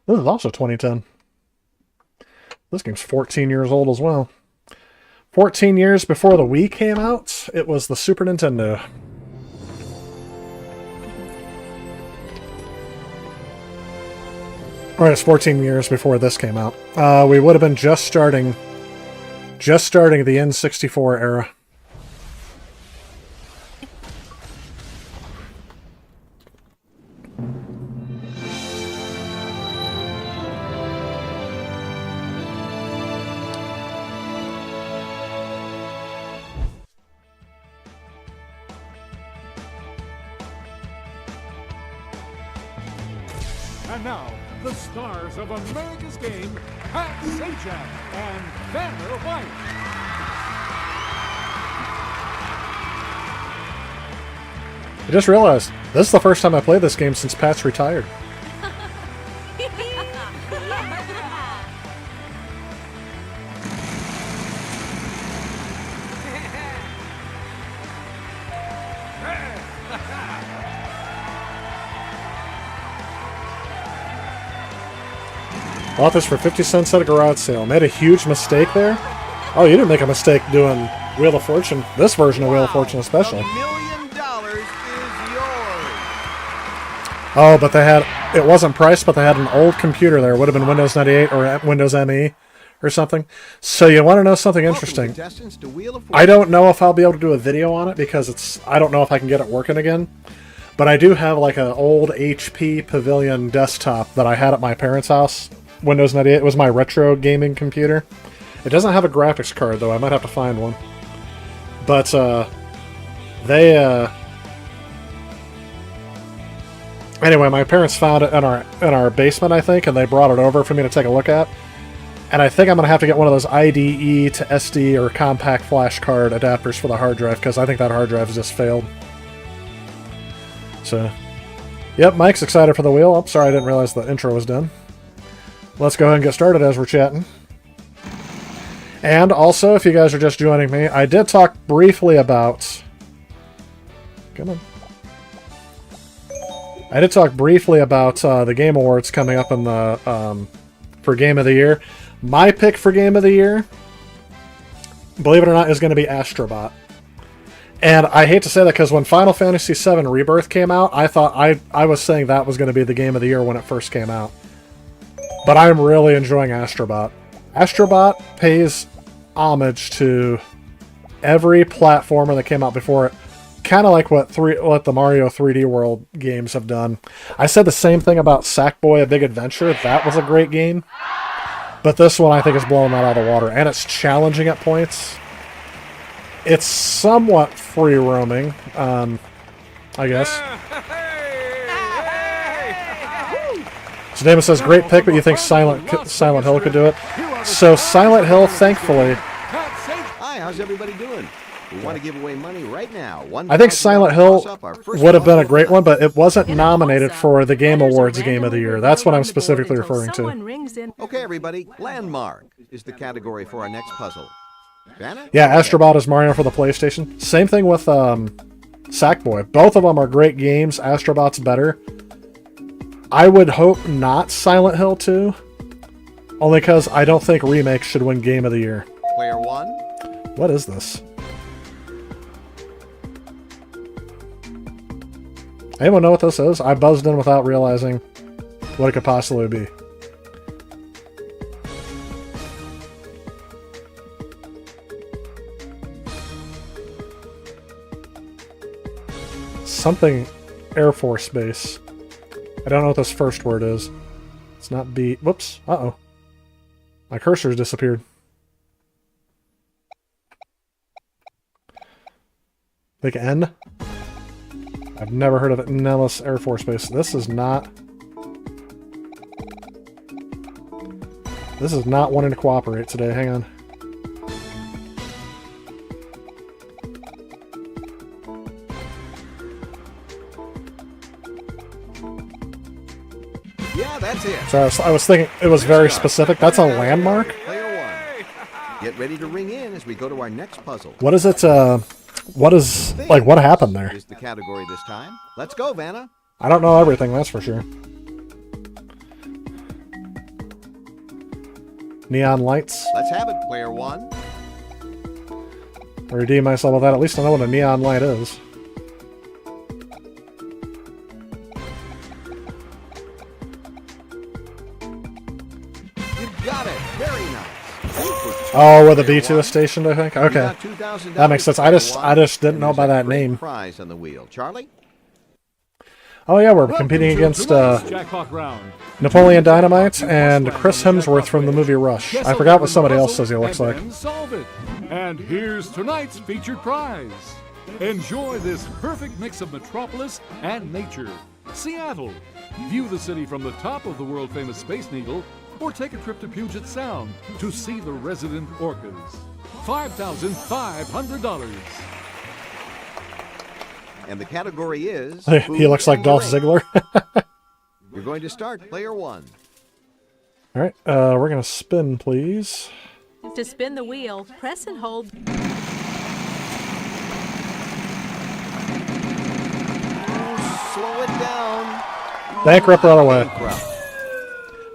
This is also 2010. This game's 14 years old as well. 14 years before the Wii came out, it was the Super Nintendo. Alright, it's 14 years before this came out. We would have been just starting the N64 era. And now, the stars of America's Game, Pat Sajak and Vanner White. I just realized, this is the first time I played this game since Pat's retired. Bought this for 50 cents at a garage sale. Made a huge mistake there. Oh, you didn't make a mistake doing Wheel of Fortune. This version of Wheel of Fortune especially. $1 million is yours. Oh, but they had... It wasn't priced, but they had an old computer there. It would have been Windows 98 or Windows ME or something. So you want to know something interesting? Contestants to Wheel of I don't know if I'll be able to do a video on it because it's... I don't know if I can get it working again. But I do have like an old HP Pavilion desktop that I had at my parents' house. Windows 98. It was my retro gaming computer. It doesn't have a graphics card, though. I might have to find one. But, Anyway, my parents found it in our basement, I think, and they brought it over for me to take a look at. And I think I'm going to have to get one of those IDE to SD or compact flash card adapters for the hard drive, because I think that hard drive has just failed. So, yep, Mike's excited for the wheel. I'm sorry I didn't realize the intro was done. Let's go ahead and get started as we're chatting. And also, if you guys are just joining me, I did talk briefly about... Come on. I did talk briefly about the Game Awards coming up in the for Game of the Year. My pick for Game of the Year, believe it or not, is going to be Astrobot. And I hate to say that because when Final Fantasy VII Rebirth came out, I thought I was saying that was going to be the Game of the Year when it first came out. But I'm really enjoying Astrobot. Astrobot pays homage to every platformer that came out before it. Kind of like what the Mario 3D World games have done. I said the same thing about Sackboy: A Big Adventure. That was a great game. But this one I think is blowing that out of the water. And it's challenging at points. It's somewhat free roaming, I guess. So Damon says, great pick, but you think Silent Hill could do it? So Silent Hill, thankfully... Hi, how's everybody doing? We want to give away money right now. I think Silent Hill would have been a great one, but it wasn't nominated for the Game Awards Game of the Year. That's what I'm specifically referring to. Okay, everybody, Landmark is the category for our next puzzle. Vanna? Yeah, Astrobot is Mario for the PlayStation. Same thing with Sackboy. Both of them are great games. Astrobot's better. I would hope not Silent Hill 2. Only because I don't think remakes should win Game of the Year. Player one. What is this? Anyone know what this is? I buzzed in without realizing what it could possibly be. Something Air Force Base. I don't know what this first word is. It's not B. Whoops. Uh-oh. My cursor's disappeared. Like N? I've never heard of it. Nellis Air Force Base. This is not wanting to cooperate today. Hang on. Yeah, that's it. So I was thinking it was very specific. That's a landmark? Player one. Get ready to ring in as we go to our next puzzle. What is it? What is, like, what happened there? Is the category this time. Let's go, Vanna. I don't know everything, that's for sure. Neon lights. Let's have it, player one. Redeem myself with that. At least I know what a neon light is. You got it. Very nice. Oh, where the B2 is stationed, I think? You Okay. got $2,000, That makes sense. I player just one. didn't And know there's by a that great name. prize on the wheel. Charlie? Oh yeah, we're Welcome competing to against tonight's Jackpot round. Napoleon Dynamite and Chris Hemsworth from the movie Rush. Guess I forgot what the somebody else puzzle says he looks and like. then solve it. And here's tonight's featured prize. Enjoy this perfect mix of metropolis and nature. Seattle. View the city from the top of the world-famous Space Needle, or take a trip to Puget Sound to see the resident orcas. $5,500. And the category is... He food looks like and Dolph drink. Ziggler. You're going to start, player one. Alright, we're gonna spin, please. To spin the wheel, press and hold. Slow it down. Bank Ripper on our way. Bankrupt.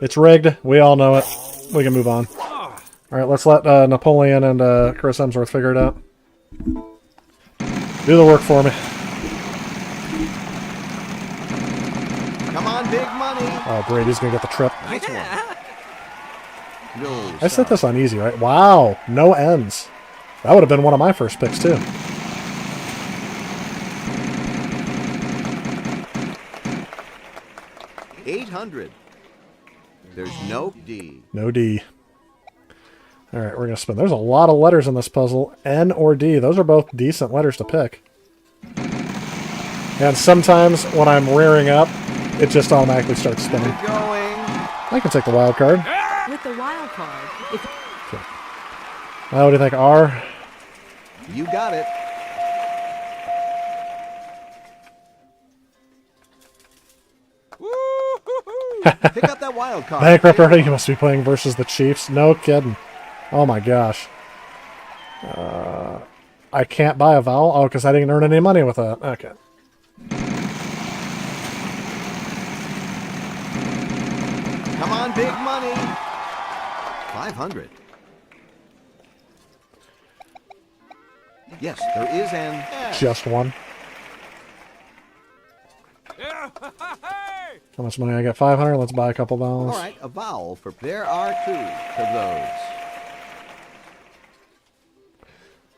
It's rigged. We all know it. We can move on. Alright, let's let Napoleon and Chris Hemsworth figure it out. Do the work for me. Come on, big money. Oh, Brady's gonna get the trip. Nice one. No, I set this on easy, right? Wow, no ends. That would have been one of my first picks, too. $800. There's no D. No D. Alright, we're gonna spin. There's a lot of letters in this puzzle. N or D. Those are both decent letters to pick. And sometimes when I'm rearing up, it just automatically starts spinning. Keep going. I can take the wild card. With the wild card, if What do you think? R? You got it. Pick up that wild card. Bank Ripper, you must be playing versus the Chiefs. No kidding. Oh my gosh. I can't buy a vowel? Oh, because I didn't earn any money with that. Okay. Come on, big money. 500. Yes, there is an S. Just one. How much money I got? 500. Let's buy a couple vowels. All right, a vowel for there are two of those.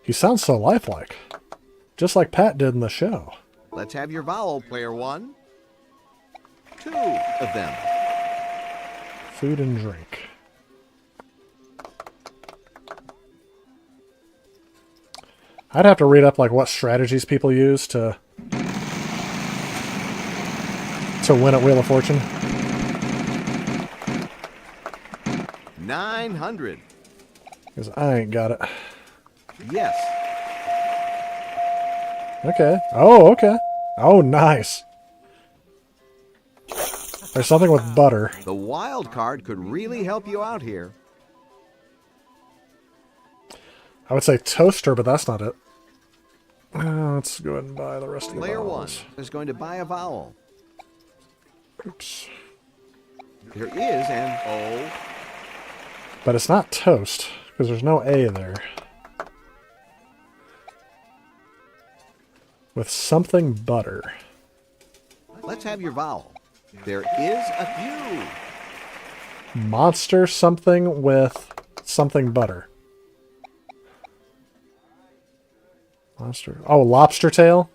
He sounds so lifelike. Just like Pat did in the show. Let's have your vowel, player one. Two of them. Food and drink. I'd have to read up like what strategies people use to win at Wheel of Fortune. 900. Because I ain't got it. Yes. Okay. Oh, okay. Oh, nice. There's something with butter. The wild card could really help you out here. I would say toaster, but that's not it. Let's go ahead and buy the rest of the Player one vowels. is going to buy a vowel. Oops. There is an O. But it's not toast, because there's no A there. With something butter. Let's have your vowel. There is a few. Monster something with something butter. Monster. Oh, lobster tail?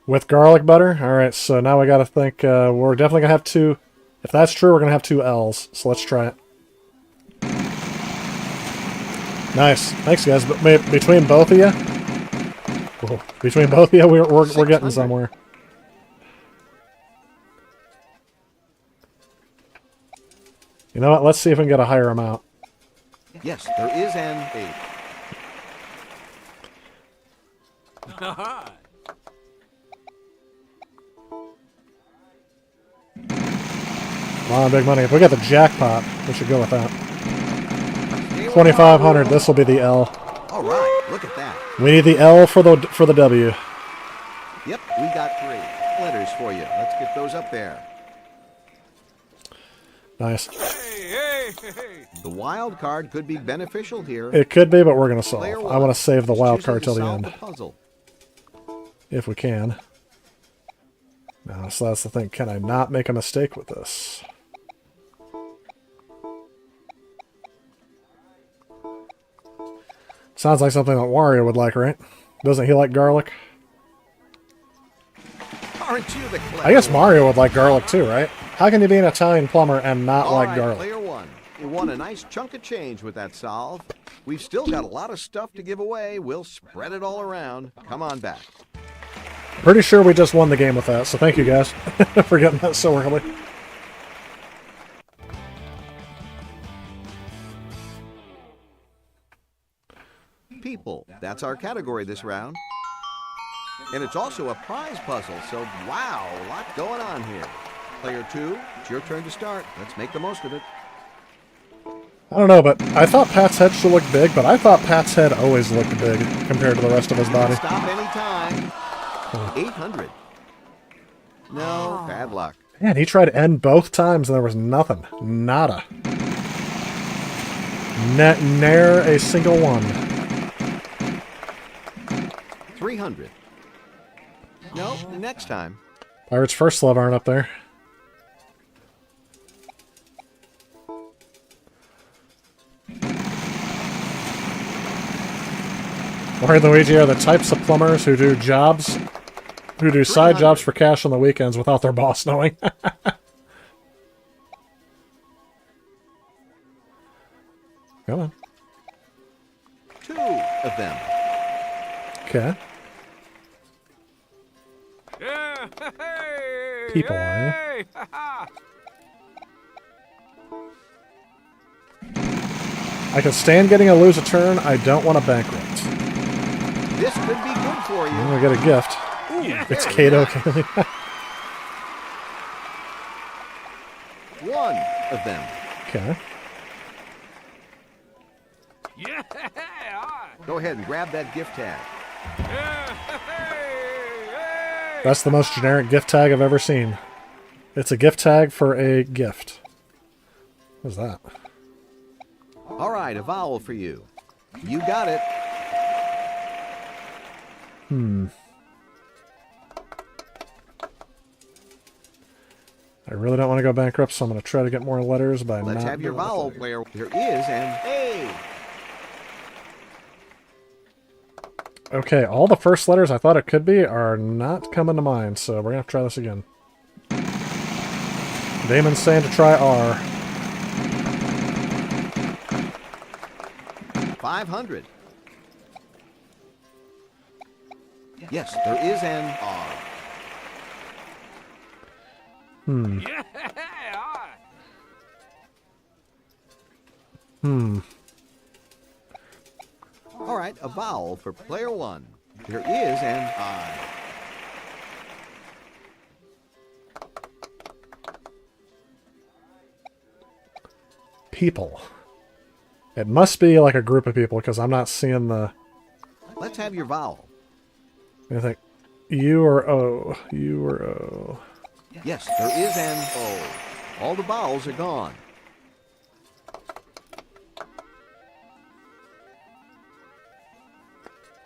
With garlic butter? Alright, so now we gotta think, we're definitely gonna have two. If that's true, we're gonna have two L's. So let's try it. Nice. Thanks, guys. But between both of you, whoa, between both of you, we're getting 600. somewhere. You know what? Let's see if we can get a higher amount. Yes, there is an 8. Come on, big money. If we get the jackpot, we should go with that. 2,500. This will be the L. All right. Look at that. We need the L for the W. Yep, we got 3 letters for you. Let's get those up there. Nice. The wild card could be beneficial here. It could be, but we're going to solve. Player I want one to save the is wild choosing card to till the solve end, the puzzle. if we can. No, so that's the thing. Can I not make a mistake with this? Sounds like something that Wario would like, right? Doesn't he like garlic? Aren't you the clever I guess one? Mario would like garlic too, right? How can you be an Italian plumber and not All like right, garlic? player 1. You won a nice chunk of change with that solve. We've still got a lot of stuff to give away. We'll spread it all around. Come on back. Pretty sure we just won the game with that, so thank you guys for getting that so early. People. That's our category this round. And it's also a prize puzzle, so wow, a lot going on here. Player 2, it's your turn to start. Let's make the most of it. I don't know, but I thought Pat's head should look big, but I thought Pat's head always looked big compared to the rest of his body. Stop anytime. 800. No, bad luck. Man, he tried N both times and there was nothing. Nada. Ne'er a single one. 300. No, next time. Pirates First Love aren't up there. Mario and Luigi are the types of plumbers who do side jobs for cash on the weekends without their boss knowing. Come on. 2 of them. Okay. People, eh? I can stand getting a lose a turn. I don't want to bankrupt. This could be good for you. I'm gonna get a gift. It's Kato. 1 of them. Okay. Go ahead and grab that gift tag. That's the most generic gift tag I've ever seen. It's a gift tag for a gift. What's that? All right, a vowel for you. You got it. I really don't want to go bankrupt, so I'm going to try to get more letters by Let's not have your doing the vowel thing. player. There is an A. Okay, all the first letters I thought it could be are not coming to mind, so we're going to have to try this again. Damon's saying to try R. 500. Yes, there is an R. All right, a vowel for player 1. There is an I. People. It must be like a group of people, because I'm not seeing the... Let's have your vowel. I think U or O. U or O. Yes, there is an O. All the vowels are gone.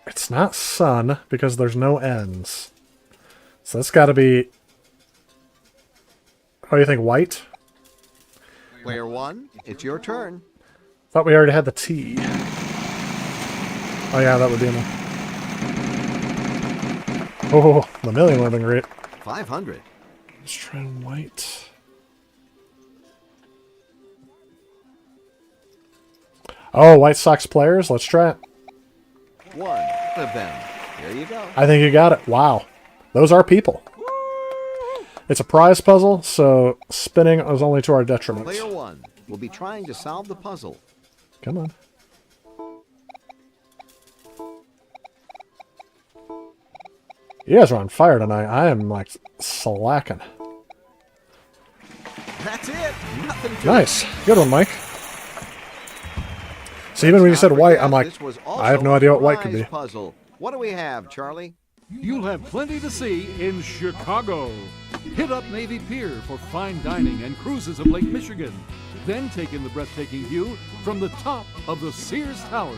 It's not sun, because there's no N's. So that's got to be... Oh, you think white? Player 1, it's your turn. Thought we already had the T. Oh yeah, that would be enough. Oh, the million would have been great. 500. Let's try white. Oh, White Sox players? Let's try it. 1 of them. There you go. I think you got it. Wow. Those are people. It's a prize puzzle, so spinning is only to our detriment. Player 1 will be trying to solve the puzzle. Come on. You guys are on fire tonight. I am, like, slacking. That's it. Nothing to Nice. Good one, Mike. So even when you Let's said not white, forget, I'm like, this was I have also no a idea what white could prize be. Puzzle. What do we have, Charlie? You'll have plenty to see in Chicago. Hit up Navy Pier for fine dining and cruises of Lake Michigan. Then take in the breathtaking view from the top of the Sears Tower.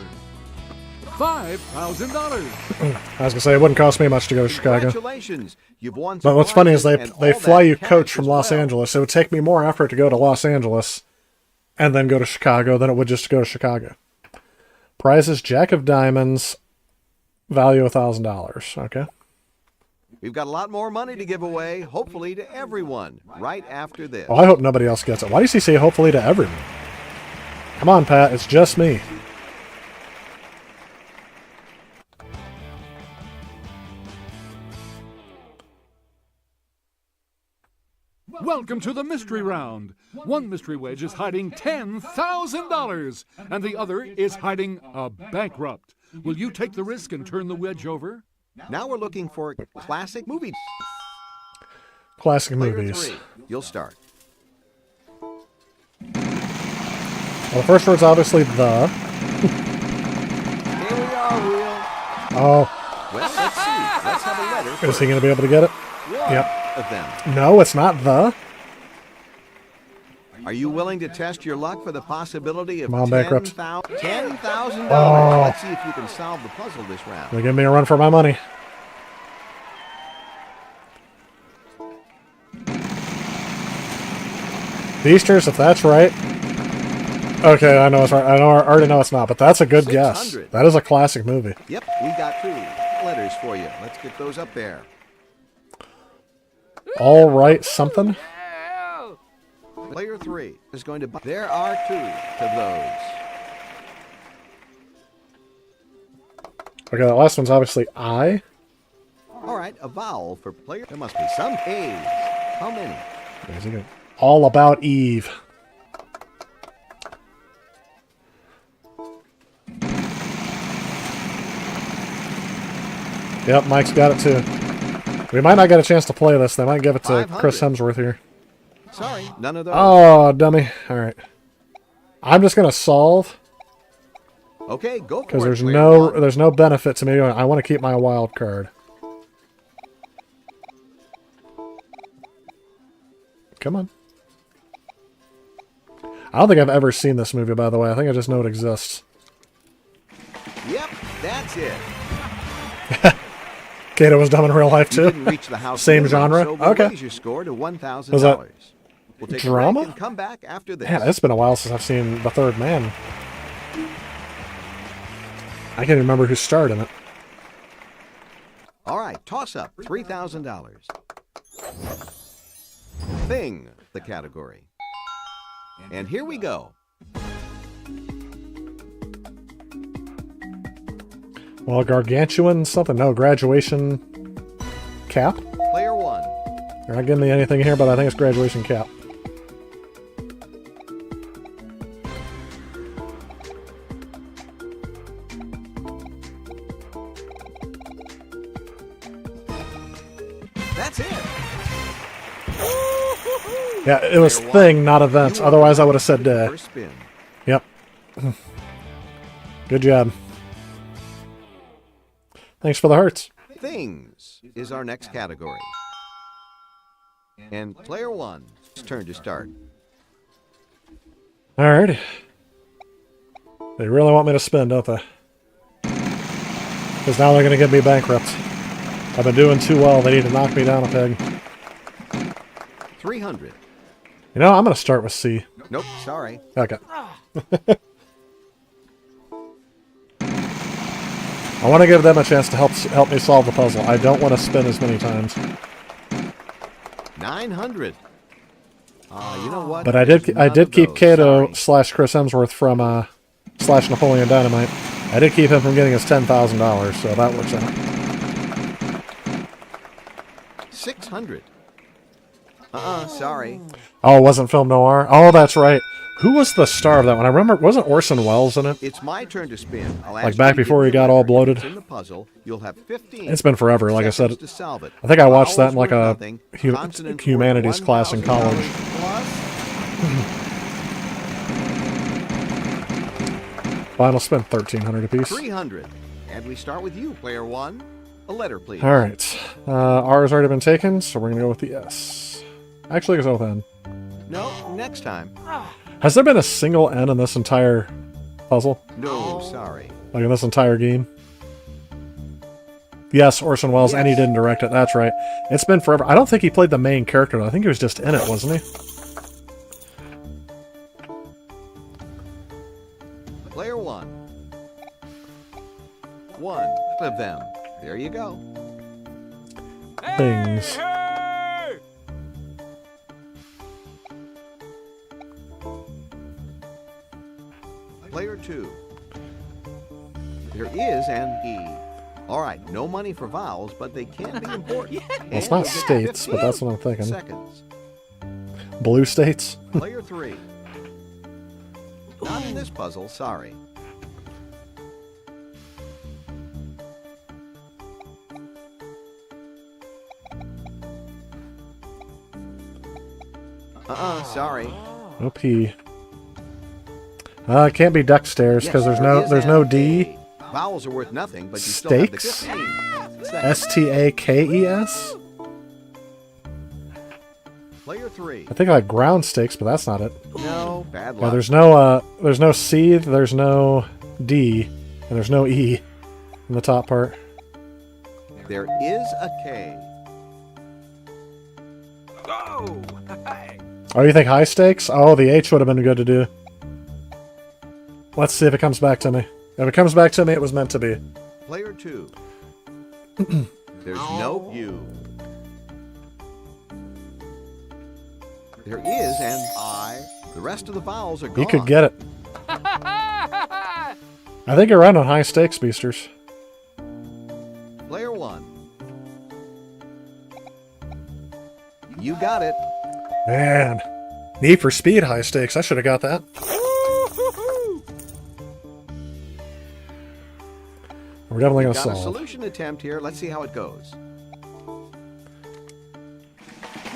$5,000. I was gonna say it wouldn't cost me much to go to Chicago. Congratulations. You've won But what's funny is they prizes and all fly that you cash coach as from Los well. Angeles. It would take me more effort to go to Los Angeles and then go to Chicago than it would just to go to Chicago. Prizes: Jack of Diamonds, value $1,000. Okay. We've got a lot more money to give away, hopefully to everyone, right after this. Well, I hope nobody else gets it. Why does he say hopefully to everyone? Come on, Pat. It's just me. Welcome to the mystery round. One mystery wedge is hiding $10,000, and the other is hiding a bankrupt. Will you take the risk and turn the wedge over? Now we're looking for classic movies. Classic Player movies. 3, you'll start. Well, the first word's obviously the. Here we are, Will. Oh, Well, let's see. Let's have a letter is he going to be able to get it? one Yep. of them. No, it's not the. Are you willing to test your luck for the possibility of Come on, bankrupt. $10,000? Oh. Let's see if you can solve the puzzle this round. They give me a run for my money. Beasters, if that's right. Okay, I know it's right. I already know it's not, but that's a good guess. 600. That is a classic movie. Yep, we got 2 letters for you. Let's get those up there. All right, something. Player 3 is going to buy. There are 2 of those. Okay, that last one's obviously I. All right, a vowel for player. There must be some A's. How many? There's a good. All About Eve. Yep, Mike's got it too. We might not get a chance to play this. They might give it to Chris 500. Hemsworth here. Sorry, none of those. Oh, dummy. All right. I'm just going to solve Okay, go for it. because player 1. there's no benefit to me. I want to keep my wild card. Come on. I don't think I've ever seen this movie, by the way. I think I just know it exists. Yep, that's it. Kato was dumb in real life, You too. didn't reach the house. Same minimum, genre? So we'll Okay. raise your score to $1,000. Was that We'll take drama? a break and come back after this. Man, it's been a while since I've seen The Third Man. I can't remember who starred in it. All right, toss up $3,000. Thing, the category. And here we go. Well, Gargantuan something. No, Graduation Cap. Player 1. They're not giving me anything here, but I think it's Graduation Cap. That's it. Yeah, it was Player 1. Thing, not Event. You are Otherwise, I would have said Day. First spin. Yep. Good job. Thanks for the hearts. Things is our next category. And player 1's turn to start. Alrighty. They really want me to spin, don't they? Because now they're going to get me bankrupt. I've been doing too well. They need to knock me down a peg. 300. You know, I'm going to start with C. Nope, sorry. Okay. I want to give them a chance to help me solve the puzzle. I don't want to spin as many times. 900. You know what? But I There's did none of keep those. Kato Sorry. / Chris Hemsworth from / Napoleon Dynamite. I did keep him from getting his $10,000, so that works out. 600. Sorry. Oh, it wasn't Film Noir? Oh, that's right. Who was the star of that one? I remember, wasn't Orson Welles in it? It's my turn to spin. I'll Like ask back you to before give he me a got all letter. bloated? If it's in the puzzle, you'll have 15. It's been forever, like I said. seconds to solve it. I think I watched that in like Vowels a worth nothing. Consonants worth humanities class in college. $1,000 plus. Final spin 1,300 apiece. 300. And we start with you, player 1. A letter, please. All right. R has already been taken, so we're going to go with the S. Actually, it's with N. No, next time. Has there been a single N in this entire puzzle? No, sorry. Like in this entire game? Yes, Orson Welles, and he didn't direct it. That's right. It's been forever. I don't think he played the main character, though. I think he was just in it, wasn't he? Player 1. One of them. There you go. Things. Player 2. There is an E. All right, no money for vowels, but they can be important. Well, it's not states, but that's what I'm thinking. Seconds. Blue states? Player 3. Not in this puzzle, sorry. Sorry. No P. It can't be duck stairs because Yes, there's no D. A. Vowels are worth nothing, but you still have the Stakes? 15 seconds. STAKES? Player 3. I think like ground stakes, but that's not it. No, bad Yeah, luck. there's no C, there's no D, and there's no E in the top part. There is a K. Oh, you think high stakes? Oh, the H would have been good to do. Let's see if it comes back to me. If it comes back to me, it was meant to be. Player 2. There's no U. There is an I. The rest of the vowels are gone. You could get it. I think you're right on high stakes, Beasters. Player 1. You got it. Man. Need for Speed high stakes. I should have got that. We're definitely going to Got a solve. solution attempt here. Let's see how it goes.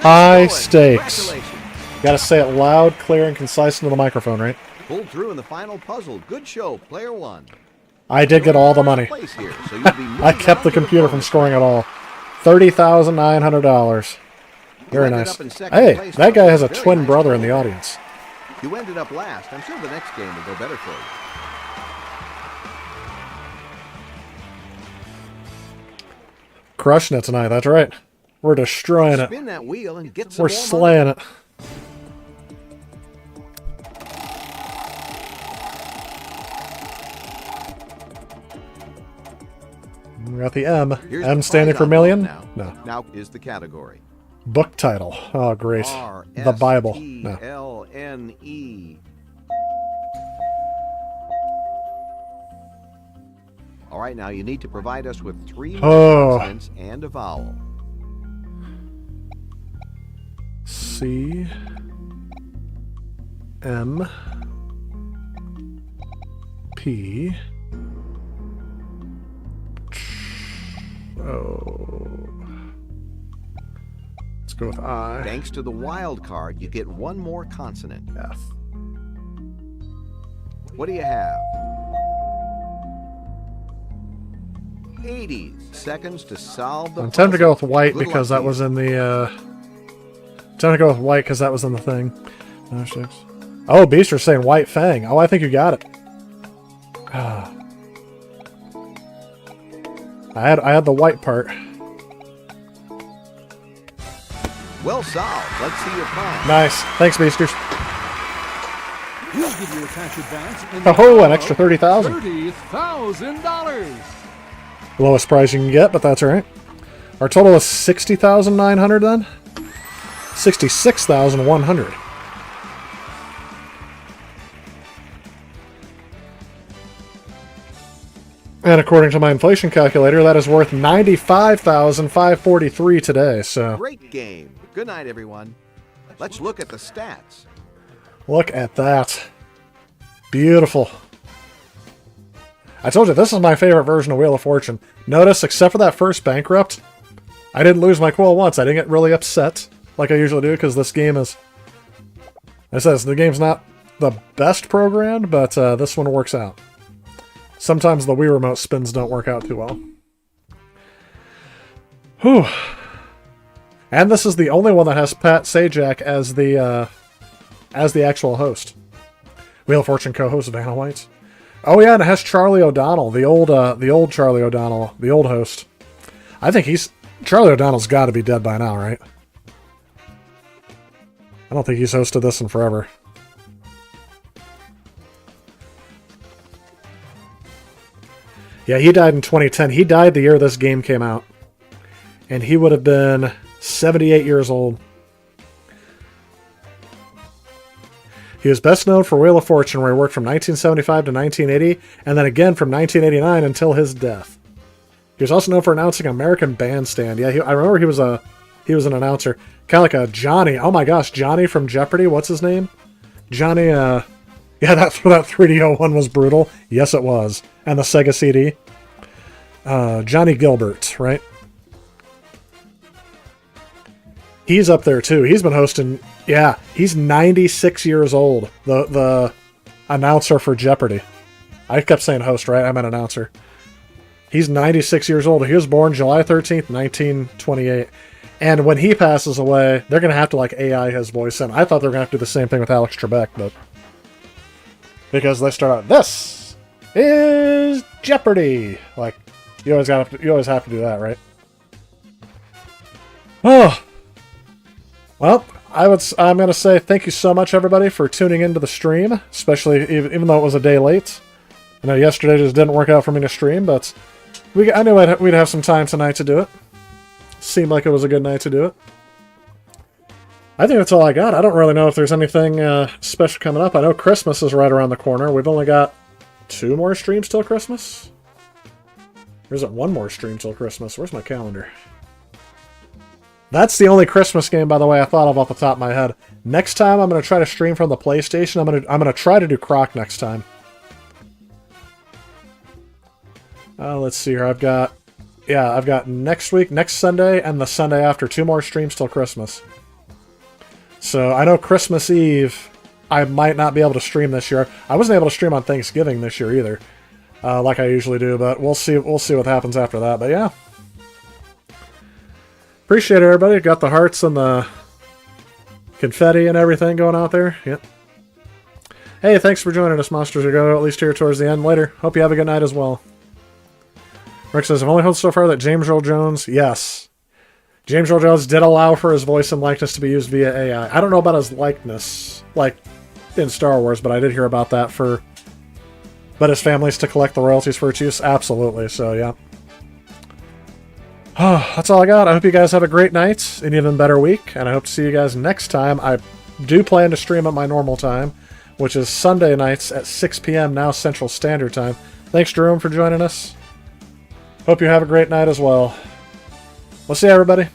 High Good. stakes. Congratulations. Got to say it loud, clear, and concise into the microphone, right? Pulled through in the final puzzle. Good show, player 1. I did get all the money. Place here, so you'll be I kept the moving on to computer from bonus. scoring it all. $30,900. Very ended nice. up in second Hey, place, that guy has a Very twin nice brother in goal. the audience. You ended up last. I'm sure the next game will go better for you. Crushing it tonight, that's right. We're destroying it. Spin that wheel and get some We're more money. slaying it. We got the M. Here's M the standing prize for envelope million? Now. No. Now is the category. Book title. Oh, great. The Bible. No. R-S-T-L-N-E. All right, now you need to provide us with 3 more Oh. consonants and a vowel. C. M. P. O. Let's go with I. Thanks to the wild card, you get 1 more consonant. F. What do you have? 80 seconds to solve the I'm tempted to go with puzzle. white Good because luck that to was you. in the, tempted to go with white because that was in the thing. No, 6. Oh, Beaster's saying White Fang. Oh, I think you got it. Ah. I had the white part. Well solved. Let's see your prize. Nice. Thanks, Beasters. We'll give you a cash advance in Oh, an extra 30,000. $30,000. Lowest price you can get, but that's all right. Our total is 60,900 then? 66,100. And according to my inflation calculator, that is worth 95,543 today, so Great game. Good night, everyone. Let's look at the stats. look at that. Beautiful. I told you, this is my favorite version of Wheel of Fortune. Notice, except for that first bankrupt, I didn't lose my cool once. I didn't get really upset like I usually do, because this game is... It says the game's not the best programmed, but this one works out. Sometimes the Wii Remote spins don't work out too well. Whew. And this is the only one that has Pat Sajak as the actual host. Wheel of Fortune co-host Vanna White. Oh yeah, and it has Charlie O'Donnell, the old Charlie O'Donnell, the old host. I think Charlie O'Donnell's got to be dead by now, right? I don't think he's hosted this in forever. Yeah, he died in 2010. He died the year this game came out. And he would have been 78 years old. He was best known for Wheel of Fortune, where he worked from 1975 to 1980, and then again from 1989 until his death. He was also known for announcing American Bandstand. Yeah, I remember he was an announcer. Kind of like a Johnny. Oh my gosh, Johnny from Jeopardy. What's his name? Johnny, yeah, that 3DO one was brutal. Yes, it was. And the Sega CD. Johnny Gilbert, right? He's up there too. He's been hosting. Yeah, he's 96 years old. The announcer for Jeopardy. I kept saying host, right? I meant announcer. He's 96 years old. He was born July 13th, 1928. And when he passes away, they're going to have to like AI his voice in. I thought they were going to have to do the same thing with Alex Trebek, but because they start out, this is Jeopardy. Like you always have to do that, right? Oh. Well, I'm going to say thank you so much, everybody, for tuning into the stream, especially even though it was a day late. I know yesterday just didn't work out for me to stream, but I knew we'd have some time tonight to do it. Seemed like it was a good night to do it. I think that's all I got. I don't really know if there's anything special coming up. I know Christmas is right around the corner. We've only got 2 more streams till Christmas? Or is it 1 more stream till Christmas? Where's my calendar? That's the only Christmas game, by the way, I thought of off the top of my head. Next time, I'm going to try to stream from the PlayStation. I'm going to try to do Croc next time. Let's see here. I've got next week, next Sunday, and the Sunday after. 2 more streams till Christmas. So I know Christmas Eve, I might not be able to stream this year. I wasn't able to stream on Thanksgiving this year either, like I usually do. But we'll see. We'll see what happens after that. But yeah. Appreciate it, everybody. Got the hearts and the confetti and everything going out there. Yep. Hey, thanks for joining us, Monsters Are Go, at least here towards the end. Later. Hope you have a good night as well. Rick says, I've only heard so far that James Earl Jones, yes. James Earl Jones did allow for his voice and likeness to be used via AI. I don't know about his likeness, like in Star Wars, but I did hear about that but his family's to collect the royalties for its use? Absolutely, so yeah. That's all I got. I hope you guys have a great night, an even better week, and I hope to see you guys next time. I do plan to stream at my normal time, which is Sunday nights at 6 p.m. now Central Standard Time. Thanks, Jerome, for joining us. Hope you have a great night as well. We'll see you, everybody.